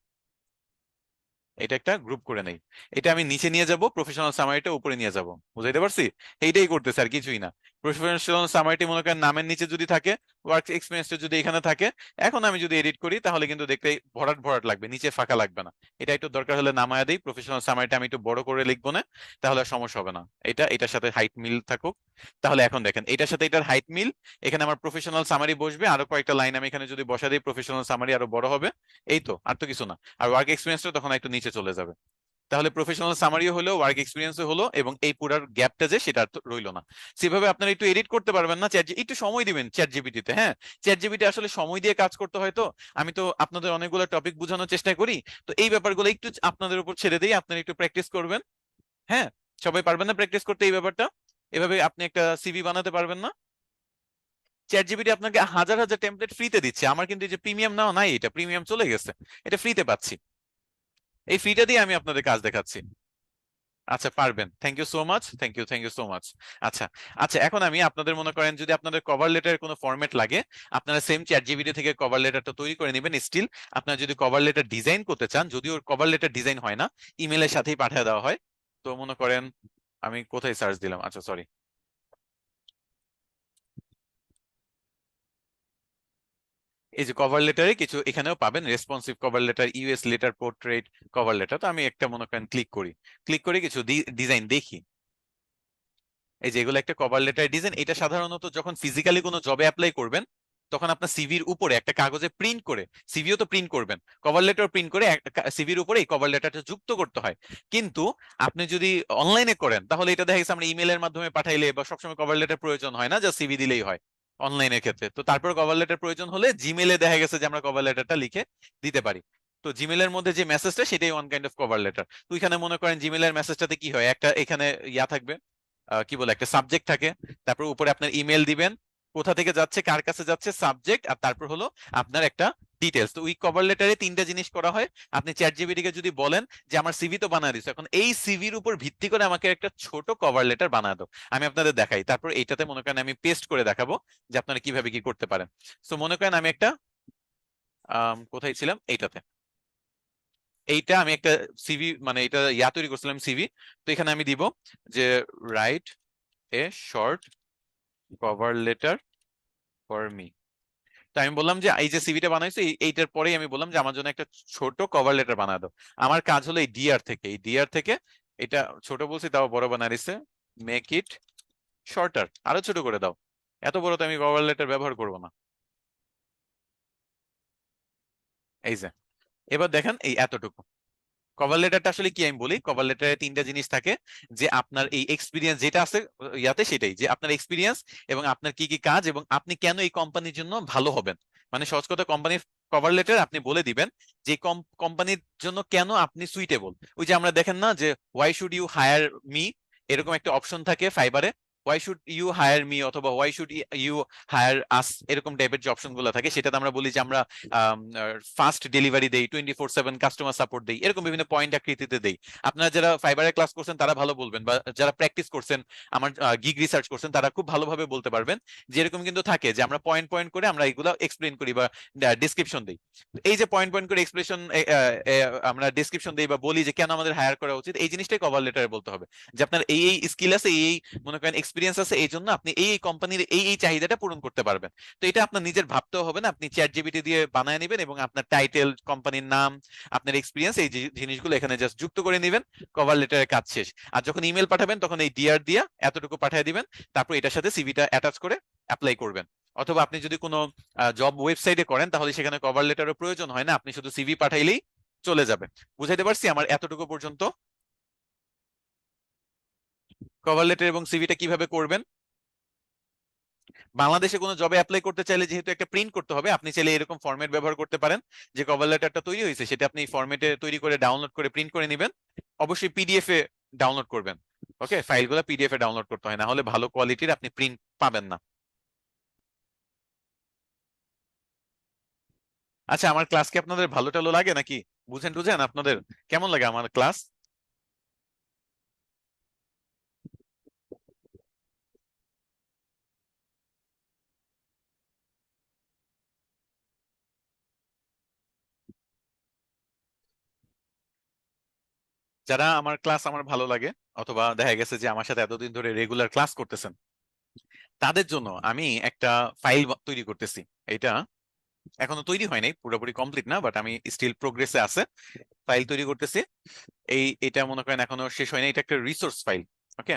এটা একটা গ্রুপ করে নেই। এটা আমি নিচে নিয়ে যাব, প্রফেশনাল সামারিটা উপরে নিয়ে যাব, বুঝাইতে পারছি? এইটাই করতেছে আর কিছুই না। প্রফেশনাল সামারিটি মনে করেন নামের নিচে যদি থাকে, ওয়ার্ক এক্সপিরিয়েন্সটা যদি এখানে থাকে, এখন আমি যদি এডিট করি তাহলে কিন্তু দেখতে ভরাট ভরাট লাগবে, নিচে ফাঁকা লাগবে না। এটা একটু দরকার হলে নামায়া দিই, প্রফেশনাল সামারিটা আমি একটু বড় করে লিখবো না, তাহলে আর সমস্যা হবে না। এটা এটার সাথে হাইট মিল থাকুক। তাহলে এখন দেখেন এটার সাথে এটার হাইট মিল, এখানে আমার প্রফেশনাল সামারি বসবে, আরো কয়েকটা লাইন আমি এখানে যদি বসা দিই প্রফেশনাল সামারি আরো বড় হবে। এই তো, আর তো কিছু না। আর ওয়ার্ক এক্সপিরিয়েন্সটা তখন একটু নিচে চলে যাবে। তাহলে প্রফেশনাল সামারিও হলো, ওয়ার্ক এক্সপিরিয়েন্সও হলো, এবং এই পুরার গ্যাপটা যে সেটা আর তো রইলো না। সেভাবে আপনারা একটু এডিট করতে পারবেন না? একটু সময় দিবেন চ্যাট জিপিটিতে। হ্যাঁ, চ্যাট জিপিটি আসলে সময় দিয়ে কাজ করতে হয়। তো আমি তো আপনাদের অনেকগুলো টপিক বোঝানোর চেষ্টা করি, তো এই ব্যাপারগুলো একটু আপনাদের উপর ছেড়ে দিই, আপনারা একটু প্র্যাকটিস করবেন। হ্যাঁ, সবাই পারবেন না প্র্যাকটিস করতে এই ব্যাপারটা? এভাবে আপনি একটা সিভি বানাতে পারবেন না? চ্যাট জিপিটি আপনাকে হাজার হাজার টেমপ্লেট ফ্রিতে দিচ্ছে, আমার কিন্তু এই যে প্রিমিয়াম নাও নাই, এটা প্রিমিয়াম চলে গেছে, এটা ফ্রিতে পাচ্ছি। এই ফ্রিটা দিয়ে আমি আপনাদের কাজ দেখাচ্ছি। আচ্ছা, পারবেন। Thank you so much, thank you so much. আচ্ছা, আচ্ছা, এখন আমি আপনাদের মনে করেন যদি আপনাদের কভার লেটারের কোনো ফরম্যাট লাগে, আপনারা সেম চ্যাট জিপিটি থেকে কভার লেটারটা তৈরি করে নেবেন। স্টিল আপনারা যদি কভার লেটার ডিজাইন করতে চান, যদিও কভার লেটার ডিজাইন হয় না, ইমেলের সাথেই পাঠিয়ে দেওয়া হয়। তো মনে করেন আমি কোথায় সার্চ দিলাম, আচ্ছা সরি, এই যে কভার লেটারে কিছু এখানেও পাবেন, responsive cover letter, US letter, portrait cover letter. তো আমি একটা মনে করেন ক্লিক করি, ক্লিক করে কিছু ডিজাইন দেখি। এই যে এগুলো একটা কভার লেটার ডিজাইন। এটা সাধারণত যখন ফিজিক্যালি কোনো জবে অ্যাপ্লাই করবেন, তখন আপনার সিভির উপরে একটা কাগজে প্রিন্ট করে, সিভিও তো প্রিন্ট করবেন, কভার লেটার প্রিন্ট করে সিভির উপরে এই কভার লেটারটা যুক্ত করতে হয়। কিন্তু আপনি যদি অনলাইনে করেন, তাহলে এটা দেখা গেছে আমরা ইমেলের মাধ্যমে পাঠাইলে বা সবসময় কভার লেটার প্রয়োজন হয় না, যা সিভি দিলেই হয় অনলাইনের ক্ষেত্রে। তো তারপর কভার লেটার প্রয়োজন হলে জিমেলে দেখা গেছে যে আমরা কভার লেটারটা লিখে দিতে পারি। তো জিমেলের মধ্যে যে মেসেজটা সেটাই one kind of cover letter. তো এখানে মনে করেন জিমেলের মেসেজটাতে কি হয়, একটা এখানে ইয়া থাকবে, কি বলে, একটা সাবজেক্ট থাকে, তারপর উপরে আপনার ইমেল দিবেন, কোথা থেকে যাচ্ছে, কার কাছে যাচ্ছে, সাবজেক্ট, আর তারপর হলো আপনার একটা ডিটেলস। তো ওই কভার লেটারে তিনটা জিনিস করা হয়। আপনি চ্যাট জিপিটি কে যদি বলেন যে আমার সিভি তো বানায় দিছো, এখন এই সিভির উপর ভিত্তি করে আমাকে একটা ছোট কভার লেটার বানায় দাও, আমি আপনাদের দেখাই, তারপর এইটাতে মনে করেন আমি পেস্ট করে দেখাবো যে আপনারা কিভাবে কি করতে পারেন। তো মনে করেন আমি একটা কোথায় ছিলাম, এইটাতে, এইটা আমি একটা সিভি মানে এটা ইয়া তৈরি করছিলাম, সিভি। তো এখানে আমি দিব যে write a short cover letter for me. তো আমি বললাম যে এই যে সিভিটা বানাইছো, এইটার পরেই আমি বললাম যে আমার জন্য একটা ছোট কভার লেটার বানায় দাও। আমার কাজ হলো এই ডিআর থেকে, এই ডিআর থেকে এটা ছোট বলছি তাও বড় বানায় দিছে, মেক ইট শর্টার, আরো ছোট করে দাও, এত বড় তো আমি কভার লেটার ব্যবহার করবো না। এই যে এবার দেখেন এই এতটুকু। কভার লেটারটা আসলে কি আমি বলি, কভার লেটারে তিনটা জিনিস থাকে, যে আপনার এই এক্সপিরিয়েন্স যেটা আছে ইয়াতে, সেটাই যে আপনার এক্সপিরিয়েন্স এবং আপনার কি কি কাজ এবং আপনি কেন এই কোম্পানির জন্য ভালো হবেন। মানে সহজ কথা, কোম্পানির কভার লেটার আপনি বলে দিবেন যে কোম্পানির জন্য কেন আপনি সুইটেবল। ওই যে আমরা দেখেন না যে why should you hire me, এরকম একটা অপশন থাকে ফাইবারে, why should you hire me অথবা why should you hire us, এরকম টাইপের যে অপশন গুলো থাকে, সেটাতে আমরা বলি যে আমরা ফাস্ট ডেলিভারি দেই, 24/7 কাস্টমার সাপোর্ট দেই, এরকম বিভিন্ন পয়েন্ট আকৃতিতে দেই। আপনারা যারা ফাইবারে ক্লাস করছেন তারা ভালো বলবেন, বা যারা প্র্যাকটিস করছেন, আমার গিগ রিসার্চ করছেন, তারা খুব ভালোভাবে বলতে পারবেন যে এরকম কিন্তু থাকে যে আমরা পয়েন্ট পয়েন্ট করে আমরা এগুলো এক্সপ্লেন করি বা ডিসক্রিপশন দিই। এই যে পয়েন্ট পয়েন্ট করে এক্সপ্লেশন আমরা ডিসক্রিপশন দিই বা বলি যে কেন আমাদের হায়ার করা উচিত, এই জিনিসটাই কভার লেটারে বলতে হবে, যে আপনার এই এই স্কিল আছে, এই এই মনে করেন এক্সপিরিয়েন্স আছে, এই জন্য আপনি এই এই কোম্পানির এই এই চাহিদাটা পূরণ করতে পারবেন। তো এটা আপনার নিজের ভাবতেও হবে না, আপনি চ্যাট জিপিটি দিয়ে বানায় নেবেন এবং আপনার টাইটেল, কোম্পানির নাম, আপনার এক্সপিরিয়েন্স, এই জিনিসগুলো এখানে জাস্ট যুক্ত করে নেবেন, কভার লেটারের কাজ শেষ। আর যখন ইমেল পাঠাবেন তখন এই ডিআর দিয়া এতটুকু পাঠিয়ে দিবেন, তারপর এটার সাথে সিভিটা অ্যাটাচ করে অ্যাপ্লাই করবেন। অথবা আপনি যদি কোনো জব ওয়েবসাইটে করেন, তাহলে সেখানে কভার লেটারের প্রয়োজন হয় না, আপনি শুধু সিভি পাঠাইলেই চলে যাবে। বুঝাইতে পারছি আমার এতটুকু পর্যন্ত? কভার লেটার এবং সিভিটা কিভাবে করবেন, বাংলাদেশে কোনো জবে অ্যাপ্লাই করতে চাইলে যেহেতু একটা প্রিন্ট করতে হবে, আপনি চাইলে এরকম ফরম্যাট ব্যবহার করতে পারেন, যে কভার লেটারটা তৈরি হয়েছে সেটা আপনি ফরম্যাটে তৈরি করে ডাউনলোড করে প্রিন্ট করে নেবেন। অবশ্যই পিডিএফ এ ডাউনলোড করবেন। ওকে, ফাইলগুলো পিডিএফ এ ডাউনলোড করতে হয়, না হলে ভালো কোয়ালিটির আপনি প্রিন্ট পাবেন না। আচ্ছা, আমার ক্লাস কি আপনাদের ভালো টালো লাগে নাকি? বুঝেন টুঝেন আপনাদের? কেমন লাগে আমার ক্লাস? যারা আমার ক্লাস আমার ভালো লাগে, অথবা দেখা গেছে যে আমার সাথে এতদিন ধরে রেগুলার ক্লাস করতেছেন, তাদের জন্য আমি একটা ফাইল তৈরি করতেছি। এটা এখনো তৈরি হয় নাই, পুরোপুরি কমপ্লিট না, বাট আমি স্টিল প্রোগ্রেসে আছে, ফাইল তৈরি করতেছি। এটা মনে করেন এখনো শেষ হয় না, এটা একটা রিসোর্স ফাইল। ওকে,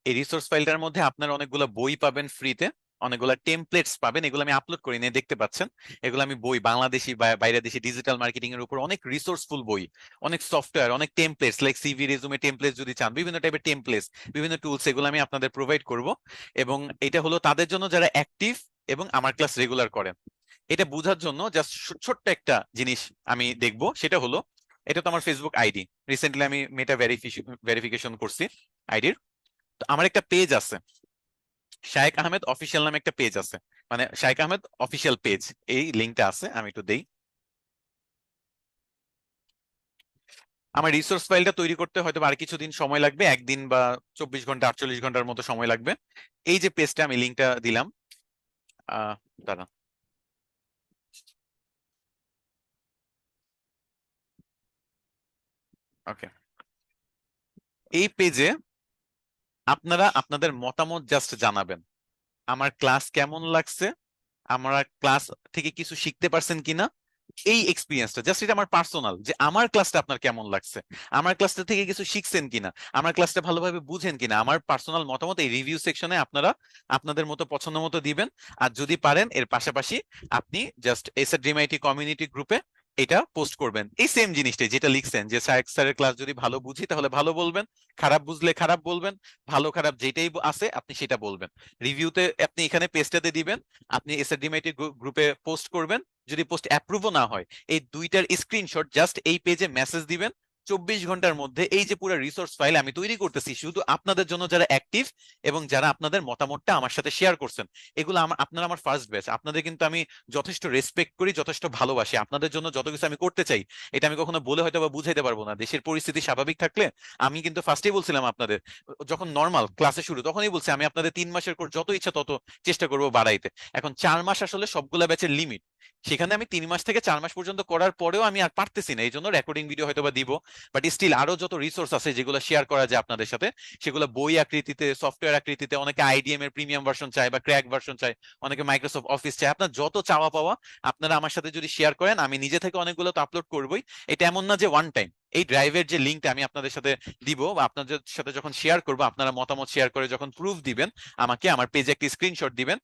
এই রিসোর্স ফাইলটার মধ্যে আপনার অনেকগুলো বই পাবেন ফ্রিতে, অনেকগুলা টেমপ্লেটস পাবেন, এগুলো আমি আপলোড করি নিয়ে দেখতে পাচ্ছেন। এগুলো আমি বই, বাংলাদেশি বা বাইরের দেশি ডিজিটাল মার্কেটিং এর উপর অনেক রিসোর্সফুল বই, অনেক সফটওয়্যার, অনেক templates like CV resume templates যদি চান, বিভিন্ন টাইপের টেমপ্লেটস, বিভিন্ন টুলস, এগুলো আমি আপনাদের প্রোভাইড করব। এবং এটা হলো তাদের জন্য যারা অ্যাক্টিভ এবং আমার ক্লাস রেগুলার করেন। এটা বোঝার জন্য জাস্ট ছোট্ট একটা জিনিস আমি দেখব, সেটা হলো, এটা তো আমার ফেসবুক আইডি, রিসেন্টলি আমি মেটা ভেরিফিকেশন করছি আইডির। তো আমার একটা পেজ আছে, শায়েক আহমেদ অফিসিয়াল নামে একটা পেজ আছে, মানে শায়েক আহমেদ অফিসিয়াল পেজ, এই লিঙ্কটা আছে, আমি একটু দেই। আমার রিসোর্স ফাইলটা তৈরি করতে হয়তো আর কিছুদিন সময় লাগবে, একদিন বা 24 ঘন্টা 48 ঘন্টার মতো সময় লাগবে। এই যে পেজটা আমি লিঙ্কটা দিলাম, দাঁড়া, ওকে, এই পেজে আপনারা আপনাদের মতামত জাস্ট জানাবেন, আমার ক্লাস কেমন লাগছে, আমরা ক্লাস থেকে কিছু শিখতে পারছেন কিনা, এই এক্সপিরিয়েন্সটা জাস্ট, এটা আমার পার্সোনাল, যে আমার ক্লাসটা আপনার কেমন লাগছে, আমার ক্লাসটা থেকে কিছু শিখছেন কিনা, আমার ক্লাসটা ভালোভাবে বুঝেন কিনা, আমার পার্সোনাল মতামত এই রিভিউ সেকশনে আপনারা আপনাদের মতো পছন্দ মতো দিবেন। আর যদি পারেন এর পাশাপাশি আপনি জাস্ট এসএডিএমআইটি কমিউনিটি গ্রুপে এটা পোস্ট করবেন, এই সেম জিনিসটাই যেটা লিখছেন, যে সায়েক স্যারের ক্লাস যদি ভালো বুঝি তাহলে ভালো বলবেন, খারাপ বুঝলে খারাপ বলবেন, ভালো খারাপ যেটাই আছে আপনি সেটা বলবেন। রিভিউতে আপনি এখানে পেজটাতে দিবেন, আপনি এসএডিএমআইটি গ্রুপে পোস্ট করবেন। যদি পোস্ট অ্যাপ্রুভও না হয়, এই দুইটার স্ক্রিনশট জাস্ট এই পেজে মেসেজ দিবেন। 24 ঘন্টার মধ্যে এই যে পুরো রিসোর্স ফাইল আমি তৈরি করতেছি শুধু আপনাদের জন্য, যারা অ্যাক্টিভ এবং যারা আপনাদের মতামতটা আমার সাথে শেয়ার করছেন, এগুলো আপনারা আমার ফার্স্ট ব্যাচ, আপনাদের কিন্তু আমি যথেষ্ট রেসপেক্ট করি, যথেষ্ট ভালোবাসি, আপনাদের জন্য যত কিছু আমি করতে চাই এটা আমি কখনো বলে হয়তো বা বুঝাইতে পারবো না। দেশের পরিস্থিতি স্বাভাবিক থাকলে আমি কিন্তু ফার্স্টেই বলছিলাম আপনাদের, যখন নর্মাল ক্লাসে শুরু তখনই বলছি আমি আপনাদের 3 মাসের কোর্স যত ইচ্ছা তত চেষ্টা করবো বাড়াইতে। এখন 4 মাস আসলে সবগুলা ব্যাচের লিমিট, সেখানে আমি 3 মাস থেকে 4 মাস পর্যন্ত করার পরেও আমি আর পারতেছি না, এই জন্য রেকর্ডিং ভিডিও হয়তো বা দিব। বাট স্টিল আরো যত রিসোর্স আছে যেগুলো শেয়ার করা যায় আপনাদের সাথে, সেগুলো বই আকৃতিতে, সফটওয়্যার আকৃতিতে, অনেকে আইডিএম এর প্রিমিয়াম ভার্সন চায় বা ক্র্যাক ভার্সন চায়, অনেকে মাইক্রোসফট অফিস চায়, আপনার যত চাওয়া পাওয়া আপনারা আমার সাথে যদি শেয়ার করেন, আমি নিজে থেকে অনেকগুলো তো আপলোড করবোই। এটা এমন না যে ওয়ান টাইম, এই ড্রাইভের যে লিঙ্কটা আমি আপনাদের সাথে দিব বা আপনাদের সাথে যখন শেয়ার করবো, আপনারা মতামত শেয়ার করে যখন প্রুফ দিবেন আমাকে, আমার পেজে একটি স্ক্রিনশট দিবেন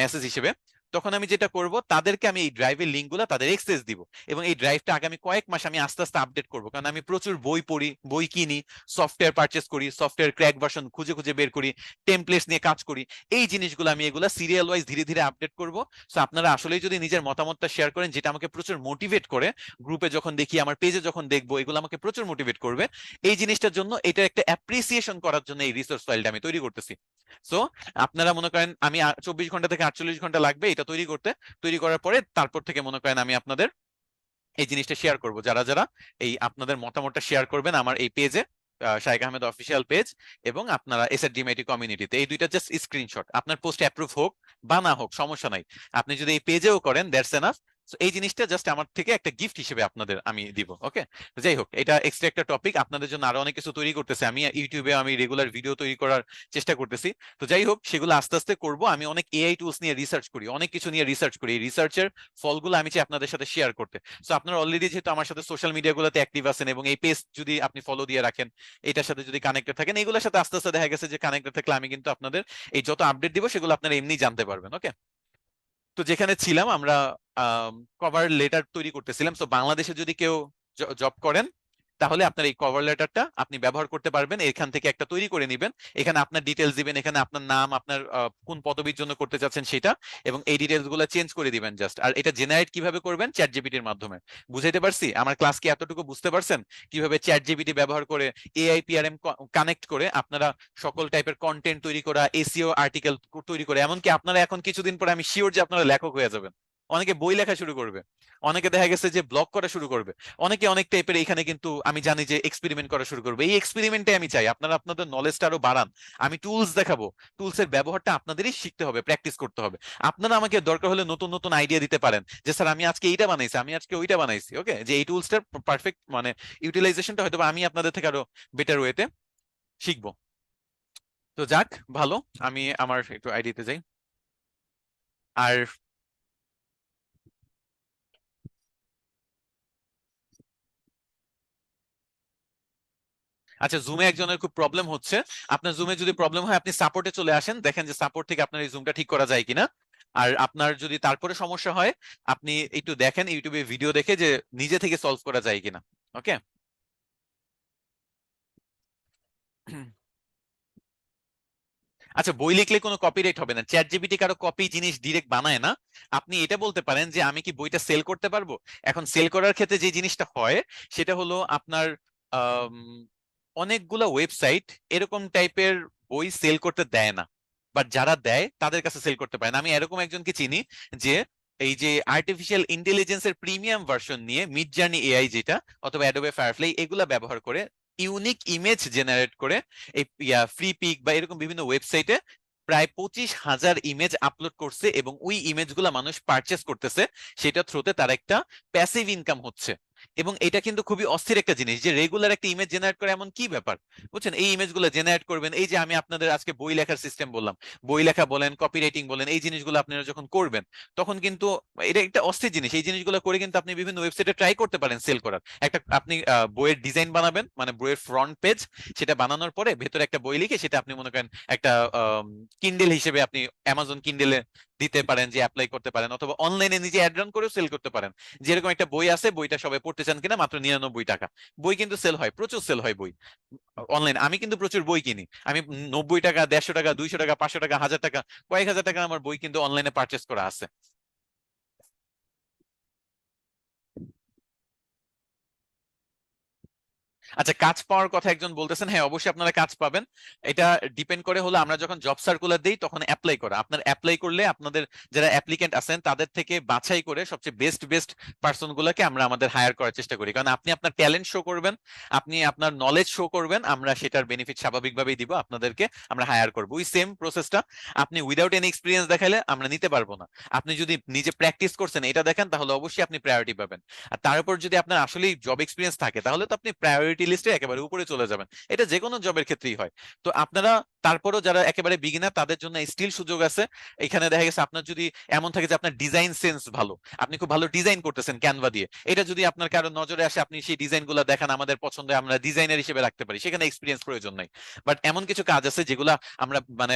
মেসেজ হিসেবে, তখন আমি যেটা করব, তাদেরকে আমি এই ড্রাইভের লিঙ্কগুলো তাদের এক্সেস দিব। এবং এই ড্রাইভটা আগামী কয়েক মাস আমি আস্তে আস্তে আপডেট করব, কারণ আমি প্রচুর বই পড়ি, বই কিনি, সফটওয়্যার পারচেস করি, সফটওয়্যার ক্র্যাক ভার্সন খুঁজে খুঁজে বের করি, টেমপ্লেটস নিয়ে কাজ করি, এই জিনিসগুলো আমি এগুলা সিরিয়াল ওয়াইজ ধীরে ধীরে আপডেট করব। সো আপনারা আসলেই যদি নিজের মতামতটা শেয়ার করেন, যেটা আমাকে প্রচুর মোটিভেট করে, গ্রুপে যখন দেখি, আমার পেজে যখন দেখবো, এগুলো আমাকে প্রচুর মোটিভেট করবে। এই জিনিসটার জন্য, এটা একটা অ্যাপ্রিসিয়েশন করার জন্য এই রিসোর্স ফাইলটা আমি তৈরি করতেছি। সো আপনারা মনে করেন আমি 24 ঘন্টা থেকে 48 ঘন্টা লাগবে এটা তৈরি করতে, তৈরি করার পরে তারপর থেকে মনে করেন আমি আপনাদের এই জিনিসটা শেয়ার করব, যারা যারা এই আপনাদের মতামতটা শেয়ার করবেন আমার এই পেজে, শাইখ আহমেদ অফিসিয়াল পেজ, এবং আপনারা এসএডিএমআইটি কমিউনিটিতে, এই দুইটা জাস্ট স্ক্রিনশট, আপনার পোস্ট অ্যাপ্রুভ হোক বা না হোক সমস্যা নাই, আপনি যদি এই পেজেও করেন দ্যাটস এনাফ। এই জিনিসটা জাস্ট আমার থেকে একটা গিফট হিসেবে আপনাদের আমি দিব, ওকে। যাই হোক, এটা এক্সট্রা একটা টপিক, আপনাদের জন্য আরো অনেক কিছু তৈরি করতেছে আমি, ইউটিউবে আমি রেগুলার ভিডিও তৈরি করার চেষ্টা করতেছি। তো যাই হোক, সেগুলো আস্তে আস্তে করব। আমি অনেক এআই টুলস নিয়ে রিসার্চ করি, অনেক কিছু নিয়ে রিসার্চ করি, এই রিসার্চের ফলগুলো আমি চাই আপনাদের সাথে শেয়ার করতে। সো আপনারা অলরেডি যেহেতু আমার সাথে সোশ্যাল মিডিয়া গুলোতে অ্যাক্টিভ আছেন এবং এই পেজ যদি আপনি ফলো দিয়ে রাখেন, এটার সাথে যদি কানেক্টেড থাকেন, এগুলোর সাথে আস্তে আস্তে দেখা গেছে যে কানেক্টেড থাকলে আমি কিন্তু আপনাদের এই যত আপডেট দিব সেগুলো আপনারা এমনি জানতে পারবেন, ওকে। তো যেখানে ছিলাম আমরা কভার লেটার তৈরি করতেছিলাম। তো বাংলাদেশে যদি কেউ জব করেন, তাহলে আপনার এই কভার লেটারটা আপনি ব্যবহার করতে পারবেন, এখান থেকে একটা তৈরি করে নেবেন। এখানে আপনার ডিটেলস দিবেন, এখানে আপনার নাম, আপনার কোন পদবীর জন্য করতে চাচ্ছেন সেটা, এবং এই ডিটেলস গুলো চেঞ্জ করে দিবেন জাস্ট। আর এটা জেনারেট কিভাবে করবেন? চ্যাট জিপিটির মাধ্যমে। বুঝাইতে পারছি? আমার ক্লাস কি এতটুকু বুঝতে পারছেন কিভাবে চ্যাট জিপিটি ব্যবহার করে, এআই পিআরএম কানেক্ট করে আপনারা সকল টাইপের কন্টেন্ট তৈরি করা, এসইও আর্টিকেল তৈরি করে, এমনকি আপনারা এখন কিছুদিন পরে আমি শিওর যে আপনারা লেখক হয়ে যাবেন, অনেকে বই লেখা শুরু করবে, অনেকে দেখা গেছে যে ব্লগ করা শুরু করবে, অনেকে অনেক টাইপের এখানে কিন্তু আমি জানি যে এক্সপেরিমেন্ট করা শুরু করবে। এই এক্সপেরিমেন্টে আমি চাই আপনারা আপনাদের নলেজটা আরো বাড়ান। আমি টুলস দেখাবো, টুলসের ব্যবহারটা আপনাদেরই শিখতে হবে, প্র্যাকটিস করতে হবে। আপনারা আমাকে দরকার হলে নতুন নতুন আইডিয়া দিতে পারেন, যে স্যার আমি আজকে এইটা বানাইছি, আমি আজকে ওইটা বানাইছি, ওকে, যে এই টুলসটার পারফেক্ট মানে ইউটিলাইজেশনটা হয়তো বা আমি আপনাদের থেকে আরো বেটার ওয়েতে শিখবো। তো যাক, ভালো, আমি আমার একটু আইডিতে যাই। আর আচ্ছা, জুমে একজনের খুব প্রবলেম হচ্ছে। আপনার জুমে যদি প্রবলেম হয় আপনি সাপোর্টে চলে আসেন, দেখেন যে সাপোর্ট থেকে আপনার এই জুমটা ঠিক করা যায় কিনা। আর আপনার যদি তারপরে সমস্যা হয়, আপনি একটু দেখেন ইউটিউবে ভিডিও দেখে যে নিজে থেকে সলভ করা যায় কিনা। ওকে। আচ্ছা, বই লিখলে কোনো কপিরাইট হবে না, চ্যাট জিপিটি কারো কপি জিনিস ডিরেক্ট বানায় না। আপনি এটা বলতে পারেন যে আমি কি বইটা সেল করতে পারবো। এখন সেল করার ক্ষেত্রে যে জিনিসটা হয় সেটা হলো আপনার আম, অনেকগুলা ওয়েবসাইট এরকম টাইপের বই সেল করতে দেয় না, বাট যারা দেয় তাদের কাছে সেল করতে পারে না। আমি এরকম একজনকে চিনি যে এই যে আর্টিফিশিয়াল ইন্টেলিজেন্সের প্রিমিয়াম ভার্সন নিয়ে মিড জার্নি এআই যেটা, অথবা অ্যাডোবে ফায়ারফ্লাই এগুলা ব্যবহার করে ইউনিক ইমেজ জেনারেট করে এই ফ্রি পিক বা এরকম বিভিন্ন ওয়েবসাইটে প্রায় 25,000 ইমেজ আপলোড করছে, এবং ওই ইমেজগুলা মানুষ পারচেস করতেছে। সেটা থ্রুতে তার একটা প্যাসিভ ইনকাম হচ্ছে। এবং এটা কিন্তু খুবই অস্থির একটা জিনিস যে রেগুলার একটা ইমেজ জেনারেট করে এমন কি ব্যাপার, বুঝছেন। এই ইমেজগুলো জেনারেট করবেন, এই যে আমি আপনাদের আজকে বই লেখার সিস্টেম বললাম, বই লেখা বলেন, কপি রাইটিং বলেন, এই জিনিসগুলো আপনারা যখন করবেন তখন কিন্তু এটা একটা অস্থির জিনিস। এই জিনিসগুলো করে কিন্তু আপনি বিভিন্ন ওয়েবসাইটে ট্রাই করতে পারেন সেল করার। একটা আপনি বইয়ের ডিজাইন বানাবেন, মানে বইয়ের ফ্রন্ট পেজ, সেটা বানানোর পরে ভেতরে একটা বই লিখে সেটা আপনি মনে করেন একটা কিন্ডেল হিসেবে আপনি অ্যামাজন কিন্ডেলে দিতে পারেন, যে অ্যাপ্লাই করতে পারেন, অথবা অনলাইনে নিজে অ্যাড রান করেও সেল করতে পারেন। যেরকম একটা বই আছে, বইটা সবাই পড়তে চান কিনা, মাত্র 99 টাকা। বই কিন্তু সেল হয়, প্রচুর সেল হয় বই অনলাইন। আমি কিন্তু প্রচুর বই কিনি। আমি 90 টাকা, 150 টাকা, 200 টাকা, 500 টাকা, 1000 টাকা, কয়েক হাজার টাকা আমার বই কিন্তু অনলাইনে পারচেস করা আছে। আচ্ছা, কাজ পাওয়ার কথা একজন বলতেছেন, হ্যাঁ অবশ্যই আপনারা কাজ পাবেন। এটা ডিপেন্ড করে হলো আমরা যখন জব সার্কুলার দেই তখন অ্যাপ্লাই করা, আপনার অ্যাপ্লাই করলে আপনাদের যারা অ্যাপ্লিকেন্ট আছেন তাদের থেকে বাছাই করে সবচেয়ে বেস্ট বেস্ট পার্সন গুলোকে আমরা আমাদের হায়ার করার চেষ্টা করি। কারণ আপনি আপনার ট্যালেন্ট শো করবেন, আপনি আপনার নলেজ শো করবেন, আমরা সেটার বেনিফিট স্বাভাবিকভাবেই দিব আপনাদেরকে, আমরা হায়ার করবো। ওই সেম প্রসেসটা আপনি উইদাউট এনি এক্সপিরিয়েন্স দেখাইলে আমরা নিতে পারবো না। আপনি যদি নিজে প্র্যাকটিস করছেন এটা দেখেন, তাহলে অবশ্যই আপনি প্রায়োরিটি পাবেন। আর তার উপর যদি আপনার আসলেই জব এক্সপিরিয়েন্স থাকে তাহলে তো আপনি প্রায়োরিটি লিস্টে একেবারে উপরে চলে যাবেন। এটা যে কোনো জবের ক্ষেত্রেই হয়। তো আপনারা তারপরও যারা একেবারে বিগিনার তাদের জন্য স্টিল সুযোগ আছে। এখানে দেখা গেছে আপনার যদি এমন থাকে যে আপনার ডিজাইন সেন্স ভালো, আপনি খুব ভালো ডিজাইন করতেছেন ক্যানভা দিয়ে, এটা যদি আপনার কারো নজরে আসে, আপনি সেই ডিজাইন গুলা দেখান, আমাদের পছন্দে আমরা ডিজাইনার হিসেবে রাখতে পারি, সেখানে এক্সপিরিয়েন্স প্রয়োজন নাই। বাট এমন কিছু কাজ আছে যেগুলা আমরা মানে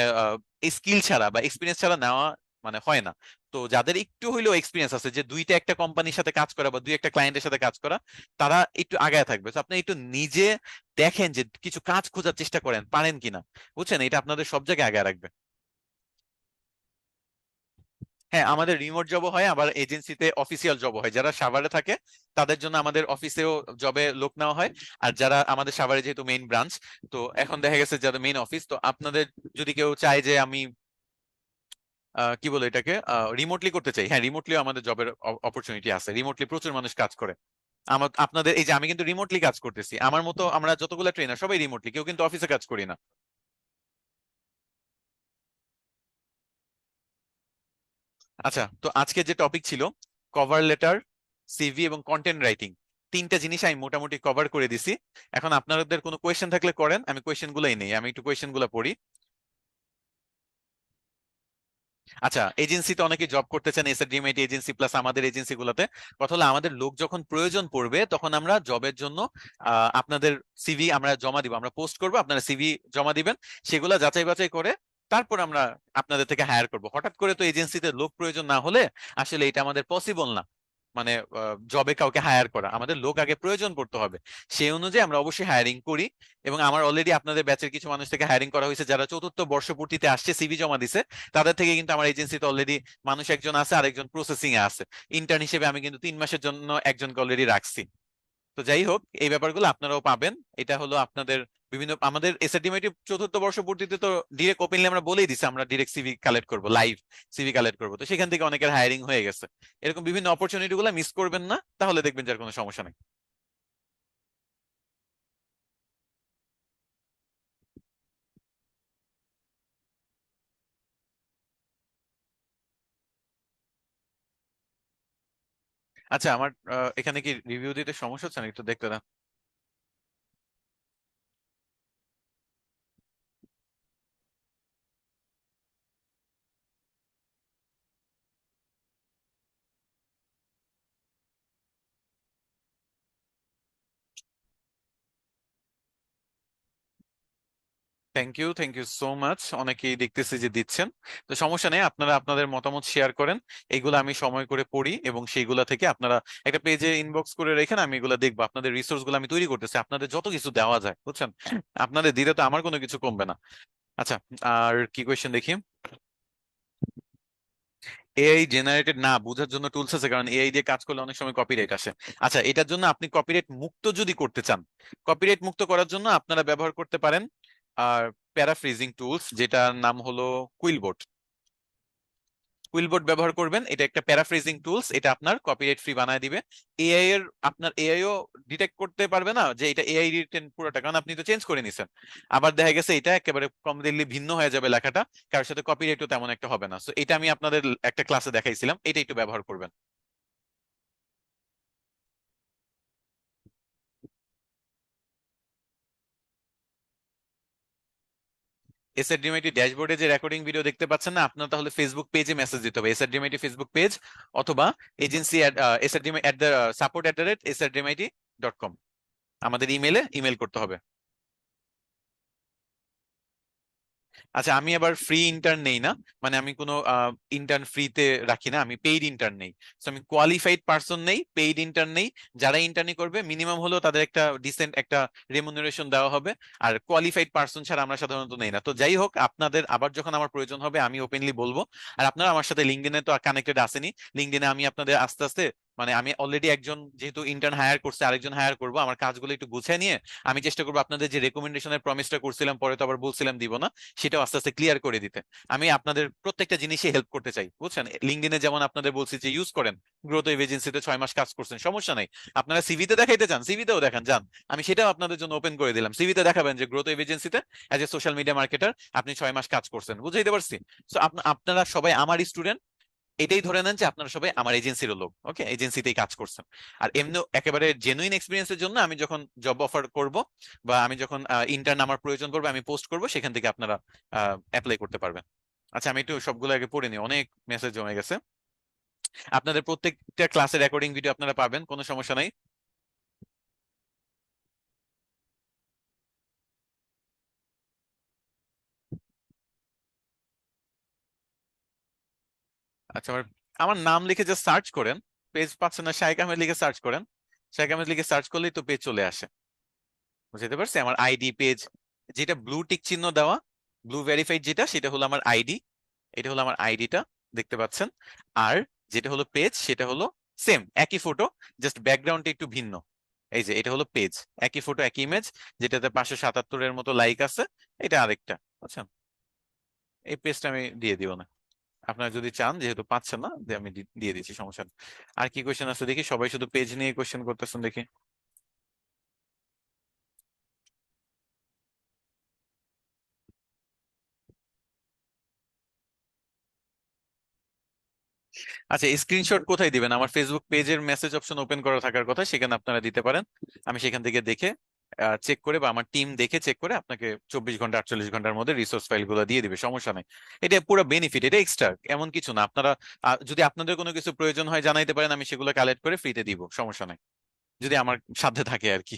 স্কিল ছাড়া বা এক্সপিরিয়েন্স ছাড়া নেওয়া মানে হয় না। তো যাদের একটু হইলেও এক্সপিরিয়েন্স আছে, যে দুইটা একটা কোম্পানির সাথে কাজ করা বা দুই একটা ক্লায়েন্টের সাথে কাজ করা, তারা একটু আগায় থাকবে। তো আপনি একটু নিজে দেখেন যে কিছু কাজ খোঁজার চেষ্টা করেন পারেন কিনা, বুঝছেন, এটা আপনাদের সব জায়গায় আগায় রাখবে। হ্যাঁ, আমাদের রিমোট জবও হয়, আবার এজেন্সিতে অফিসিয়াল জবও হয়। যারা সাভারে থাকে তাদের জন্য আমাদের অফিসেও জবে লোক নেওয়া হয়। আর যারা আমাদের সাভারে যেহেতু মেইন ব্রাঞ্চ, তো এখন দেখা গেছে যাদের মেইন অফিস, তো আপনাদের যদি কেউ চায় যে আমি কি বলে এটাকে রিমোটলি করতে চাই, হ্যাঁ রিমোটলিও আমাদের জবের অপরচুনিটি আছে। রিমোটলি প্রচুর মানুষ কাজ করে। আমার আপনাদের এই যে আমি কিন্তু রিমোটলি কাজ করতেছি, আমার মতো আমরা যতগুলো ট্রেনার সবাই রিমোটলি, কেউ কিন্তু অফিসে কাজ করি না। আচ্ছা, তো আজকে যে টপিক ছিল কভার লেটার, সিভি এবং কন্টেন্ট রাইটিং, তিনটা জিনিস আমি মোটামুটি কভার করে দিছি। এখন আপনাদের কোনো কোয়েশ্চেন থাকলে করেন, আমি কোয়েশ্চেন গুলাই নেই, আমি একটু কোয়েশ্চেন গুলা পড়ি। আচ্ছা, এজেন্সিতে অনেকে জব করতে চান, এসএডিএমআইটি এজেন্সি প্লাস আমাদের এজেন্সি গুলাতে। কথা হলো আমাদের লোক যখন প্রয়োজন পড়বে তখন আমরা জবের জন্য আপনাদের সিভি আমরা জমা দিব, আমরা পোস্ট করব, আপনারা সিভি জমা দিবেন, সেগুলা যাচাই বাছাই করে তারপর আমরা আপনাদের থেকে হায়ার করব। হঠাৎ করে তো এজেন্সিতে লোক প্রয়োজন না হলে আসলে এটা আমাদের পসিবল না। মানে জবে কাউকে হায়ার করা, আমাদের লোক আগে প্রয়োজন পড়তে হবে, সেই অনুযায়ী আমরা অবশ্যই হায়ারিং করি। এবং আমার অলরেডি আপনাদের ব্যাচের কিছু মানুষ থেকে হায়ারিং করা হয়েছে যারা চতুর্থ বর্ষপূর্তিতে আসছে, সিভি জমা দিছে। তাদের থেকে কিন্তু আমার এজেন্সিতে অলরেডি মানুষ একজন আছে, আরেকজন প্রসেসিং এ আছে। ইন্টার্ন হিসেবে আমি কিন্তু 3 মাসের জন্য একজনকে অলরেডি রাখছি। তো যাই হোক, এই ব্যাপারগুলো আপনারাও পাবেন। এটা হলো আপনাদের বিভিন্ন আমাদের এসএডিএমআইটি চতুর্থ বর্ষপূর্তিতে তো ডিরেক্ট ওপেনলি আমরা বলেই দিছি আমরা ডিরেক্ট সিভি কালেক্ট করবো, লাইভ সিভি কালেক্ট করবো। তো সেখান থেকে অনেকের হায়ারিং হয়ে গেছে। এরকম বিভিন্ন অপরচুনিটি গুলো মিস করবেন না, তাহলে দেখবেন যার কোনো সমস্যা নেই। আচ্ছা, আমার এখানে কি রিভিউ দিতে সমস্যা হচ্ছে না, একটু দেখতে দাও। Thank you so much. অনেকেই দেখতেছি যে দিচ্ছেন, তো সমস্যা নেই, আপনারা আপনাদের মতামত শেয়ার করেন। এগুলো আমি সময় করে পড়ি এবং সেইগুলা থেকে আপনারা একটা পেজে ইনবক্স করে রেখেন, আমি এগুলো দেখবো। আপনাদের রিসোর্স গুলো আমি তৈরি করতেছি, আপনাদের যত কিছু দেওয়া যায়, বুঝছেন, আপনাদের দিলে তো আমার কোনো কিছু কমবে না। আচ্ছা, আর কি কোয়েশ্চেন দেখি। এআই জেনারেটেড না বোঝার জন্য টুলস আছে, কারণ এআই দিয়ে কাজ করলে অনেক সময় কপিরাইট আসে। আচ্ছা, এটার জন্য আপনি কপিরাইট মুক্ত যদি করতে চান, কপিরাইট মুক্ত করার জন্য আপনারা ব্যবহার করতে পারেন আর প্যারাফ্রেজিং টুলস, যেটার নাম হলো কুইলবোট। কুইলবোট ব্যবহার করবেন, এটা একটা প্যারাফ্রেজিং টুলস, এটা আপনার কপিরাইট ফ্রি বানায় দিবে। এআই এর আপনার এআইও ডিটেক্ট করতে পারবে না যে এটা এআই রিটেন পুরোটা, কারণ আপনি তো চেঞ্জ করে নিছেন। আবার দেখা গেছে এটা একেবারে কমপ্লিটলি ভিন্ন হয়ে যাবে লেখাটা, কারোর সাথে কপিরাইটও তেমন একটা হবে না। সো এটা আমি আপনাদের একটা ক্লাসে দেখাইছিলাম, এটা একটু ব্যবহার করবেন। এসআরডিএমআইটি ড্যাশবোর্ডে যে রেকর্ডিং ভিডিও দেখতে পাচ্ছেন না, আপনার তাহলে ফেসবুক পেজে মেসেজ দিতে হবে, এসআরডিএমআইটি ফেসবুক পেজ, অথবা এজেন্সি এসআরডিএমআই এট দ্য support@srdmit.com, আমাদের ইমেলে ইমেল করতে হবে। আচ্ছা, আমি আবার ফ্রি ইন্টার্ন নেই না, মানে আমি কোনো ইন্টার্ন ফ্রিতে রাখি না, আমি পেইড ইন্টার্ন নেই। তো আমি কোয়ালিফাইড পার্সন নেই, পেইড ইন্টার্ন নেই। যারা ইন্টার্নি করবে মিনিমাম হলেও তাদের একটা ডিসেন্ট একটা রেমুনারেশন দেওয়া হবে। আর কোয়ালিফাইড পার্সন ছাড়া আমরা সাধারণত নেই না। তো যাই হোক, আপনাদের আবার যখন আমার প্রয়োজন হবে আমি ওপেনলি বলবো। আর আপনারা আমার সাথে লিঙ্কডইনে তো কানেক্টেড আসেনি, লিঙ্কডইনে আমি আপনাদের আস্তে আস্তে, মানে আমি অলরেডি একজন যেহেতু ইন্টার্ন হায়ার করছে, আরেকজন হায়ার করবো, আমার কাজগুলো একটু গুছিয়ে নিয়ে আমি চেষ্টা করবো আপনাদের যে রেকমেন্ডেশনের প্রমিসটা করছিলাম পরে তো আবার বলছিলাম দিব না, সেটাও আস্তে আস্তে ক্লিয়ার করে দিতে। আমি আপনাদের প্রত্যেকটা জিনিসে হেল্প করতে চাই, বুঝছেন। লিঙ্কডইনে যেমন আপনাদের বলছি যে ইউজ করেন, গ্রোথ ওয়েভ এজেন্সিতে 6 মাস কাজ করছেন, সমস্যা নাই। আপনারা সিভিতে দেখাইতে চান, সিভিতেও দেখান, যান, আমি সেটাও আপনাদের জন্য ওপেন করে দিলাম। সিভিতে দেখাবেন যে গ্রোথ ওয়েভ এজেন্সিতে as a social media marketer আপনি 6 মাস কাজ করছেন, বুঝাইতে পারছি। তো আপনারা সবাই আমার স্টুডেন্ট, এটাই ধরে নেন যে আপনারা সবাই আমার এজেন্সির লোক, ওকে, এজেন্সিতেই কাজ করছেন। আর এমনি একেবারে জেনুইন এক্সপিরিয়েন্সের জন্য আমি যখন জব অফার করব বা আমি যখন ইন্টার্ন আমার প্রয়োজন পড়বে আমি পোস্ট করব, সেখান থেকে আপনারা অ্যাপ্লাই করতে পারবেন। আচ্ছা, আমি একটু সবগুলো আগে পড়ে নিই, অনেক মেসেজ জমে গেছে। আপনাদের প্রত্যেকটা ক্লাসের রেকর্ডিং ভিডিও আপনারা পাবেন, কোনো সমস্যা নাই। আচ্ছা, আমার আমার নাম লিখে যে সার্চ করেন, পেজ পাচ্ছেন না, শাইখ আহমেদ লিখে সার্চ করেন। শাইখ আহমেদ লিখে সার্চ করলেই তো পেজ চলে আসে, বুঝতে পারছি। আমার আইডি পেজ, যেটা ব্লু টিক চিহ্ন দেওয়া, ব্লু ভেরিফাইড, যেটা সেটা হলো আমার আইডি, এটা হলো আমার আইডিটা, দেখতে পাচ্ছেন। আর যেটা হলো পেজ সেটা হলো সেম, একই ফটো, জাস্ট ব্যাকগ্রাউন্ডটা একটু ভিন্ন। এই যে এটা হলো পেজ, একই ফটো একই ইমেজ, যেটাতে 577-এর মতো লাইক আছে, এটা আরেকটা, আচ্ছা। এই পেজটা আমি দিয়ে দিব না, আপনারা যদি চান, যেহেতু পাচ্ছেন না, যে আমি দিয়ে দিচ্ছি, সমস্যা নেই। আর কি কোয়েশ্চেন আছে দেখি, সবাই শুধু পেজ নিয়ে কোয়েশ্চেন করতেছেন দেখি। আচ্ছা, স্ক্রিনশট কোথায় দিবেন? আমার ফেসবুক পেজের মেসেজ অপশন ওপেন করা থাকার কথা, সেখানে আপনারা দিতে পারেন। আমি সেখান থেকে দেখে চেক করে, বা আমার টিম দেখে চেক করে আপনাকে 24 ঘন্টা 48 ঘন্টার মধ্যে রিসোর্স ফাইল গুলো দিয়ে দিবে, সমস্যা নেই। এটা পুরো বেনিফিট, এটা এক্সট্রা, এমন কিছু না। আপনারা যদি আপনাদের কোনো কিছু প্রয়োজন হয় জানাইতে পারেন, আমি সেগুলো কালেক্ট করে ফ্রিতে দিব, সমস্যা নেই, যদি আমার সাধ্যে থাকে আর কি।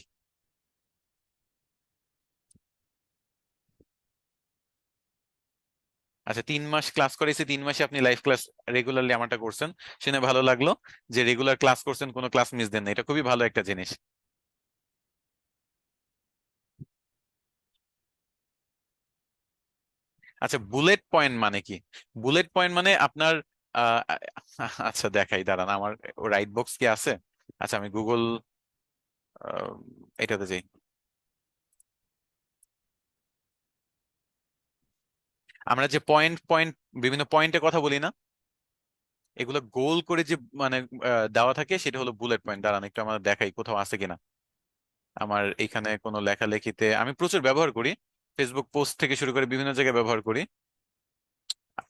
আচ্ছা, 3 মাস ক্লাস করেছি, 3 মাসে আপনি লাইভ ক্লাস রেগুলারলি আমারটা করছেন, শুনে ভালো লাগলো যে রেগুলার ক্লাস করছেন, কোনো ক্লাস মিস দেন না, এটা খুবই ভালো একটা জিনিস। আচ্ছা, বুলেট পয়েন্ট মানে কি? বুলেট পয়েন্ট মানে আপনার আহ, আচ্ছা দেখাই, দাঁড়ান, আমার রাইট বক্স কি আছে? আচ্ছা, আমি গুগল এটাতে যাই। আমরা যে পয়েন্ট পয়েন্ট বিভিন্ন পয়েন্টের কথা বলি না, এগুলো গোল করে যে মানে দেওয়া থাকে, সেটা হলো বুলেট পয়েন্ট। দাঁড়ান একটু আমার দেখাই কোথাও আছে কিনা। আমার এখানে কোনো লেখালেখিতে আমি প্রচুর ব্যবহার করি, ফেসবুক পোস্ট থেকে শুরু করে বিভিন্ন জায়গায় ব্যবহার করি।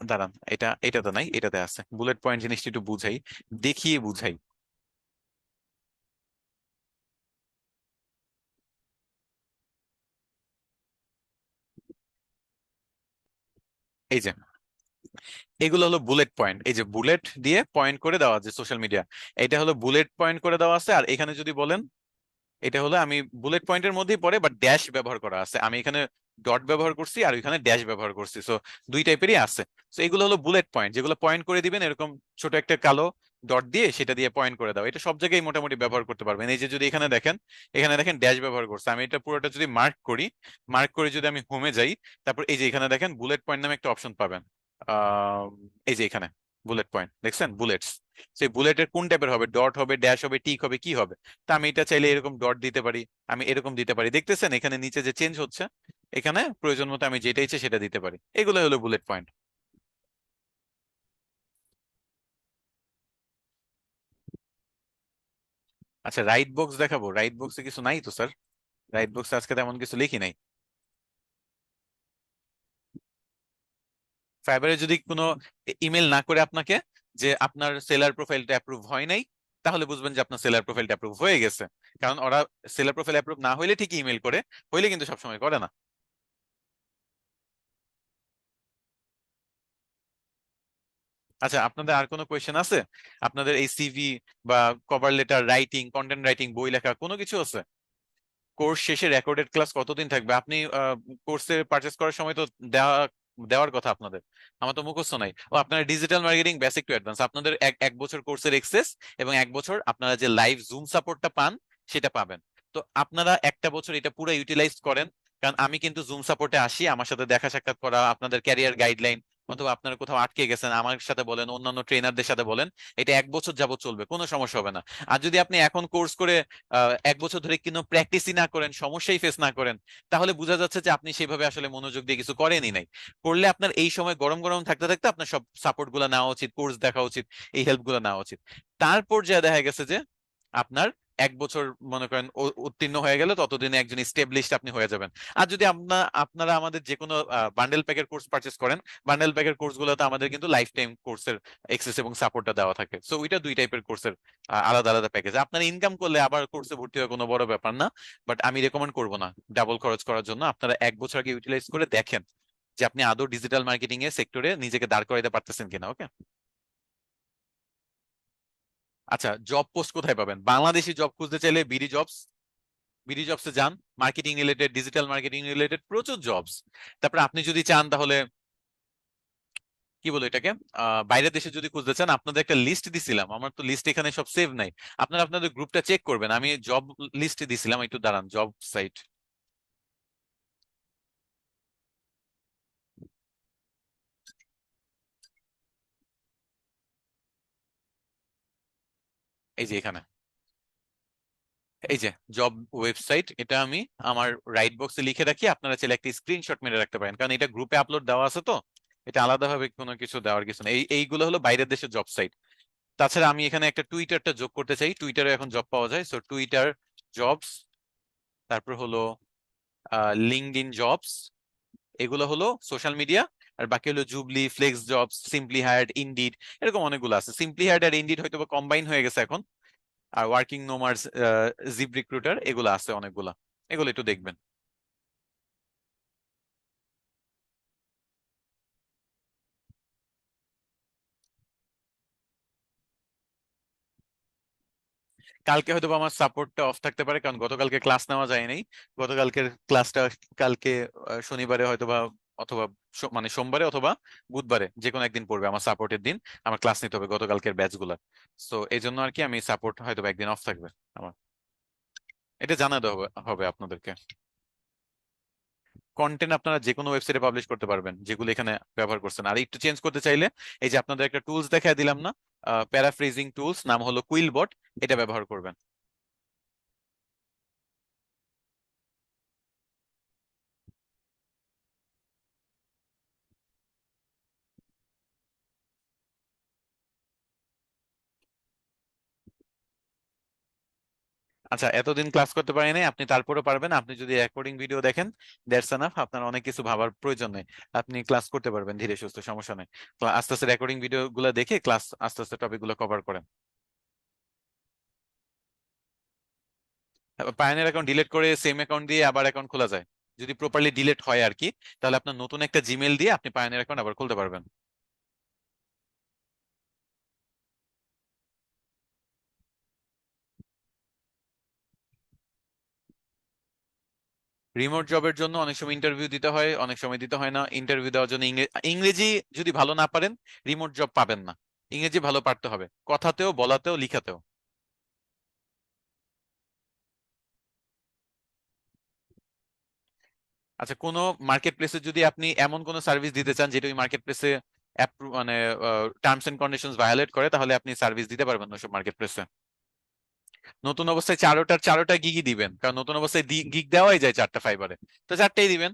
দাঁড়ান, এটাতে নাই, এটাতে আছে বুলেট পয়েন্ট, জিনিসটা একটু বুঝাই, দেখিয়ে বুঝাই। এই যে এগুলো হলো বুলেট পয়েন্ট, এই যে বুলেট দিয়ে পয়েন্ট করে দেওয়া, যে সোশ্যাল মিডিয়া, এটা হলো বুলেট পয়েন্ট করে দেওয়া আছে। আর এখানে যদি বলেন, এটা হলো আমি বুলেট পয়েন্টের মধ্যেই পড়ে, বাট ড্যাশ ব্যবহার করা আছে, আমি এখানে ডট ব্যবহার করছি আর ওইখানে ড্যাশ ব্যবহার করছি। সো দুই টাইপেরই আছে। সো এগুলো হলো বুলেট পয়েন্ট, যেগুলো পয়েন্ট করে দিবেন এরকম ছোট একটা কালো ডট দিয়ে, সেটা দিয়ে পয়েন্ট করে দাও। এটা সব জায়গায় মোটামুটি ব্যবহার করতে পারবেন। এই যে যদি এখানে দেখেন, এখানে দেখেন ড্যাশ ব্যবহার করছে, আমি এটা পুরোটা যদি মার্ক করি, মার্ক করে যদি আমি হোমে যাই, তারপর এই যে এখানে দেখেন বুলেট পয়েন্ট নামে একটা অপশন পাবেন। আহ এই যে এখানে বুলেট পয়েন্ট দেখছেন, বুলেটস। সেই বুলেটের কোন টাইপের হবে, ডট হবে, ড্যাশ হবে, টিক হবে, কি হবে? তা আমি এটা চাইলে এরকম ডট দিতে পারি, আমি এরকম দিতে পারি, দেখতেছেন এখানে নিচে যে চেঞ্জ হচ্ছে, এখানে প্রয়োজন মতো আমি যেটা ইচ্ছে সেটা দিতে পারি। এগুলো হলো বুলেট পয়েন্ট। আচ্ছা, রাইট বক্স দেখাবো? রাইট বক্সে কিছু নাই তো স্যার, রাইট বক্সে আজকে তেমন কিছু লিখি নাই। ফাইবারে যদি কোনো ইমেল না করে আপনাকে যে আপনার সেলার প্রোফাইলটা অ্যাপ্রুভ হয় নাই, তাহলে বুঝবেন যে আপনার সেলার প্রোফাইলটা অ্যাপ্রুভ হয়ে গেছে। কারণ ওরা সেলার প্রোফাইল অ্যাপ্রুভ না হইলে ঠিকই ইমেল করে, হইলে কিন্তু সবসময় করে না। আচ্ছা, আপনাদের আর কোনো কোয়েশ্চেন আছে? আপনাদের এই সিভি বা cover letter writing, content writing, বই লেখা কোনো কিছু আছে? কোর্স শেষে রেকর্ডেড ক্লাস কতদিন থাকবে? আপনি কোর্সে পারচেস করার সময় তো দেওয়া দেওয়ার কথা আপনাদের। আমার তো মুখস্থ নাই। ও, আপনারা digital marketing basic to advance, আপনাদের এক এক বছর কোর্সের এক্সেস, এবং এক বছর আপনারা যে লাইভ জুম সাপোর্টটা পান সেটা পাবেন। তো আপনারা একটা বছর এটা পুরো ইউটিলাইজ করেন। কারণ আমি কিন্তু জুম সাপোর্টে আসি, আমার সাথে দেখা সাক্ষাৎ করা, আপনাদের ক্যারিয়ার গাইডলাইন, অথবা আপনারা কোথাও আটকে গেছেন আমার সাথে বলেন, অন্যান্য ট্রেনারদের সাথে বলেন, এটা এক বছর যাবত চলবে, কোনো সমস্যা হবে না। আর যদি আপনি এখন কোর্স করে এক বছর ধরে কোনো প্র্যাকটিসই না করেন, সমস্যাই ফেস না করেন, তাহলে বোঝা যাচ্ছে যে আপনি সেভাবে আসলে মনোযোগ দিয়ে কিছু করেনই নাই। করলে আপনার এই সময় গরম গরম থাকতে থাকতে আপনার সব সাপোর্ট গুলা নেওয়া উচিত, কোর্স দেখা উচিত, এই হেল্প গুলা নেওয়া উচিত। তারপর যা দেখা গেছে যে আপনার এক বছর মনে করেন উত্তীর্ণ হয়ে গেলে, ততদিনে একজন স্টেবলিশড আপনি হয়ে যাবেন। আর যদি আপনারা আমাদের যে কোনো বান্ডেল প্যাকের কোর্স পারচেস করেন, বান্ডেল প্যাকের কোর্স গুলোতে আমাদের কিন্তু লাইফ টাইম কোর্সের এক্সেস এবং সাপোর্টটা দেওয়া থাকে। সো ওইটা দুই টাইপের কোর্সের আলাদা আলাদা প্যাকেজ। আপনার ইনকাম করলে আবার কোর্সে ভর্তি হওয়া কোনো বড় ব্যাপার না, বাট আমি রেকমেন্ড করবো না ডাবল খরচ করার জন্য। আপনারা এক বছর আগে ইউটিলাইজ করে দেখেন যে আপনি আদৌ ডিজিটাল মার্কেটিং এর সেক্টরে নিজেকে দাঁড় করাইতে পারতেছেন কিনা। ওকে। আচ্ছা, জব পোস্ট কোথায় পাবেন? বাংলাদেশি জব খুঁজতে চাইলে বিডি জবস, বিডি জবসে যান। Marketing related, digital marketing related প্রচুর জবস। তারপরে আপনি যদি চান তাহলে কি বলে এটাকে, বাইরের দেশে যদি খুঁজতে চান, আপনাদের একটা লিস্ট দিছিলাম, আমার তো লিস্ট এখানে সব সেভ নাই। আপনারা আপনাদের গ্রুপটা চেক করবেন, আমি জব লিস্ট দিছিলাম, একটু দাঁড়ান, জব সাইট। এই যে এখানে, এই যে জব ওয়েবসাইট, এটা আমি আমার রাইট বক্সে লিখে রাখি, আপনারা চাইলে একটা স্ক্রিনশট মেরে রাখতে পারেন, কারণ এটা গ্রুপে আপলোড দেওয়া আছে তো, এটা আলাদাভাবে কোনো কিছু দেওয়ার কিছু নেই। এইগুলো হলো বাইরের দেশের জব সাইট। তাছাড়া আমি এখানে একটা টুইটারটা যোগ করতে চাই, টুইটারে এখন জব পাওয়া যায়, সো টুইটার জবস, তারপর হলো লিঙ্কডইন জবস, এগুলো হলো সোশ্যাল মিডিয়া। আর বাকি হলো Jooble, FlexJobs, SimplyHired, Indeed, এরকম অনেকগুলো আছে। সিম্পলি হায়ার্ড আর ইনডিড হয়তো কম্বাইন হয়ে গেছে এখন। আর ওয়ার্কিং নোমার্স, জিপ রিক্রুটার, এগুলো আছে অনেকগুলা, এগুলো একটু দেখবেন। কালকে হয়তো বা আমার সাপোর্টটা অফ থাকতে পারে, কারণ গতকালকে ক্লাস নেওয়া যায় নাই। গতকালকের ক্লাসটা কালকে শনিবারে হয়তো বা, অথবা মানে সোমবারে অথবা বুধবারে যে কোনো একদিন পড়বে আমার সাপোর্টের দিন। আমার ক্লাস নিতে হবে গতকালকের ব্যাচগুলা। সো এই জন্য আর কি আমি সাপোর্ট হয়তো বা একদিন অফ থাকবে আমার। এটা জানাতে হবে হবে আপনাদেরকে। কন্টেন্ট আপনারা যে কোনো ওয়েবসাইটে পাবলিশ করতে পারবেন, যেগুলো এখানে ব্যবহার করছেন। আর একটু চেঞ্জ করতে চাইলে, এই যে আপনাদের একটা টুলস দেখায় দিলাম না, প্যারাফ্রেজিং টুলস, নাম হলো কুইলবট, এটা ব্যবহার করবেন। আচ্ছা, এতদিন ক্লাস করতে পারি নাই, আপনি তারপরেও পারবেন। আপনি যদি রেকর্ডিং ভিডিও দেখেন, দ্যাটস এনাফ। আপনার অনেক কিছু ভাবার প্রয়োজন নেই, আপনি ক্লাস করতে পারবেন ধীরে সুস্থে, সমস্যা নেই। আস্তে আস্তে রেকর্ডিং ভিডিও গুলো দেখে ক্লাস আস্তে আস্তে টপিক গুলো কভার করেন। পায়োনিয়ার অ্যাকাউন্ট ডিলিট করে সেম অ্যাকাউন্ট দিয়ে আবার অ্যাকাউন্ট খোলা যায়, যদি প্রপারলি ডিলিট হয় আর কি। তাহলে আপনার নতুন একটা জিমেল দিয়ে আপনি পায়োনিয়ার অ্যাকাউন্ট আবার খুলতে পারবেন। রিমোট জবের জন্য অনেক সময় ইন্টারভিউ দিতে হয়, অনেক সময় দিতে হয় না। ইন্টারভিউ দেওয়ার জন্য ইংরেজি যদি ভালো না পারেন রিমোট জব পাবেন না। ইংরেজি ভালো পারতে হবে, কথাতেও, বলাতেও, লিখাতেও। আচ্ছা, কোনো মার্কেট প্লেসে যদি আপনি এমন কোনো সার্ভিস দিতে চান যেটা ওই মার্কেট প্লেসে মানে টার্মস এন্ড কন্ডিশনস ভায়োলেট করে, তাহলে আপনি সার্ভিস দিতে পারবেন না ওসব মার্কেট প্লেসে। নতুন অবস্থায় চারোটার চারোটা গিগই দিবেন, কারণ নতুন অবস্থায় গিগ দেওয়াই যায় চারটা ফাইবারে, তো চারটেই দিবেন।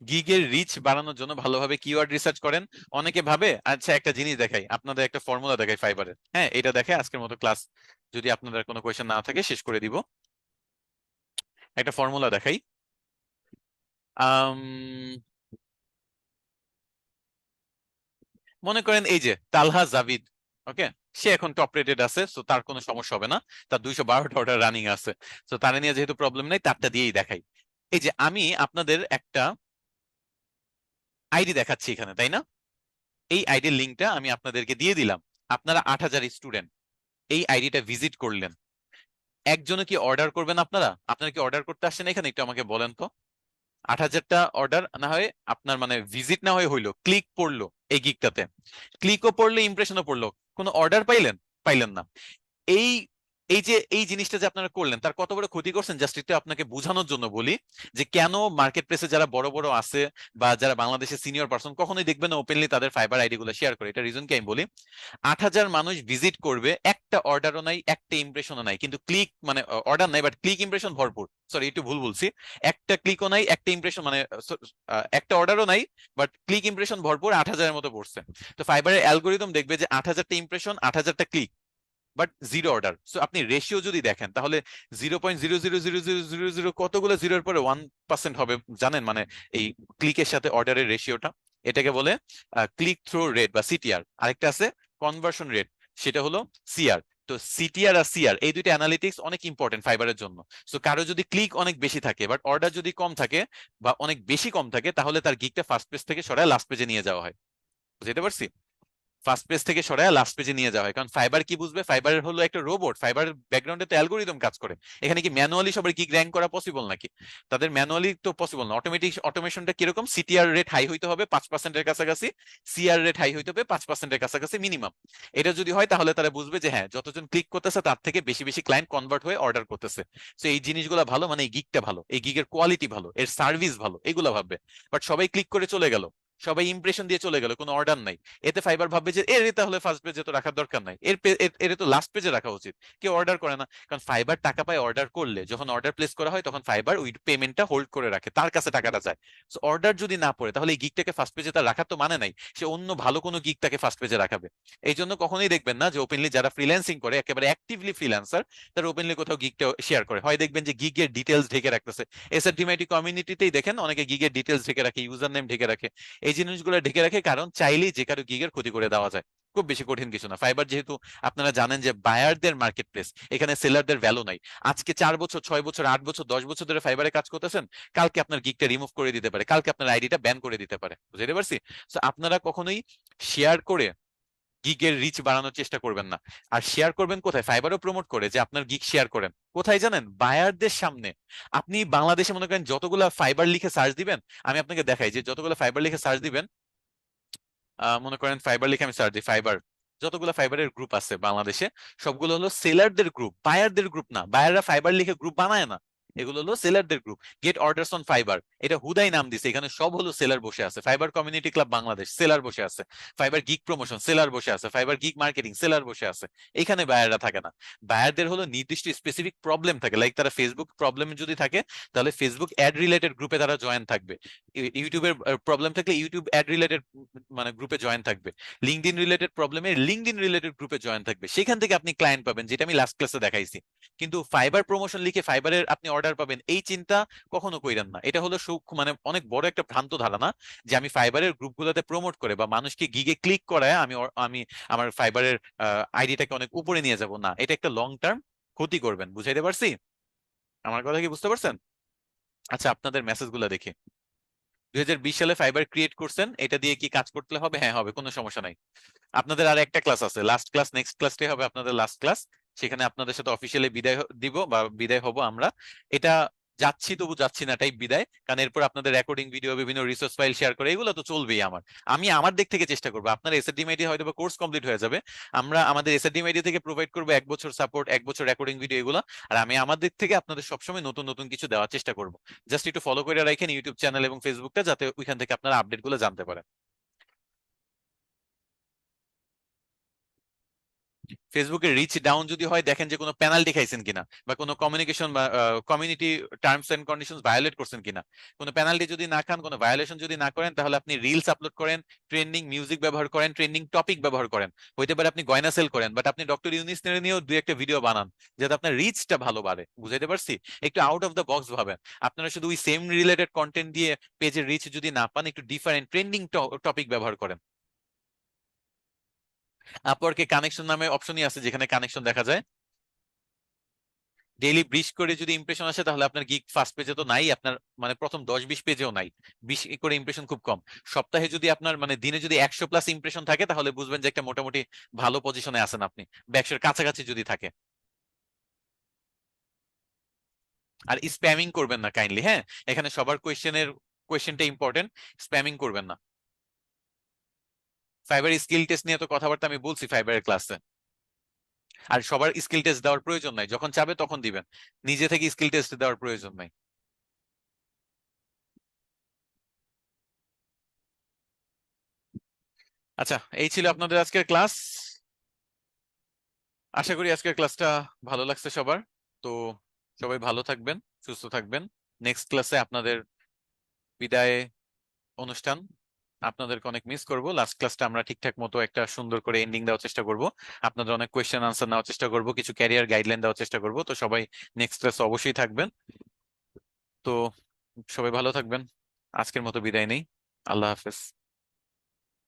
গিগের রিচ বাড়ানোর জন্য ভালোভাবে কিওয়ার্ড রিসার্চ করেন। অনেকে ভাবে, আচ্ছা একটা জিনিস দেখাই আপনাদের, একটা ফর্মুলা দেখাই ফাইবারের, হ্যাঁ এটা দেখে আজকের মতো ক্লাস যদি আপনাদের কোনো কোয়েশ্চেন না থাকে শেষ করে দিব। একটা ফর্মুলা দেখাই। আম, মনে করেন এই যে তালহা জাভিদ, ওকে, সে এখন টপ রেটেড আছে, সো তার কোনো সমস্যা হবে না, তার 212টা অর্ডার রানিং আছে, সো তার নিয়ে যেহেতু প্রবলেম নেই, তারটা দিয়েই দেখাই। এই যে আমি আপনাদের একটা আইডি দেখাচ্ছি এখানে, তাই না? এই আইডির লিঙ্কটা আমি আপনাদেরকে দিয়ে দিলাম। আপনারা 8,000 স্টুডেন্ট এই আইডিটা ভিজিট করলেন, একজনে কি অর্ডার করবেন? আপনারা আপনারা কি অর্ডার করতে আসছেন এখানে? একটু আমাকে বলেন তো। 8,000টা অর্ডার না হয় আপনার মানে ভিজিট না হয়ে হইলো, ক্লিক পড়লো এই গিকটাতে, ক্লিকও পড়লো, ইমপ্রেশনও পড়লো, কোনো অর্ডার পাইলেন? পাইলেন না। এই এই যে এই জিনিসটা যে আপনারা করলেন তার কত বড় ক্ষতি করছেন, জাস্ট একটু আপনাকে বোঝানোর জন্য বলি যে কেন মার্কেট প্লেসে যারা বড় বড় আছে বা যারা বাংলাদেশের সিনিয়র পারসন কখনোই দেখবেন না ওপেনলি তাদের ফাইবার আইডি গুলো শেয়ার করে। এটা রিজন কি আমি বলি। 8,000 মানুষ ভিজিট করবে, একটা অর্ডারও নাই, একটা ইমপ্রেশনও নাই, কিন্তু ক্লিক মানে অর্ডার নাই বাট ক্লিক ইমপ্রেশন ভরপুর। সরি, একটু ভুল বলছি। একটা ক্লিকও নাই, একটা ইমপ্রেশন মানে একটা অর্ডারও নাই, বাট ক্লিক ইমপ্রেশন ভরপুর, 8,000-এর মতো পড়ছে। তো ফাইবারের অ্যালগোরিদম দেখবে যে 8,000টা ইমপ্রেশন, 8,000টা click, but zero order. So আপনি রেশিও যদি দেখেন তাহলে 0.00000 কতগুলো জিরোর পরে 1% হবে জানেন? মানে এই ক্লিকের সাথে অর্ডারের রেশিওটা, এটাকে বলে ক্লিক থ্রু রেট বা সিটিআর। আরেকটা আছে কনভার্সন রেট, সেটা হলো সিআর। তো সিটিআর আর সিআর এই দুইটা অ্যানালিটিক্স অনেক ইম্পর্টেন্ট ফাইবারের জন্য। সো কারো যদি ক্লিক অনেক বেশি থাকে বাট অর্ডার যদি কম থাকে বা অনেক বেশি কম থাকে, তাহলে তার গিকটা ফার্স্ট পেজ থেকে সরায় লাস্ট পেজে নিয়ে যাওয়া হয়। বুঝতে পারছি? ফার্স্ট পেজ থেকে সরায় লাস্ট পেজে নিয়ে যাওয়া হয়, কারণ ফাইবার কি বুঝবে? ফাইবার হলো একটা রোবট, ফাইবার ব্যাকগ্রাউন্ডে তো অ্যালগোরিদম কাজ করে। এখানে কি ম্যানুয়ালি সবার কি র্যাঙ্ক করা পসিবল নাকি? তাদের ম্যানুয়ালি তো পসিবল না। অটোমেটিক অটোমেশনটা কিরকম? সিটিআর রেট হাই হইতে হবে 5%-এর কাছাকাছি, সিআর রেট হাই হইতে হবে 5%-এর কাছাকাছি মিনিমাম। এটা যদি হয় তাহলে তারা বুঝবে যে হ্যাঁ, যতজন ক্লিক করতেছে তার থেকে বেশি বেশি ক্লায়েন্ট কনভার্ট হয়ে অর্ডার করতেছে। তো এই জিনিসগুলো ভালো, মানে এই গিগটা ভালো, এই গিগের কোয়ালিটি ভালো, এর সার্ভিস ভালো, এগুলো ভাববে। বাট সবাই ক্লিক করে চলে গেল, সবাই ইমপ্রেশন দিয়ে চলে গেল, কোনো অর্ডার নাই। এতে ফাইবার ভাববে যে এর তাহলে ফার্স্ট পেজে তো রাখার দরকার নাই, এর তো লাস্ট পেজে রাখা উচিত। কেউ অর্ডার করে না, কারণ ফাইবার টাকা পায় অর্ডার করলে। যখন অর্ডার প্লেস করা হয় তখন ফাইবার ওই পেমেন্টটা হোল্ড করে রাখে, তার কাছে টাকাটা যায়। সো অর্ডার যদি না পড়ে তাহলে এই গিগটাকে ফার্স্ট পেজে তার রাখার তো মানে নাই, সে অন্য ভালো কোনো গিগটাকে ফার্স্ট পেজে রাখাবে। এই জন্য কখনোই দেখবেন না যে ওপেনলি যারা ফ্রিল্যান্সিং করে, একেবারে অ্যাক্টিভলি ফ্রিল্যান্সার, তারা ওপেনলি কোথাও গিগটা শেয়ার করে। হয় দেখবেন যে গিগের ডিটেলস ঢেকে রাখতেছে, এসএফডিএমআইটি কমিউনিটিতেই দেখেন অনেকে গিগের ডিটেলস ঢেকে রাখে, ইউজার নেম ঢেকে রাখে। এই জিনিসগুলো ঢেকে রাখে কারণ চাইলেই যে কারো গিগের ক্ষতি করে দেওয়া যায়। খুব বেশি কঠিন কিছু না। ফাইবার যেহেতু আপনারা জানেন যে বায়ারদের মার্কেট প্লেস, এখানে সেলারদের ভ্যালু নাই। আজকে 4 বছর, 6 বছর, 8 বছর, 10 বছর ধরে ফাইবারে কাজ করতেছেন, কালকে আপনার গিগটা রিমুভ করে দিতে পারে, কালকে আপনার আইডিটা ব্যান করে দিতে পারে। বুঝতে পারছি? তো আপনারা কখনোই শেয়ার করে গিগের রিচ বাড়ানোর চেষ্টা করবেন না। আর শেয়ার করবেন কোথায়? ফাইবারও প্রমোট করে যে আপনার গিগ শেয়ার করেন কোথায় জানেন? বায়ারদের সামনে। আপনি বাংলাদেশে মনে করেন যতগুলা ফাইবার লিখে সার্চ দিবেন, আমি আপনাকে দেখাই যে যতগুলো ফাইবার লিখে সার্চ দিবেন, মনে করেন ফাইবার লিখে আমি সার্চ দিই, ফাইবার যতগুলো ফাইবারের গ্রুপ আছে বাংলাদেশে সবগুলো হলো সেলারদের গ্রুপ, বায়ারদের গ্রুপ না। বায়াররা ফাইবার লিখে গ্রুপ বানায় না, এগুলো হলো সেলারদের group. Get orders on Fiverr, এটা হুদাই নাম দিছে, এখানে সব হলো সেলার বসে আছে। Fibre community club Bangladesh, seller বসে আছে। ফাইবার গিগ প্রমোশন, সেলার বসে আছে। ফাইবার গিগ মার্কেটিং, সেলার বসে আছে। এখানে বায়াররা থাকে না। বায়ারদের হলো নির্দিষ্ট স্পেসিফিক প্রবলেম থাকে, লাইক তারা ফেসবুক প্রবলেম যদি থাকে তাহলে ফেসবুক অ্যাড রিলেটেড গ্রুপে তারা জয়েন থাকবে। ইউটিউবের প্রবলেম থাকলে ইউটিউব অ্যাড রিলেটেড মানে গ্রুপে জয়েন থাকবে। লিঙ্কডইন রিলেটেড প্রবলেমে লিঙ্কডইন রিলেটেড গ্রুপে জয়েন থাকবে, সেখান থেকে আপনি ক্লায়েন্ট পাবেন, যেটা আমি লাস্ট ক্লাসে দেখাইছি। কিন্তু ফাইবার প্রমোশন লিখে ফাইবারের আপনি অর্ডার পাবেন, এই চিন্তা কখনো কইরেন না। এটা হলো মানে অনেক বড় একটা ভ্রান্ত ধারণা যে আমি ফাইবারের গ্রুপগুলোতে প্রমোট করে বা মানুষকে গিগে ক্লিক করায় আমি আমার ফাইবারের আইডিটাকে অনেক উপরে নিয়ে যাব, না। এটা একটা লং টার্ম ক্ষতি করবেন। বুঝাইতে পারছি? আমার কথা কি বুঝতে পারছেন? আচ্ছা, আপনাদের মেসেজগুলো দেখি। 2020 সালে ফাইবার ক্রিয়েট করছেন, এটা দিয়ে কি কাজ করতে হবে? হ্যাঁ হবে, কোনো সমস্যা নাই। আপনাদের আর একটা ক্লাস আছে, লাস্ট ক্লাস, নেক্সট ক্লাসটাই হবে আপনাদের লাস্ট ক্লাস। সেখানে আপনাদের সাথে অফিসিয়ালি বিদায় দিব বা বিদায় হব আমরা। এটা যাচ্ছি তবু যাচ্ছি না টাইপ বিদায়, কারণ এরপর আপনাদের রেকর্ডিং ভিডিও, বিভিন্ন রিসোর্স ফাইল শেয়ার করে এগুলো তো চলবেই আমার। আমি আমার দিক থেকে চেষ্টা করবো, আপনার এসএডি হয়তো বা কোর্স কমপ্লিট হয়ে যাবে, আমরা আমাদের এসএডি থেকে প্রোভাইড করবো 1 বছর সাপোর্ট, 1 বছর রেকর্ডিং ভিডিও এগুলো। আর আমি আমার দিক থেকে আপনাদের সবসময় নতুন নতুন কিছু দেওয়ার চেষ্টা করবো। জাস্ট একটু ফলো করে রাখেন ইউটিউব চ্যানেল এবং ফেসবুকটা, যাতে ওইখান থেকে আপনারা আপডেট গুলো জানতে পারেন। ফেসবুকে রিচ ডাউন যদি হয়, দেখেন যে কোনো পেনাল্টি খাইছেন কিনা, বা কোনো কমিউনিকেশন বা community terms and conditions violate করছেন কিনা। কোনো পেনাল্টি যদি না খান, কোনো ভায়োলেশন যদি না করেন, তাহলে আপনি রিলস আপলোড করেন, ট্রেন্ডিং মিউজিক ব্যবহার করেন, ট্রেন্ডিং টপিক ব্যবহার করেন, হইতে পারে আপনি গয়না সেল করেন, বাট আপনি ডক্টর ইউনিস নিয়েও দুই একটা ভিডিও বানান, যাতে আপনার রিচটা ভালো বাড়ে। বুঝাইতে পারছি? একটু আউট অফ দ্য বক্স ভাবেন। আপনারা শুধু ওই সেম রিলেটেড কন্টেন্ট দিয়ে পেজের রিচ যদি না পান, একটু ডিফারেন্ট ট্রেন্ডিং টপিক ব্যবহার করেন। আপওয়ার্কে কানেকশন নামে অপশনই আছে, যেখানে কানেকশন দেখা যায়। ডেইলি 20 করে যদি ইমপ্রেশন আসে, তাহলে আপনার গিগ ফার্স্ট পেজে তো নাই, আপনার মানে প্রথম 10-20 পেজেও নাই। 20 করে ইমপ্রেশন খুব কম। সপ্তাহে যদি আপনার মানে দিনে যদি 100+ ইমপ্রেশন থাকে, তাহলে বুঝবেন যে একটা মোটামুটি ভালো পজিশনে আছেন আপনি, বা 100-এর কাছাকাছি যদি থাকে। আর স্প্যামিং করবেন না কাইন্ডলি, হ্যাঁ। এখানে সবার কোয়েশ্চেনটা ইম্পর্টেন্ট। স্প্যামিং করবেন না। ফাইবার স্কিল টেস্ট নিয়ে তো কথাবার্তা আমি বলছি ফাইবারের ক্লাসে। আর সবার স্কিল টেস্ট দেওয়ার প্রয়োজন নাই, যখন চাবে তখন দিবেন। নিজে থেকে স্কিল টেস্ট দেওয়ার প্রয়োজন নাই। আচ্ছা, এই ছিল আপনাদের আজকের ক্লাস। আশা করি আজকের ক্লাসটা ভালো লাগছে সবার। তো সবাই ভালো থাকবেন, সুস্থ থাকবেন। নেক্সট ক্লাসে আপনাদের বিদায় অনুষ্ঠান। আপনাদেরকে অনেক মিস করব। লাস্ট ক্লাসটা আমরা ঠিকঠাক মতো একটা সুন্দর করে এন্ডিং দেওয়ার চেষ্টা করব। আপনাদের অনেক কোয়েশ্চেন আনসার নেওয়ার চেষ্টা করব, কিছু ক্যারিয়ার গাইডলাইন দেওয়ার চেষ্টা করব। তো সবাই নেক্সট ক্লাসে অবশ্যই থাকবেন। তো সবাই ভালো থাকবেন। আজকের মতো বিদায় নেই। আল্লাহ হাফেজ।